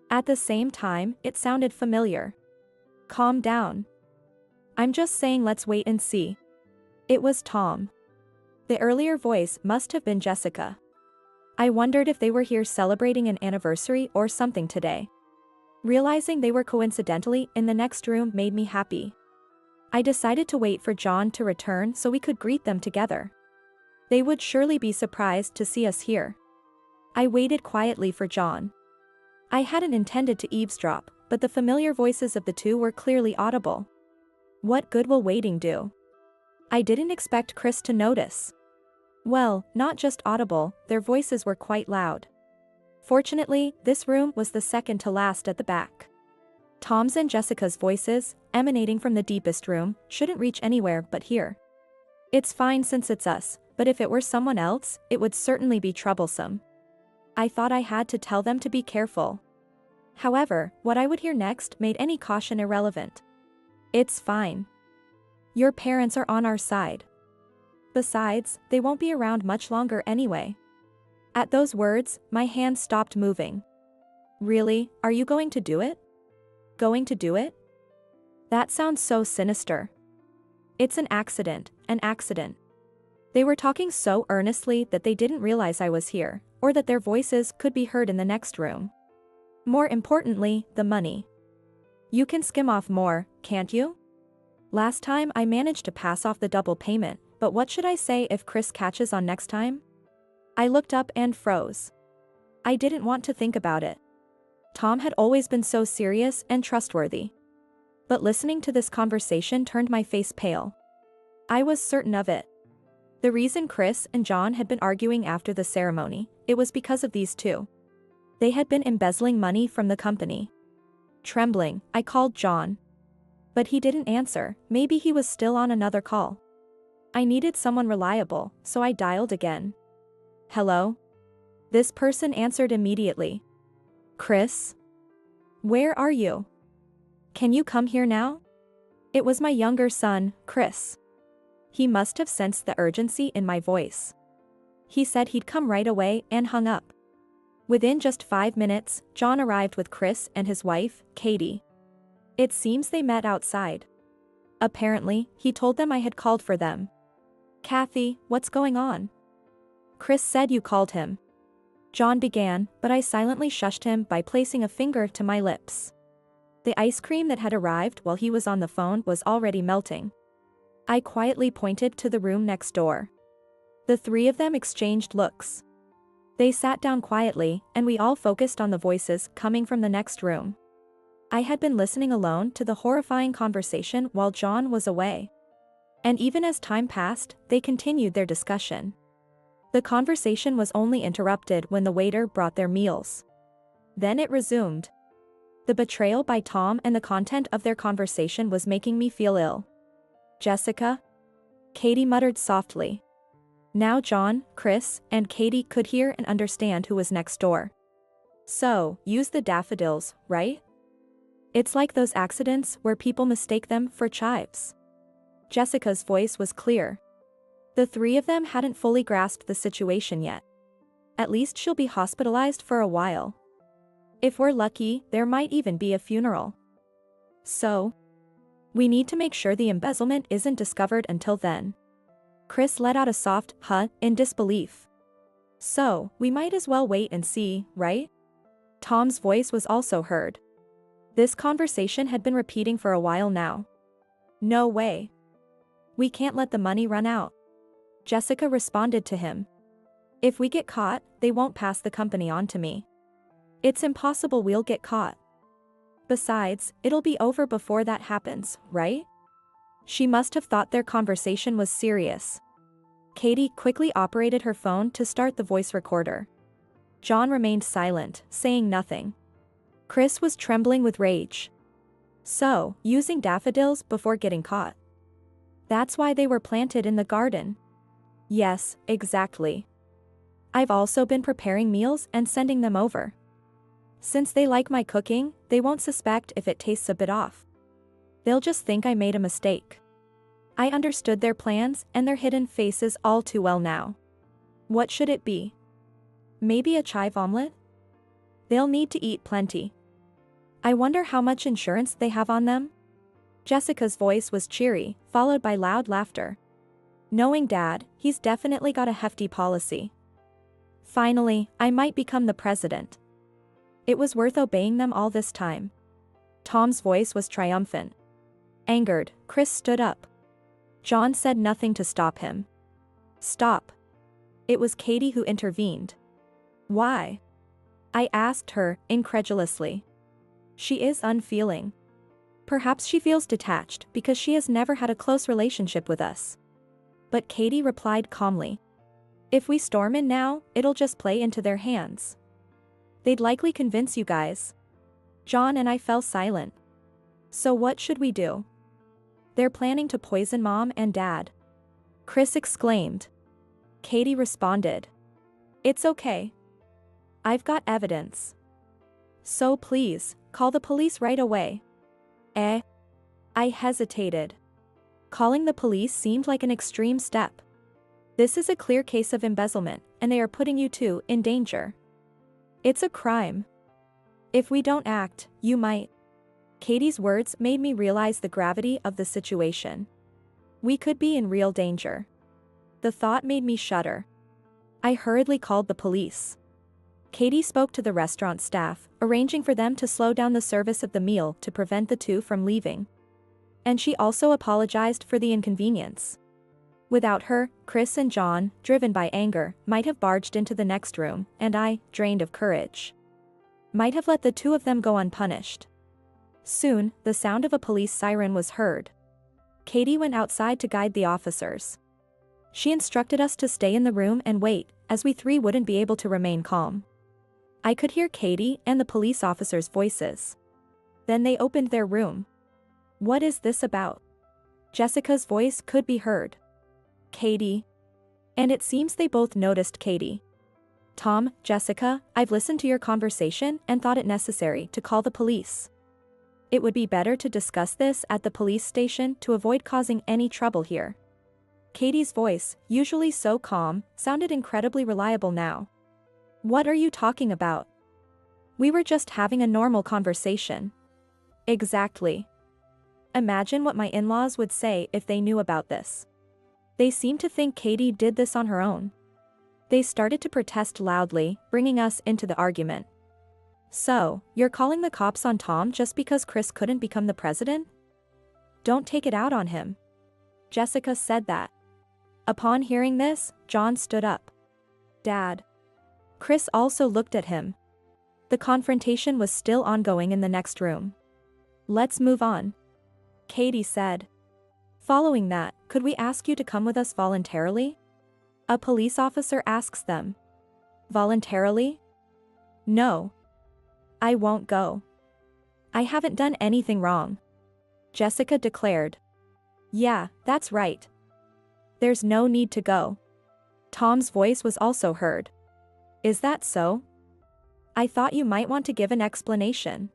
At the same time, it sounded familiar. Calm down. I'm just saying let's wait and see. It was Tom. The earlier voice must have been Jessica. I wondered if they were here celebrating an anniversary or something today. Realizing they were coincidentally in the next room made me happy. I decided to wait for John to return so we could greet them together. They would surely be surprised to see us here. I waited quietly for John. I hadn't intended to eavesdrop, but the familiar voices of the two were clearly audible. What good will waiting do? I didn't expect Chris to notice. Well, not just audible, their voices were quite loud. Fortunately, this room was the second to last at the back. Tom's and Jessica's voices, emanating from the deepest room, shouldn't reach anywhere but here. It's fine since it's us, but if it were someone else, it would certainly be troublesome. I thought I had to tell them to be careful. However, what I would hear next made any caution irrelevant. It's fine. Your parents are on our side. Besides, they won't be around much longer anyway. At those words, my hand stopped moving. Really, are you going to do it? Going to do it? That sounds so sinister. It's an accident, an accident. They were talking so earnestly that they didn't realize I was here, or that their voices could be heard in the next room. More importantly, the money. You can skim off more, can't you? Last time I managed to pass off the double payment, but what should I say if Chris catches on next time? I looked up and froze. I didn't want to think about it. Tom had always been so serious and trustworthy. But listening to this conversation turned my face pale. I was certain of it. The reason Chris and John had been arguing after the ceremony, it was because of these two. They had been embezzling money from the company. Trembling, I called John. But he didn't answer, maybe he was still on another call. I needed someone reliable, so I dialed again. Hello? This person answered immediately. Chris? Where are you? Can you come here now? It was my younger son, Chris. He must have sensed the urgency in my voice. He said he'd come right away and hung up. Within just 5 minutes, John arrived with Chris and his wife, Katie. It seems they met outside. Apparently, he told them I had called for them. Kathy, what's going on? Chris said you called him. John began, but I silently shushed him by placing a finger to my lips. The ice cream that had arrived while he was on the phone was already melting. I quietly pointed to the room next door. The 3 of them exchanged looks. They sat down quietly, and we all focused on the voices coming from the next room. I had been listening alone to the horrifying conversation while John was away. And even as time passed, they continued their discussion. The conversation was only interrupted when the waiter brought their meals. Then it resumed. The betrayal by Tom and the content of their conversation was making me feel ill. Jessica? Katie muttered softly. Now John, Chris, and Katie could hear and understand who was next door. So, use the daffodils, right? It's like those accidents where people mistake them for chives. Jessica's voice was clear. The three of them hadn't fully grasped the situation yet. At least she'll be hospitalized for a while. If we're lucky, there might even be a funeral. So, we need to make sure the embezzlement isn't discovered until then. Chris let out a soft huh in disbelief. So, we might as well wait and see, right? Tom's voice was also heard. This conversation had been repeating for a while now. No way. We can't let the money run out. Jessica responded to him. If we get caught, they won't pass the company on to me. It's impossible we'll get caught. Besides, it'll be over before that happens, right? She must have thought their conversation was serious. Katie quickly operated her phone to start the voice recorder. John remained silent, saying nothing. Chris was trembling with rage. So, using daffodils before getting caught. That's why they were planted in the garden. Yes, exactly. I've also been preparing meals and sending them over. Since they like my cooking, they won't suspect if it tastes a bit off. They'll just think I made a mistake. I understood their plans and their hidden faces all too well now. What should it be? Maybe a chive omelet? They'll need to eat plenty. I wonder how much insurance they have on them? Jessica's voice was cheery, followed by loud laughter. Knowing Dad, he's definitely got a hefty policy. Finally, I might become the president. It was worth obeying them all this time. Tom's voice was triumphant. Angered, Chris stood up. John said nothing to stop him. Stop. It was Katie who intervened. Why? I asked her, incredulously. She is unfeeling. Perhaps she feels detached because she has never had a close relationship with us. But Katie replied calmly. If we storm in now, it'll just play into their hands. They'd likely convince you guys. John and I fell silent. So what should we do? They're planning to poison Mom and Dad. Chris exclaimed. Katie responded. It's okay. I've got evidence. So please, call the police right away. I hesitated. Calling the police seemed like an extreme step. This is a clear case of embezzlement, and they are putting you two in danger. It's a crime. If we don't act, you might. Katie's words made me realize the gravity of the situation. We could be in real danger. The thought made me shudder. I hurriedly called the police. Katie spoke to the restaurant staff, arranging for them to slow down the service of the meal to prevent the two from leaving. And she also apologized for the inconvenience. Without her, Chris and John, driven by anger, might have barged into the next room, and I, drained of courage, might have let the two of them go unpunished. Soon, the sound of a police siren was heard. Katie went outside to guide the officers. She instructed us to stay in the room and wait, as we three wouldn't be able to remain calm. I could hear Katie and the police officers' voices. Then they opened their room. What is this about? Jessica's voice could be heard. Katie. And it seems they both noticed Katie. Tom, Jessica, I've listened to your conversation and thought it necessary to call the police. It would be better to discuss this at the police station to avoid causing any trouble here. Katie's voice, usually so calm, sounded incredibly reliable now. What are you talking about? We were just having a normal conversation. Exactly. Imagine what my in-laws would say if they knew about this. They seem to think Katie did this on her own. They started to protest loudly, bringing us into the argument. So, you're calling the cops on Tom just because Chris couldn't become the president? Don't take it out on him. Jessica said that. Upon hearing this, John stood up. Dad. Chris also looked at him. The confrontation was still ongoing in the next room. Let's move on. Katie said. Following that, could we ask you to come with us voluntarily? A police officer asks them. Voluntarily? No. I won't go. I haven't done anything wrong. Jessica declared. Yeah, that's right. There's no need to go. Tom's voice was also heard. Is that so? I thought you might want to give an explanation.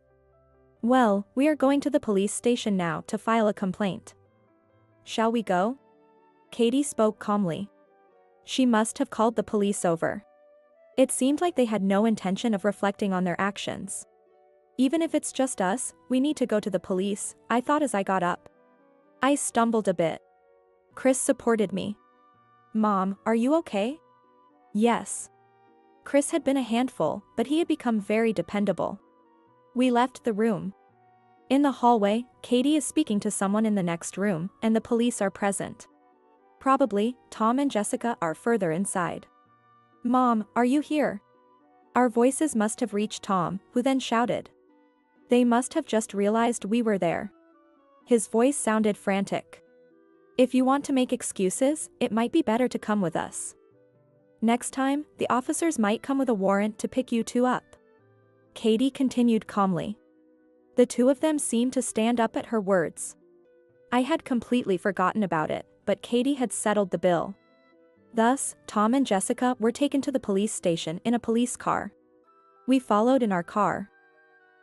Well, we are going to the police station now to file a complaint. Shall we go? Katie spoke calmly. She must have called the police over. It seemed like they had no intention of reflecting on their actions. Even if it's just us, we need to go to the police, I thought as I got up. I stumbled a bit. Chris supported me. Mom, are you okay? Yes. Chris had been a handful, but he had become very dependable. We left the room. In the hallway, Katie is speaking to someone in the next room, and the police are present. Probably, Tom and Jessica are further inside. Mom, are you here? Our voices must have reached Tom, who then shouted. They must have just realized we were there. His voice sounded frantic. If you want to make excuses, it might be better to come with us. Next time, the officers might come with a warrant to pick you two up. Katie continued calmly. The two of them seemed to stand up at her words. I had completely forgotten about it, but Katie had settled the bill. Thus, Tom and Jessica were taken to the police station in a police car. We followed in our car.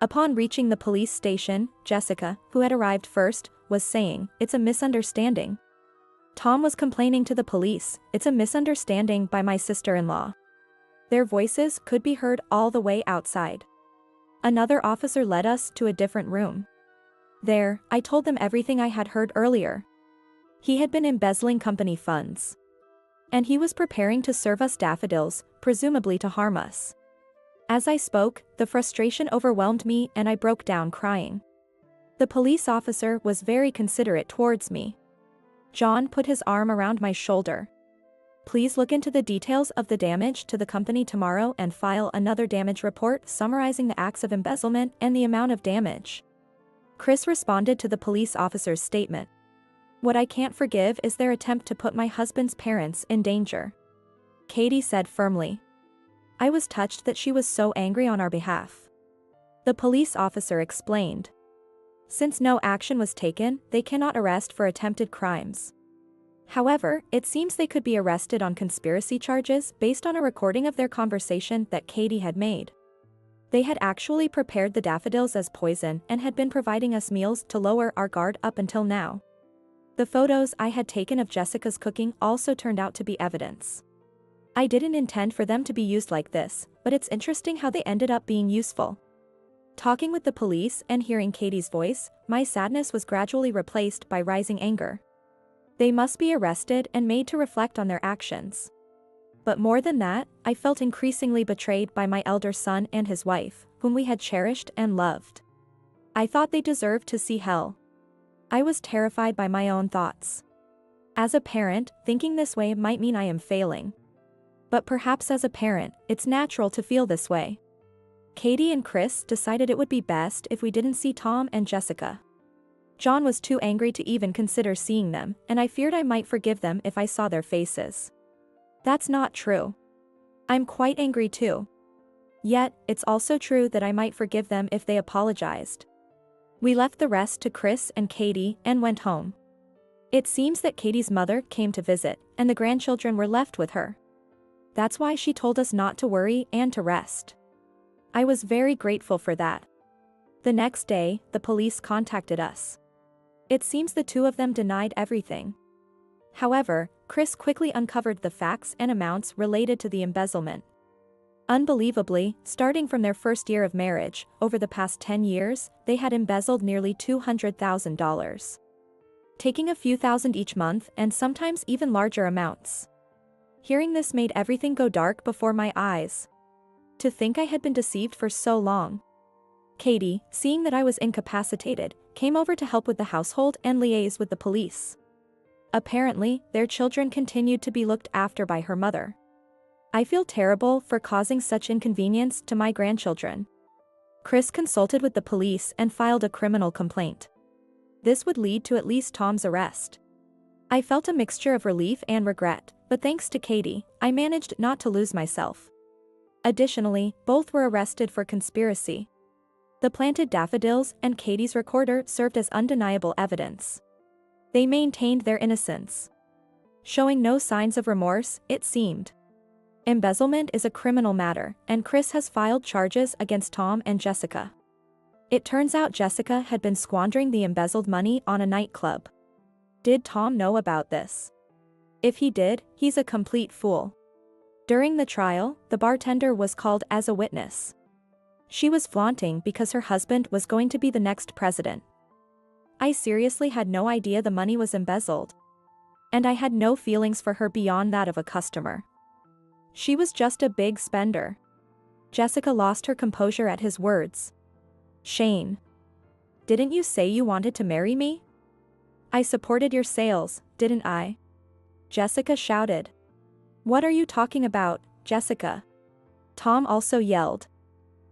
Upon reaching the police station, Jessica, who had arrived first, was saying, "It's a misunderstanding." Tom was complaining to the police, "It's a misunderstanding by my sister-in-law." Their voices could be heard all the way outside. Another officer led us to a different room. There, I told them everything I had heard earlier. He had been embezzling company funds. And he was preparing to serve us daffodils, presumably to harm us. As I spoke, the frustration overwhelmed me and I broke down crying. The police officer was very considerate towards me. John put his arm around my shoulder. Please look into the details of the damage to the company tomorrow and file another damage report summarizing the acts of embezzlement and the amount of damage. Chris responded to the police officer's statement. What I can't forgive is their attempt to put my husband's parents in danger. Katie said firmly. I was touched that she was so angry on our behalf. The police officer explained. Since no action was taken, they cannot arrest for attempted crimes. However, it seems they could be arrested on conspiracy charges based on a recording of their conversation that Katie had made. They had actually prepared the daffodils as poison and had been providing us meals to lower our guard up until now. The photos I had taken of Jessica's cooking also turned out to be evidence. I didn't intend for them to be used like this, but it's interesting how they ended up being useful. Talking with the police and hearing Katie's voice, my sadness was gradually replaced by rising anger. They must be arrested and made to reflect on their actions. But more than that, I felt increasingly betrayed by my elder son and his wife, whom we had cherished and loved. I thought they deserved to see hell. I was terrified by my own thoughts. As a parent, thinking this way might mean I am failing. But perhaps as a parent, it's natural to feel this way. Katie and Chris decided it would be best if we didn't see Tom and Jessica. John was too angry to even consider seeing them, and I feared I might forgive them if I saw their faces. That's not true. I'm quite angry too. Yet, it's also true that I might forgive them if they apologized. We left the rest to Chris and Katie and went home. It seems that Katie's mother came to visit, and the grandchildren were left with her. That's why she told us not to worry and to rest. I was very grateful for that. The next day, the police contacted us. It seems the two of them denied everything. However, Chris quickly uncovered the facts and amounts related to the embezzlement. Unbelievably, starting from their first year of marriage, over the past 10 years, they had embezzled nearly $200,000. Taking a few thousand each month and sometimes even larger amounts. Hearing this made everything go dark before my eyes. To think I had been deceived for so long. Katie, seeing that I was incapacitated, came over to help with the household and liaise with the police. Apparently, their children continued to be looked after by her mother. I feel terrible for causing such inconvenience to my grandchildren. Chris consulted with the police and filed a criminal complaint. This would lead to at least Tom's arrest. I felt a mixture of relief and regret, but thanks to Katie, I managed not to lose myself. Additionally, both were arrested for conspiracy. The planted daffodils and Katie's recorder served as undeniable evidence. They maintained their innocence. Showing no signs of remorse, it seemed. Embezzlement is a criminal matter, and Chris has filed charges against Tom and Jessica. It turns out Jessica had been squandering the embezzled money on a nightclub. Did Tom know about this? If he did, he's a complete fool. During the trial, the bartender was called as a witness. She was flaunting because her husband was going to be the next president. I seriously had no idea the money was embezzled. And I had no feelings for her beyond that of a customer. She was just a big spender. Jessica lost her composure at his words. Shane. Didn't you say you wanted to marry me? I supported your sales, didn't I? Jessica shouted. What are you talking about, Jessica? Tom also yelled.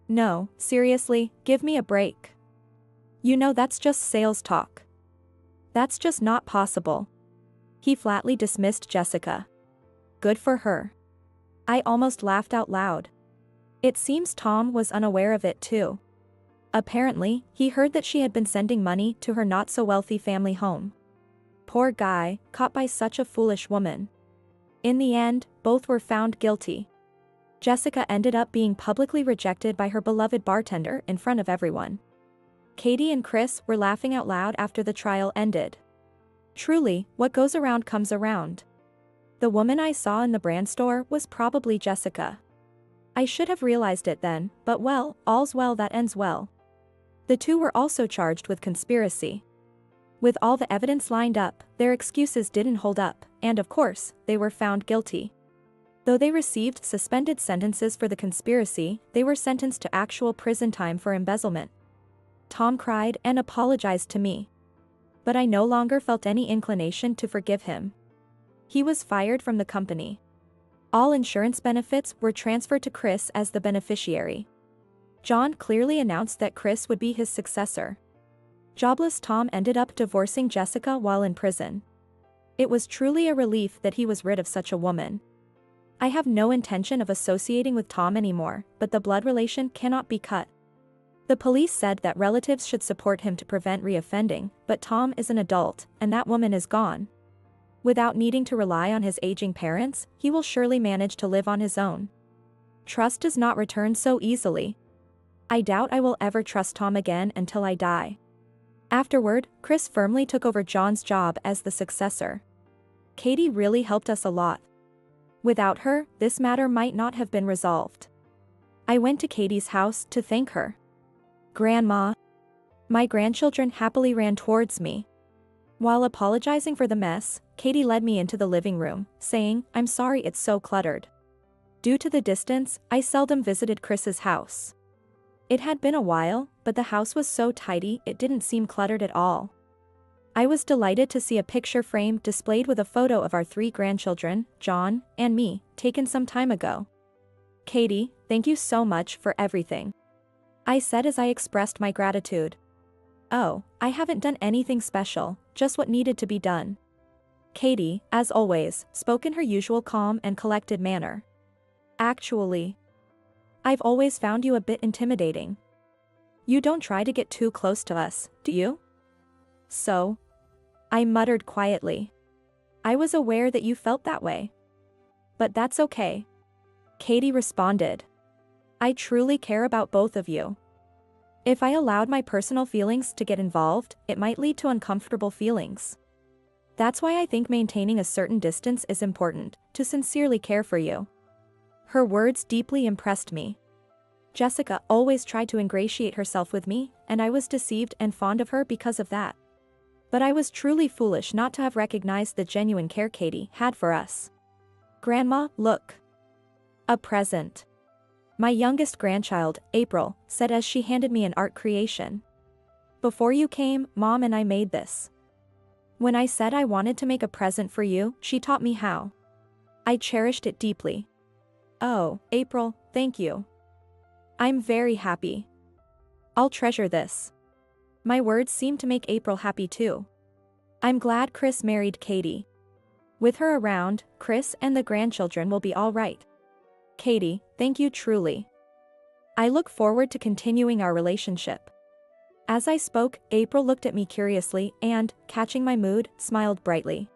No, seriously, give me a break. You know that's just sales talk. That's just not possible. He flatly dismissed Jessica. Good for her. I almost laughed out loud. It seems Tom was unaware of it too. Apparently, he heard that she had been sending money to her not-so-wealthy family home. Poor guy, caught by such a foolish woman. In the end, both were found guilty. Jessica ended up being publicly rejected by her beloved bartender in front of everyone. Katie and Chris were laughing out loud after the trial ended. Truly, what goes around comes around. The woman I saw in the brand store was probably Jessica. I should have realized it then, but well, all's well that ends well. The two were also charged with conspiracy. With all the evidence lined up, their excuses didn't hold up, and of course, they were found guilty. Though they received suspended sentences for the conspiracy, they were sentenced to actual prison time for embezzlement. Tom cried and apologized to me. But I no longer felt any inclination to forgive him. He was fired from the company. All insurance benefits were transferred to Chris as the beneficiary. John clearly announced that Chris would be his successor. Jobless Tom ended up divorcing Jessica while in prison. It was truly a relief that he was rid of such a woman. I have no intention of associating with Tom anymore, but the blood relation cannot be cut. The police said that relatives should support him to prevent reoffending, but Tom is an adult, and that woman is gone. Without needing to rely on his aging parents, he will surely manage to live on his own. Trust does not return so easily. I doubt I will ever trust Tom again until I die. Afterward, Chris firmly took over John's job as the successor. Katie really helped us a lot. Without her, this matter might not have been resolved. I went to Katie's house to thank her. Grandma. My grandchildren happily ran towards me. While apologizing for the mess, Katie led me into the living room, saying, I'm sorry it's so cluttered. Due to the distance, I seldom visited Chris's house. It had been a while, but the house was so tidy it didn't seem cluttered at all. I was delighted to see a picture frame displayed with a photo of our 3 grandchildren, John and me, taken some time ago. Katie, thank you so much for everything. I said as I expressed my gratitude. Oh, I haven't done anything special, just what needed to be done. Katie, as always, spoke in her usual calm and collected manner. Actually, I've always found you a bit intimidating. You don't try to get too close to us, do you? So? I muttered quietly. I was aware that you felt that way. But that's okay. Katie responded. I truly care about both of you. If I allowed my personal feelings to get involved, it might lead to uncomfortable feelings. That's why I think maintaining a certain distance is important, to sincerely care for you. Her words deeply impressed me. Jessica always tried to ingratiate herself with me, and I was deceived and fond of her because of that. But I was truly foolish not to have recognized the genuine care Katie had for us. Grandma, look. A present. My youngest grandchild, April, said as she handed me an art creation. Before you came, Mom and I made this. When I said I wanted to make a present for you, she taught me how. I cherished it deeply. Oh, April, thank you. I'm very happy. I'll treasure this. My words seemed to make April happy too. I'm glad Chris married Katie. With her around, Chris and the grandchildren will be all right. Katie, thank you truly. I look forward to continuing our relationship." As I spoke, April looked at me curiously and, catching my mood, smiled brightly.